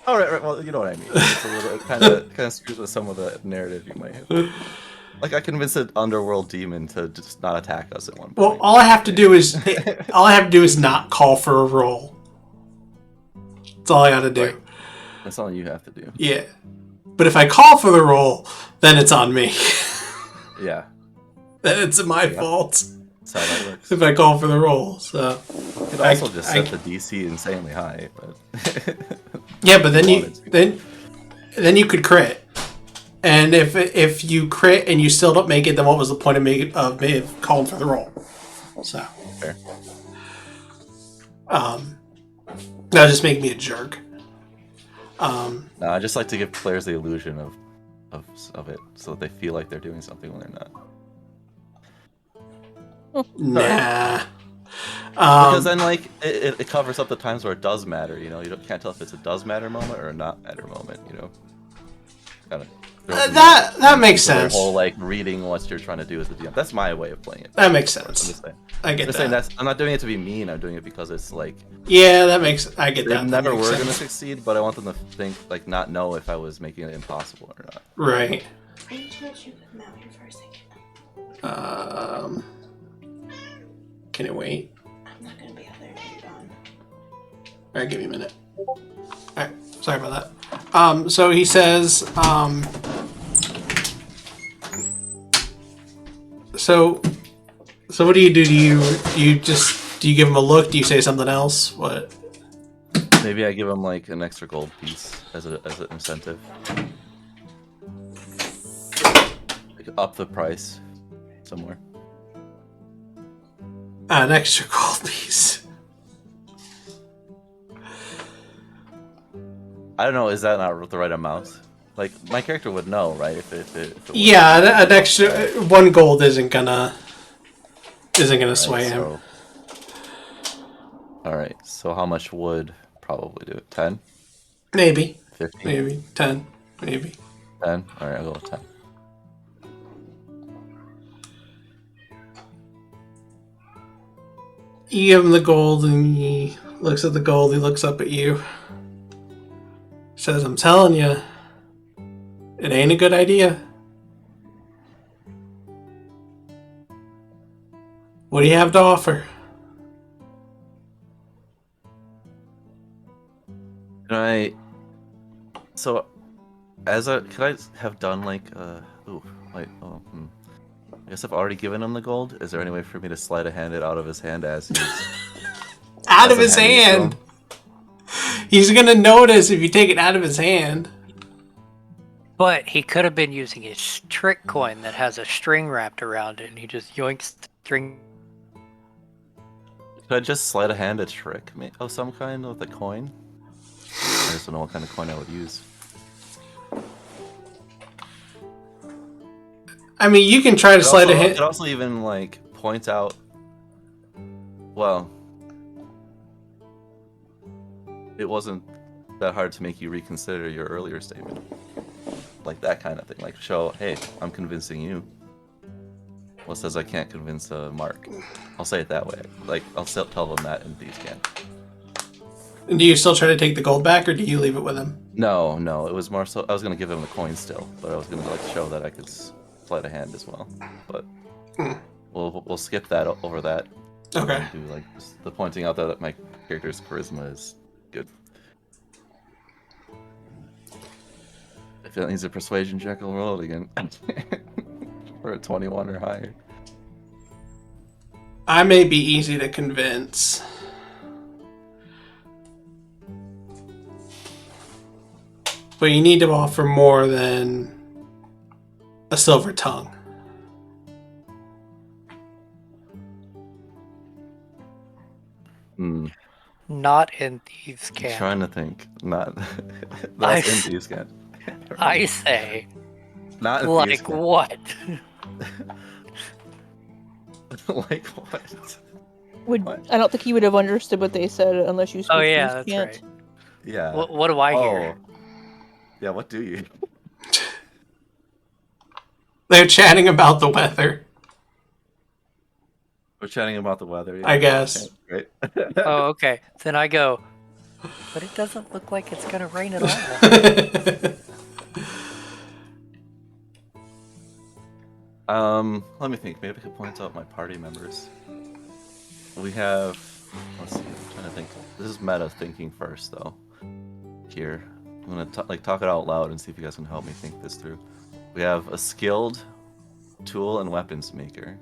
Oh, right. Well, you know what I mean. It's a little, kind of screws with some of the narrative you might have. Like, I convinced an underworld demon to just not attack us at one point. Well, all I have to do is not call for a roll. That's all I got to do. Right. That's all you have to do. Yeah. But if I call for the roll, then it's on me. Yeah. Then it's my fault. That's how that works. If I call for the roll, so You could also just set the DC insanely high, but yeah, but then you could crit, and if you crit and you still don't make it, then what was the point of me calling for the roll? So fair. That'll just make me a jerk. No, I just like to give players the illusion of it, so that they feel like they're doing something when they're not. Nah. Because then, like, it covers up the times where it does matter. You know, can't tell if it's a does matter moment or a not matter moment. You know, kind of. That makes sense. The whole like reading what you're trying to do as the DM. That's my way of playing it. That makes sense. I'm just saying. I get that. I'm not doing it to be mean. I'm doing it because it's like. Yeah, I get They that. never that were sense. gonna succeed, but I want them to think like not know if I was making it impossible or not. Right. I need to let you come out here for a second. Can it wait? I'm not gonna be out there until you're gone. Alright, give me a minute. Alright, sorry about that. So he says, So what do you do? Do you give him a look? Do you say something else? What? Maybe I give them like an extra gold piece as an incentive. Like up the price somewhere. An extra gold piece. I don't know. Is that not the right amount? Like my character would know, right? If it was. Yeah, an extra 1 gold isn't gonna sway him. So... All right. So how much would probably do it? 10? Maybe. 15? Maybe 10. Maybe. 10. All right, I'll go with 10. You give him the gold, and he looks at the gold. He looks up at you. Says, "I'm telling you, it ain't a good idea." What do you have to offer? Can I? So, could I have done like I guess I've already given him the gold. Is there any way for me to sleight of hand it out of his hand as he's Out of his hand. He's gonna notice if you take it out of his hand. But he could have been using his trick coin that has a string wrapped around it, and he just yoinks the string. Could I just sleight of hand a trick of some kind with a coin? just don't know what kind of coin I would use. I mean, you can try to slide a It hint. could also even like point out. Well, it wasn't that hard to make you reconsider your earlier statement, like that kind of thing. Like show, hey, I'm convincing you. Well, it says I can't convince Mark. I'll say it that way. Like I'll still tell them that in Thieves Can. And do you still try to take the gold back, or do you leave it with him? No, it was more so I was gonna give him the coin still, but I was gonna like show that I could sleight of hand as well. But we'll skip that over that. Okay. And do like just the pointing out that my character's charisma is good. If it needs a persuasion check, I'll roll it again. For a 21 or higher. I may be easy to convince. But you need to offer more than a silver tongue. Not in Thieves I'm Camp. trying to think. Not that's in Thieves Camp. I say, Not in Thieves like Camp. what? Like what? I don't think he would have understood what they said unless you speak Oh yeah, Thieves' that's Cant. right. Yeah. What do I hear? Yeah, what do you? They're chatting about the weather, We're chatting about the weather. Yeah. I guess. Okay, great. Oh, okay. Then I go, but it doesn't look like it's gonna rain at all. Let me think. Maybe I could point out my party members. We have. Let's see. I'm trying to think. This is meta thinking first, though. Here, I'm gonna talk it out loud and see if you guys can help me think this through. We have a skilled tool and weapons maker,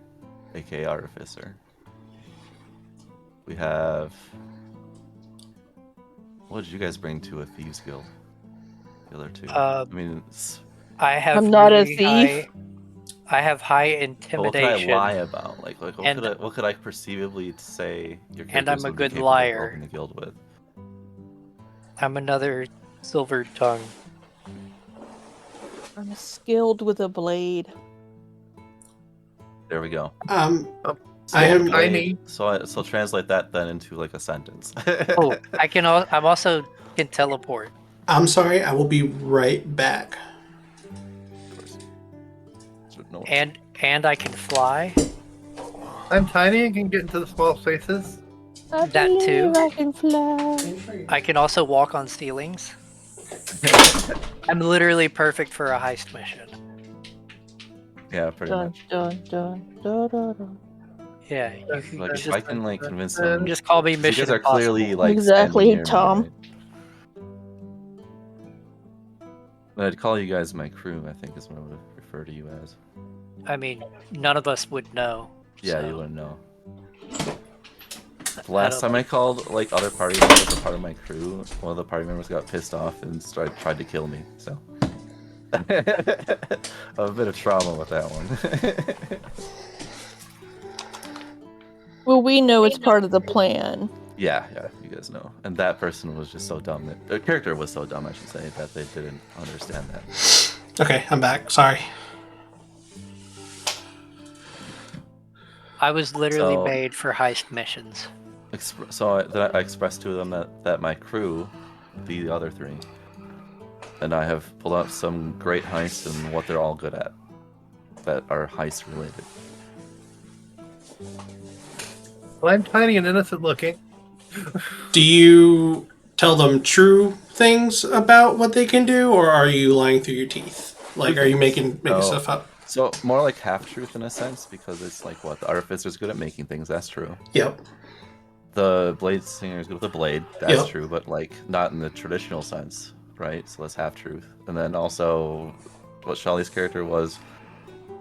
aka artificer. We have. What did you guys bring to a thieves guild? The other two. I mean, I have. I'm not a really thief. I have high but what could intimidation. I lie about? Like what And- could I perceivably say your And I'm characters a would be good capable of liar. opening a guild with? I'm another silver tongue. I'm skilled with a blade. There we go. I So am Tiny. So translate that then into like a sentence. Oh, I'm also can teleport. I'm sorry, I will be right back. No. And I can fly. I'm tiny and can get into the small spaces. I That too. believe I can fly. I can also walk on ceilings. I'm literally perfect for a heist mission. Yeah, pretty Dun, much. dun, dun, dun, dun, dun. Yeah, you Like if just, I can like convince them. just call me You Mission guys are Impossible. clearly like Exactly, standing near Tom. Me, right? I'd call you guys my crew. I think is what I would refer to you as. I mean, none of us would know. Yeah, so you wouldn't know. The I last don't time I called like other party members a part of my crew, one of the party members got pissed off and tried to kill me. So I have a bit of trauma with that one. Well, we know it's part of the plan. Yeah, you guys know. And that person was just so dumb. The character was so dumb, I should say, that they didn't understand that. Okay, I'm back. Sorry. I was literally So- made for heist missions. I expressed to them that my crew be the other three. And I have pulled up some great heists and what they're all good at that are heist related. Well, I'm tiny and innocent looking. Do you tell them true things about what they can do, or are you lying through your teeth? Like, are you making No. stuff up? So more like half truth in a sense, because it's like what the artificer's good at making things, that's true. Yep. The blade singer is good with the blade, that's Yep. true, but like not in the traditional sense, right? So that's half truth. And then also what Sholly's character was,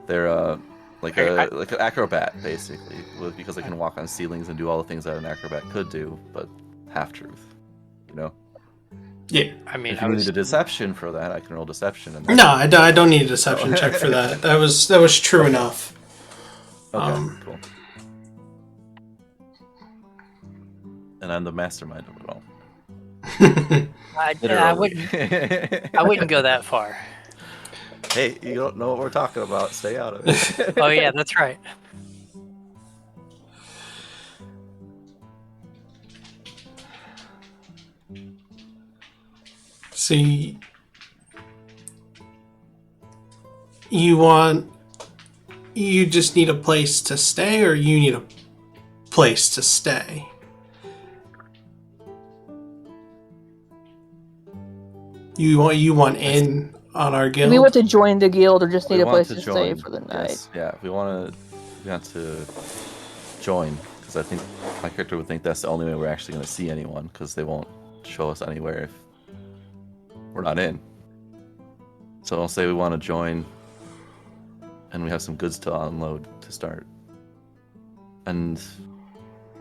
they're like an acrobat basically, because they can walk on ceilings and do all the things that an acrobat could do, but half truth, you know. Yeah. I mean, If I you was need a deception for that, I can roll deception. And No, I don't need a deception check for that. That was true enough. Okay, cool. And I'm the mastermind of it all. I Literally. wouldn't go that far. Hey, you don't know what we're talking about. Stay out of it. Oh yeah, that's right. So you just need a place to stay, or you need a place to stay? You want in on our guild? Do we want to join the guild or just need We a want place to stay for the night? Yes, yeah. We want to join because I think my character would think that's the only way we're actually going to see anyone because they won't show us anywhere if we're not in. So I'll say we want to join, and we have some goods to unload to start, and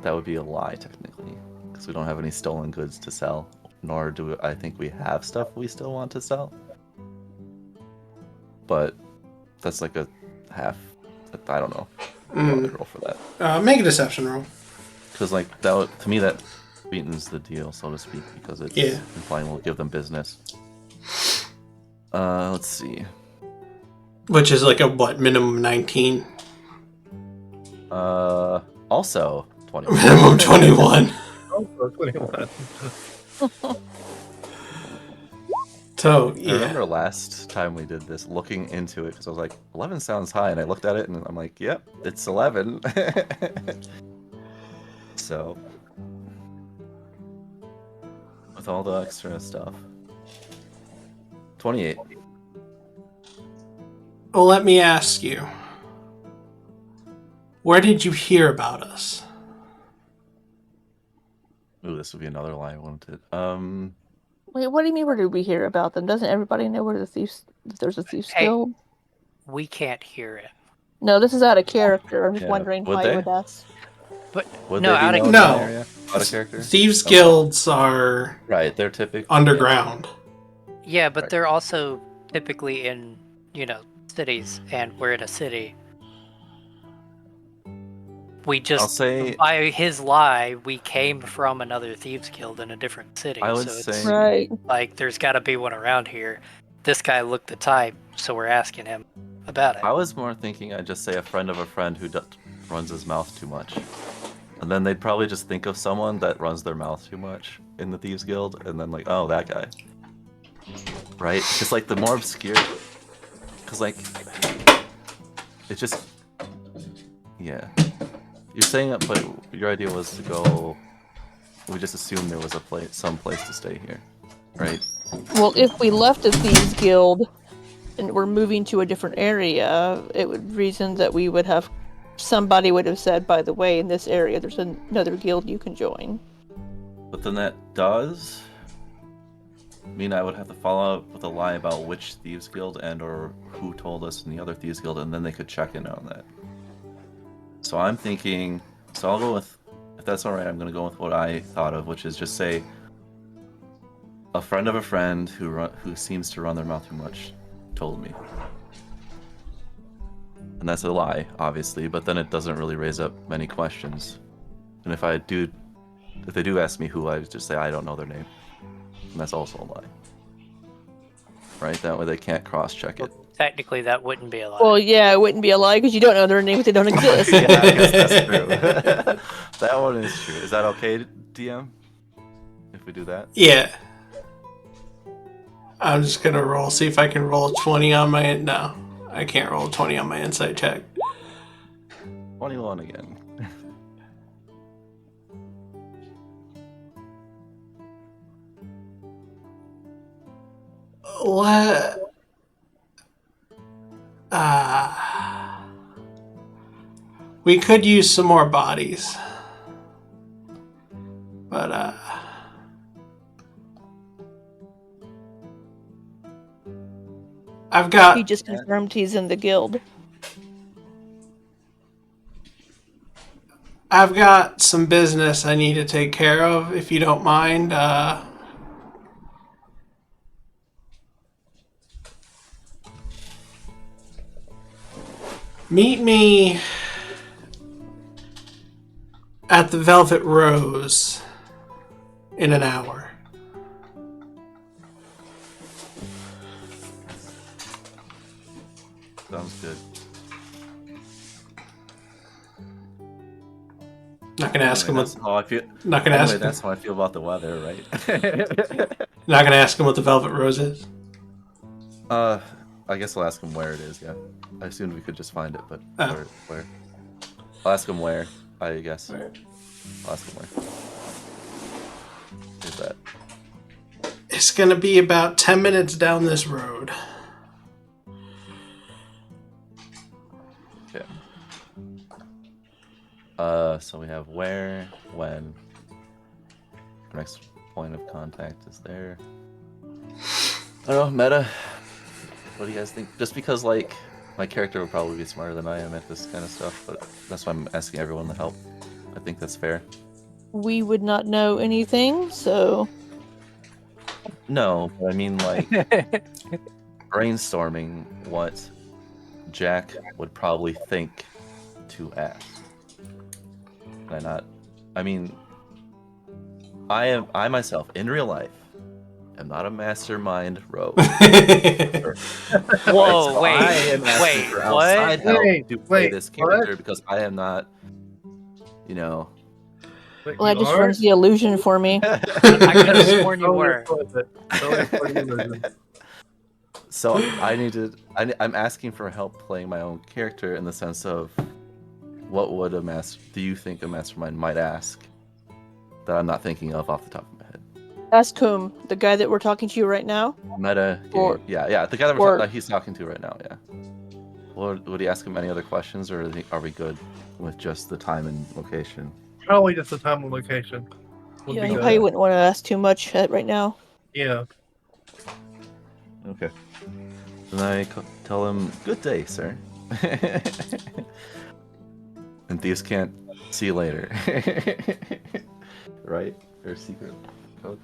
that would be a lie technically because we don't have any stolen goods to sell, nor do I think we have stuff we still want to sell. But that's like a half. I don't know. I want to roll for that. Make a deception roll. Because like that, to me, that sweetens the deal, so to speak, because it's implying we'll give them business. Let's see. Which is like a what, minimum 19? Also 21. Minimum 21. Also 21. So, I remember last time we did this, looking into it, because I was like, 11 sounds high, and I looked at it, and I'm like, yep, it's 11. So, with all the extra stuff. 28. Well, let me ask you. Where did you hear about us? Ooh, this would be another lie, wouldn't it? Wait, what do you mean? Where did we hear about them? Doesn't everybody know where the thieves? If there's a thieves Hey. guild? We can't hear it. No, this is out of character. I'm just Yeah. wondering Would why they? you would ask. But Would no, they be out of known No. in the area? Out of character? Thieves Okay. guilds are Right, they're typically underground. yeah, but Right. they're also typically in cities, and we're in a city. We I'll just say by his lie, we came from another thieves guild in a different city. I would so it's say Right. like there's got to be one around here. This guy looked the type, so we're asking him about it. I was more thinking I'd just say a friend of a friend who runs his mouth too much. And then they'd probably just think of someone that runs their mouth too much in the Thieves Guild, and then like, oh, that guy. Right? Because like the more obscure... Because like... It just... Yeah. You're saying that, but your idea was to go... We just assumed there was some place to stay here. Right? Well, if we left the thieves guild and we're moving to a different area, it would reason that we would have somebody would have said, by the way, in this area there's another guild you can join. But then that does mean I would have to follow up with a lie about which Thieves Guild and or who told us in the other Thieves Guild, and then they could check in on that. So I'm thinking, so I'll go with, if that's alright, I'm going to go with what I thought of, which is just say a friend of a friend who seems to run their mouth too much told me. And that's a lie, obviously, but then it doesn't really raise up many questions. And if they do ask me who, I would just say I don't know their name. And that's also a lie. Right? That way they can't cross-check it. Technically, that wouldn't be a lie. Well, yeah, it wouldn't be a lie because you don't know their name if they don't exist. Yeah, I guess that's true. That one is true. Is that okay, DM? If we do that? Yeah. I'm just gonna roll, see if I can roll 20 on my... No, I can't roll 20 on my insight check. 21 again. What? We could use some more bodies. But, I've got... He just confirmed he's in the guild. I've got some business I need to take care of, if you don't mind. Meet me at the Velvet Rose in an hour. Sounds good. Not gonna ask him That's what. how I feel. Not gonna ask. That's how I feel about the weather, right? Not gonna ask him what the velvet rose is. I guess I'll ask him where it is. Yeah, I assumed we could just find it, but Oh. where? I'll ask him where. I guess. Alright. I'll ask him where. Is that? It's gonna be about 10 minutes down this road. Okay. So we have where, when. Our next point of contact is there. I don't know, meta. What do you guys think? Just because, like, my character would probably be smarter than I am at this kind of stuff, but that's why I'm asking everyone to help. I think that's fair. We would not know anything, so No, but I mean, like, brainstorming what Jack would probably think to ask. Can I not? I mean, I myself, in real life, am not a mastermind rogue. Whoa, So wait, I am asking wait, for what? outside help Wait, to play wait, this character what? because I am not, you know. Wait, well, that you just are? ruins the illusion for me. I could have sworn you Totally were. exploit it. Totally exploit the illusion. So I'm asking for help playing my own character in the sense of what would do you think a mastermind might ask that I'm not thinking of off the top of my head? Ask whom? The guy that we're talking to right now? Meta game. Or- Yeah, the guy or- that he's talking to right now, yeah. Would he ask him any other questions, or are we good with just the time and location? Probably just the time and location. Would Yeah, be you good. probably wouldn't want to ask too much right now. Yeah. Okay. Then I tell him, "Good day, sir." And thieves can't see you later. Right? Or secret code?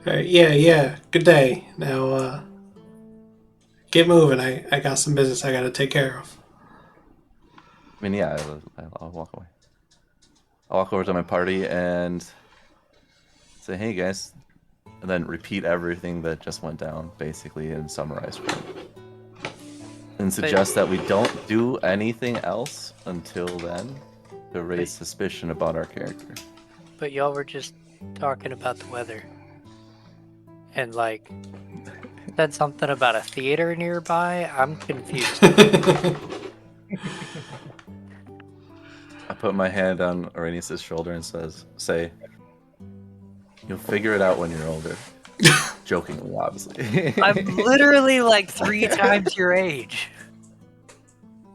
Alright, yeah. Good day. Now, get moving. I got some business I gotta take care of. I mean, yeah, I'll walk away. I'll walk over to my party and say, "Hey, guys," and then repeat everything that just went down, basically, in summarized form. And suggest that we don't do anything else until then to raise suspicion about our character. But y'all were just talking about the weather. And, like, said something about a theater nearby. I'm confused. I put my hand on Araneus' shoulder and say, "You'll figure it out when you're older." Jokingly, obviously. I'm literally like 3 times your age.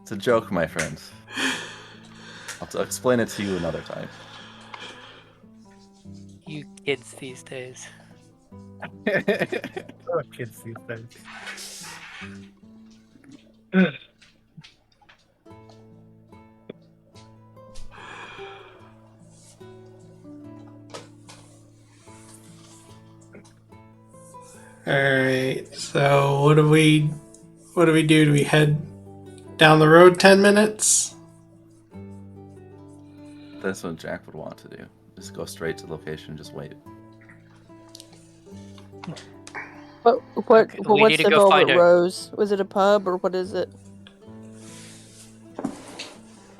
It's a joke, my friend. I'll explain it to you another time. You kids these days. Oh, kids these days. Alright, so what do we do? Do we head down the road 10 minutes? That's what Jack would want to do. Just go straight to the location and just wait. What? Okay, we What's need to the go find Velvet a- Rose? Was it a pub or what is it?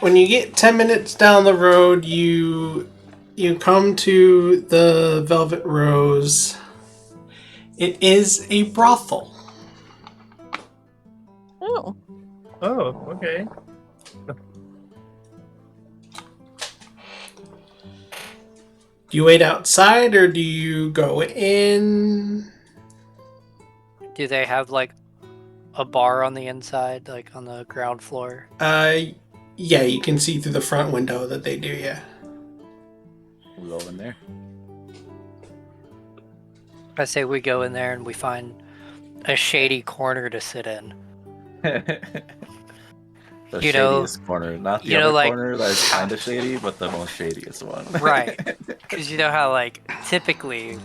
When you get 10 minutes down the road, you come to the Velvet Rose. It is a brothel. Oh, Oh, okay. Do you wait outside or do you go in? Do they have like a bar on the inside, like on the ground floor? Yeah, you can see through the front window that they do, yeah. We'll go in there. I say we go in there and we find a shady corner to sit in. The You know- shadiest corner, not the you know, other like- corner that is kind of shady, but the most shadiest one. Right. Because you know how, like, typically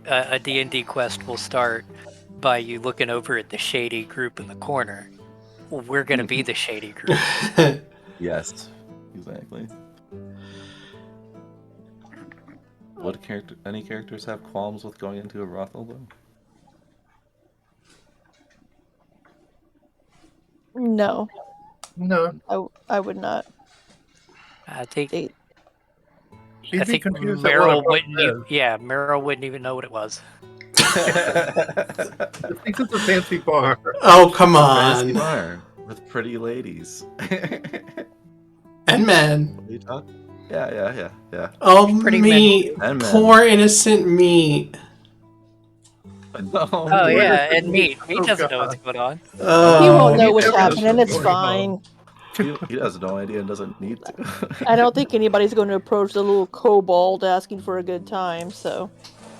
a D&D quest will start by you looking over at the shady group in the corner. Well, we're going to be the shady group. Yes, exactly. Would any characters have qualms with going into a brothel, though? No, No, I would not. I think They, she'd I be think confused at what a Meryl rope wouldn't. is. Meryl wouldn't even know what it was. This is a fancy bar. Oh, come Fancy on. bar with pretty ladies. And men. What are you talking? Yeah. Oh, Pretty meat. And men. Poor innocent meat. No. Oh Where yeah, is and the Meat. meat? Meat Oh, doesn't know God. what's going on. he won't know he what's never knows happening. what's It's going fine. He has no idea and doesn't need to. I don't think anybody's going to approach the little kobold asking for a good time. So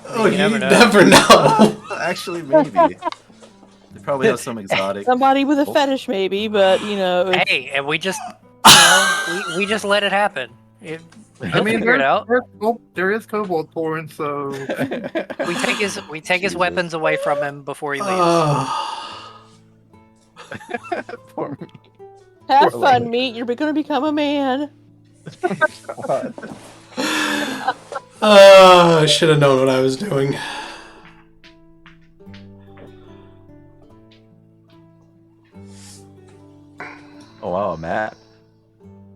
Oh, You you never know. never know. Actually, maybe. They probably have some exotic. somebody with a Oh. fetish, maybe, but if, Hey, and we just, we just let it happen. He'll figure it out. there is kobold porn, so We take his Jesus. weapons away from him before he leaves. Poor me. have Poor fun, lady. meat. You're going to become a man. God. I should have known what I was doing. Oh wow, Matt.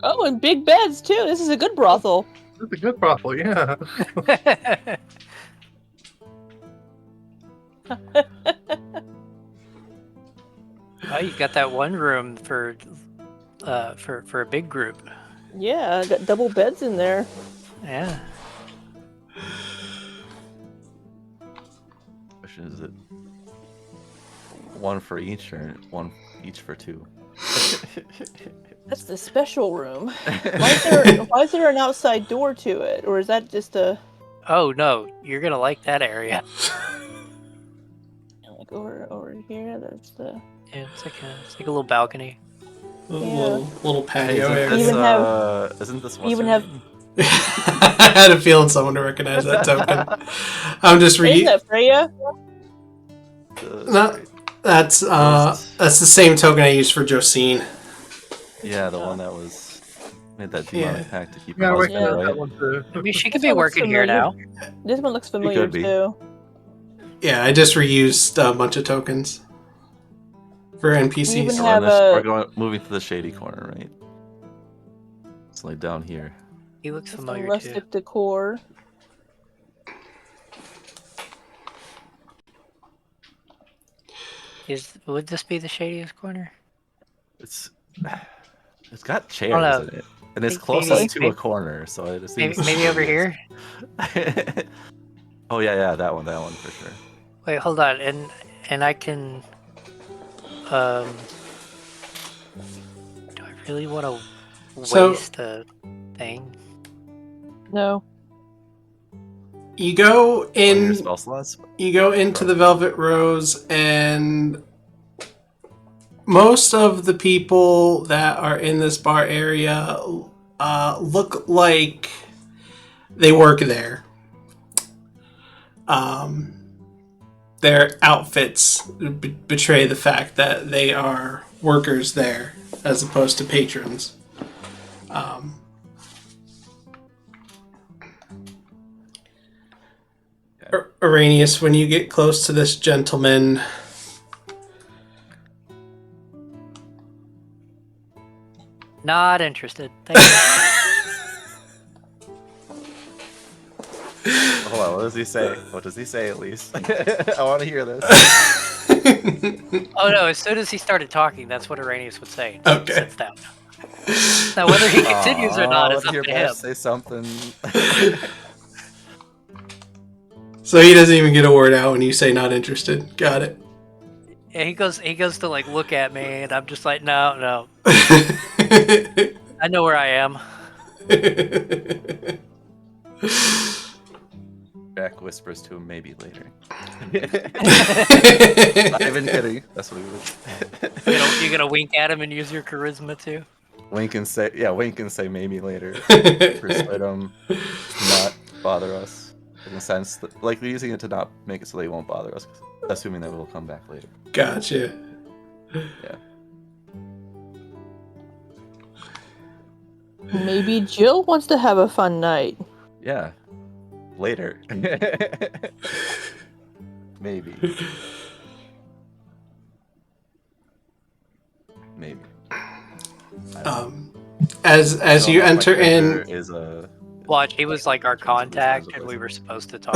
Oh, and big beds too. This is a good brothel. it's a good brothel, yeah. Oh, you've got that one room for a big group. Yeah, got double beds in there. Yeah. Question is it one for each or one each for two? That's the special room. Why is there an outside door to it, or is that just a Oh no, you're gonna like that area. like over here? That's the Yeah, it's like a little balcony. Little Hey, patio isn't area. this, Even have- isn't this what's even your have- name? I had a feeling someone to recognize that token. I'm just Isn't that Freya? No, that's the same token I used for Josine. Yeah, the one that made that demonic pact to keep Yeah, I her husband, recognize right? that one too. I mean, she This could be one looks working here now. This one looks familiar could be. too. Yeah, I just reused a bunch of tokens for You NPCs. even So have we're moving to the shady corner, right? It's like down here. He looks some familiar too. rustic decor. Would this be the shadiest corner? It's got Oh, chairs no. in it, and it's Think closest maybe- to a corner, so it just Maybe, seems maybe over here. Oh yeah, that one for sure. Wait, hold on, and I can. Do I really want to So- waste a thing? No. You go One of your in. spell slots. You go into the Velvet Rose, and most of the people that are in this bar area look like they work there. Their outfits betray the fact that they are workers there, as opposed to patrons. Araneus, when you get close to this gentleman, Not interested. Thank you. Hold on, what does he say? What does he say at least? I want to hear this. Oh no! As soon as he started talking, that's what Araneus would say. Okay. Sits down. Now, whether he continues or not I is want up to hear to Bash him. say something. so he doesn't even get a word out when you say not interested. Got it. Yeah, he goes to like look at me, and I'm just like, no. I know where I am. Jack whispers to him, maybe later. Not even kidding. That's what he would. You're gonna wink at him and use your charisma too. Wink and say maybe later. Persuade him to not bother us. In the sense that, like, we're using it to not make it so they won't bother us, assuming that we'll come back later. Gotcha. Yeah. Maybe Jill wants to have a fun night. Yeah. Later. Maybe. Maybe. As you enter in, is a Watch, he was like our contact, and we were supposed to talk.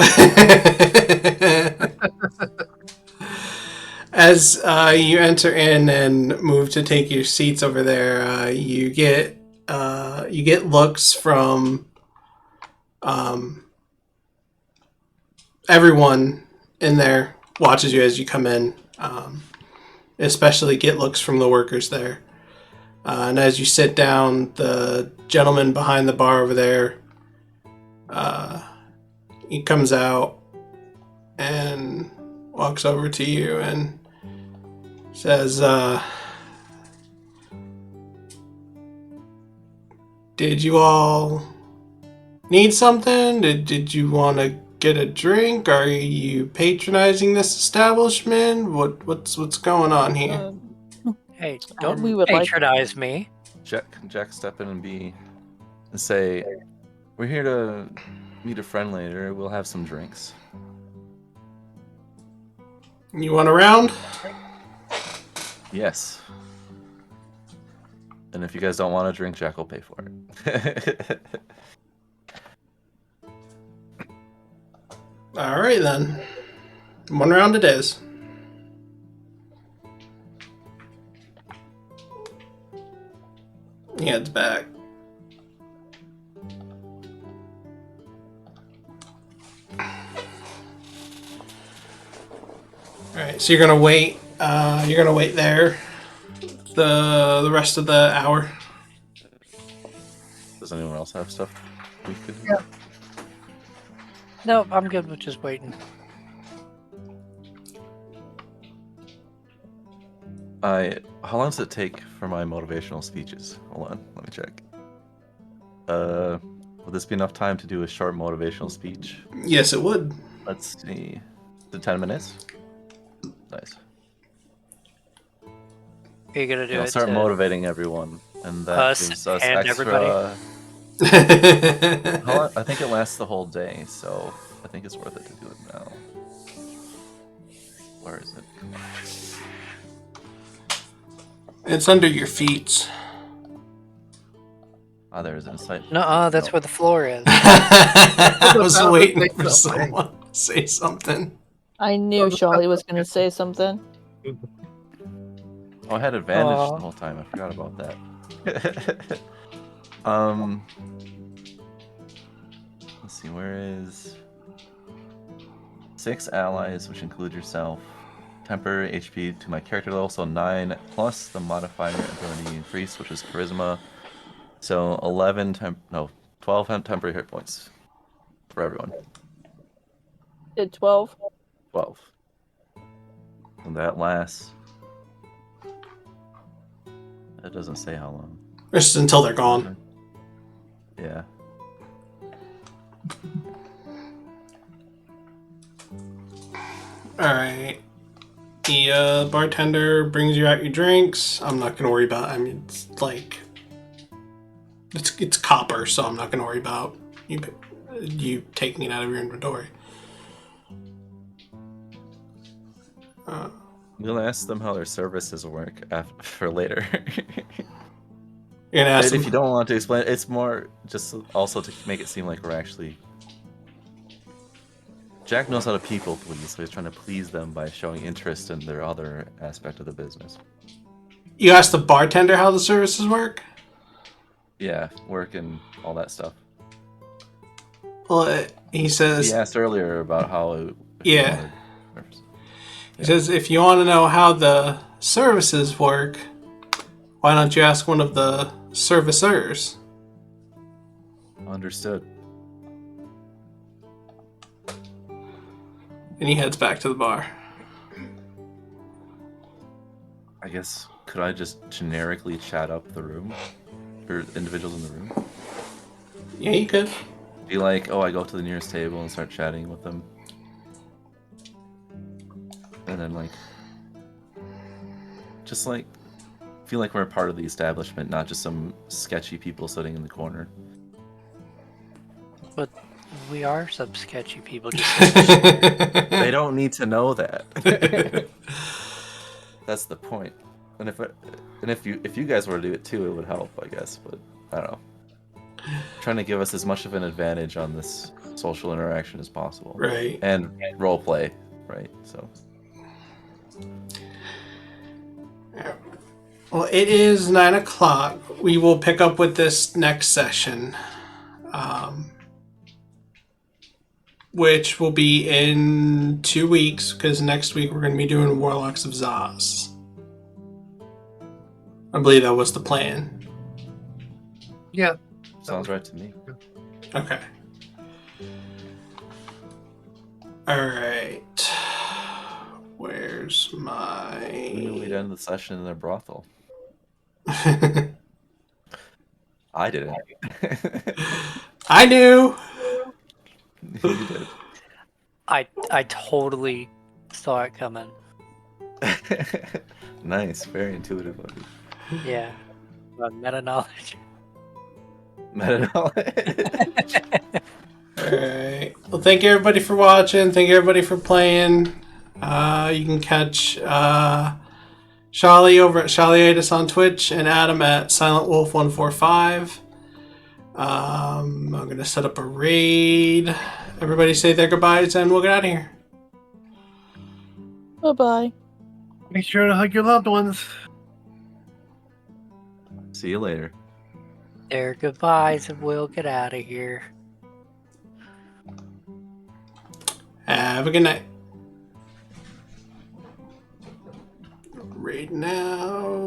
as you enter in and move to take your seats over there, you get looks from everyone in there. Watches you as you come in, especially get looks from the workers there. And as you sit down, the gentleman behind the bar over there, he comes out and walks over to you and says, did you all need something? Did you want to get a drink? Are you patronizing this establishment? What's going on here? Hey, don't we would like- patronize me. Jack step in and say, we're here to meet a friend later. We'll have some drinks. You want a round? Yes. And if you guys don't want to drink, Jack will pay for it. All right then. One round it is. He heads back. All right, so you're gonna wait. You're gonna wait there the rest of the hour. Does anyone else have stuff we could? Yeah. No, I'm good with just waiting. How long does it take for my motivational speeches? Hold on, let me check. Will this be enough time to do a short motivational speech? Yes, it would. Let's see. The 10 minutes? Nice. Are you gonna do I'll it? start to motivating everyone, and that us gives us and extra. everybody? I think it lasts the whole day, so I think it's worth it to do it now. Where is it? Come on. It's under your feet. Ah, there is insight. No, that's No. where the floor is. I was That would waiting make for something. someone to say something. I knew Sholly was going to say something. Oh, I had advantage Aw. the whole time. I forgot about that. Let's see, where is 6 allies, which include yourself. Temporary HP to my character level, so 9 plus the modifier ability increase, which is charisma. So 12 temporary hit points for everyone. Did 12? 12. And that lasts. It doesn't say how long. Just until they're gone. Yeah. Alright. The bartender brings you out your drinks. I'm not gonna worry about. I mean, it's like it's copper, so I'm not gonna worry about you taking it out of your inventory. We'll ask them how their services work for later. You're gonna ask And if them, you don't want to explain, it's more just also to make it seem like we're actually. Jack knows how to people please, so he's trying to please them by showing interest in their other aspect of the business. you ask the bartender how the services work. Yeah, work and all that stuff. Well, he says. He asked earlier about how. Yeah. He says, if you want to know how the services work, why don't you ask one of the servicers? Understood. And he heads back to the bar. I guess, could I just generically chat up the room? Or individuals in the room? Yeah, you could. Be like, oh, I go to the nearest table and start chatting with them. And then, like, just like, feel like we're a part of the establishment, not just some sketchy people sitting in the corner. But we are some sketchy people. They don't need to know that. That's the point. And if you guys were to do it too, it would help, I guess. But I don't know. Trying to give us as much of an advantage on this social interaction as possible, Right. and role play, right? So. Well, it is 9 o'clock. We will pick up with this next session, which will be in 2 weeks, because next week we're going to be doing Warlocks of Zaz. I believe that was the plan. Yeah. Sounds right to me. Okay. Alright. Where's Maybe we'd my... end the session in a brothel. I didn't. I knew! You did. I totally saw it coming. Nice, very intuitive of you. Yeah. Meta knowledge. Meta knowledge. Alright. Well, thank you everybody for watching. Thank you everybody for playing. You can catch Sholly over at Shollyitis on Twitch and Adam at SilentWolf145. I'm going to set up a raid. Everybody say their goodbyes and we'll get out of here. Bye-bye. Make sure to hug your loved ones. See you later. Their goodbyes, and we'll get out of here. Have a good night. Raid now.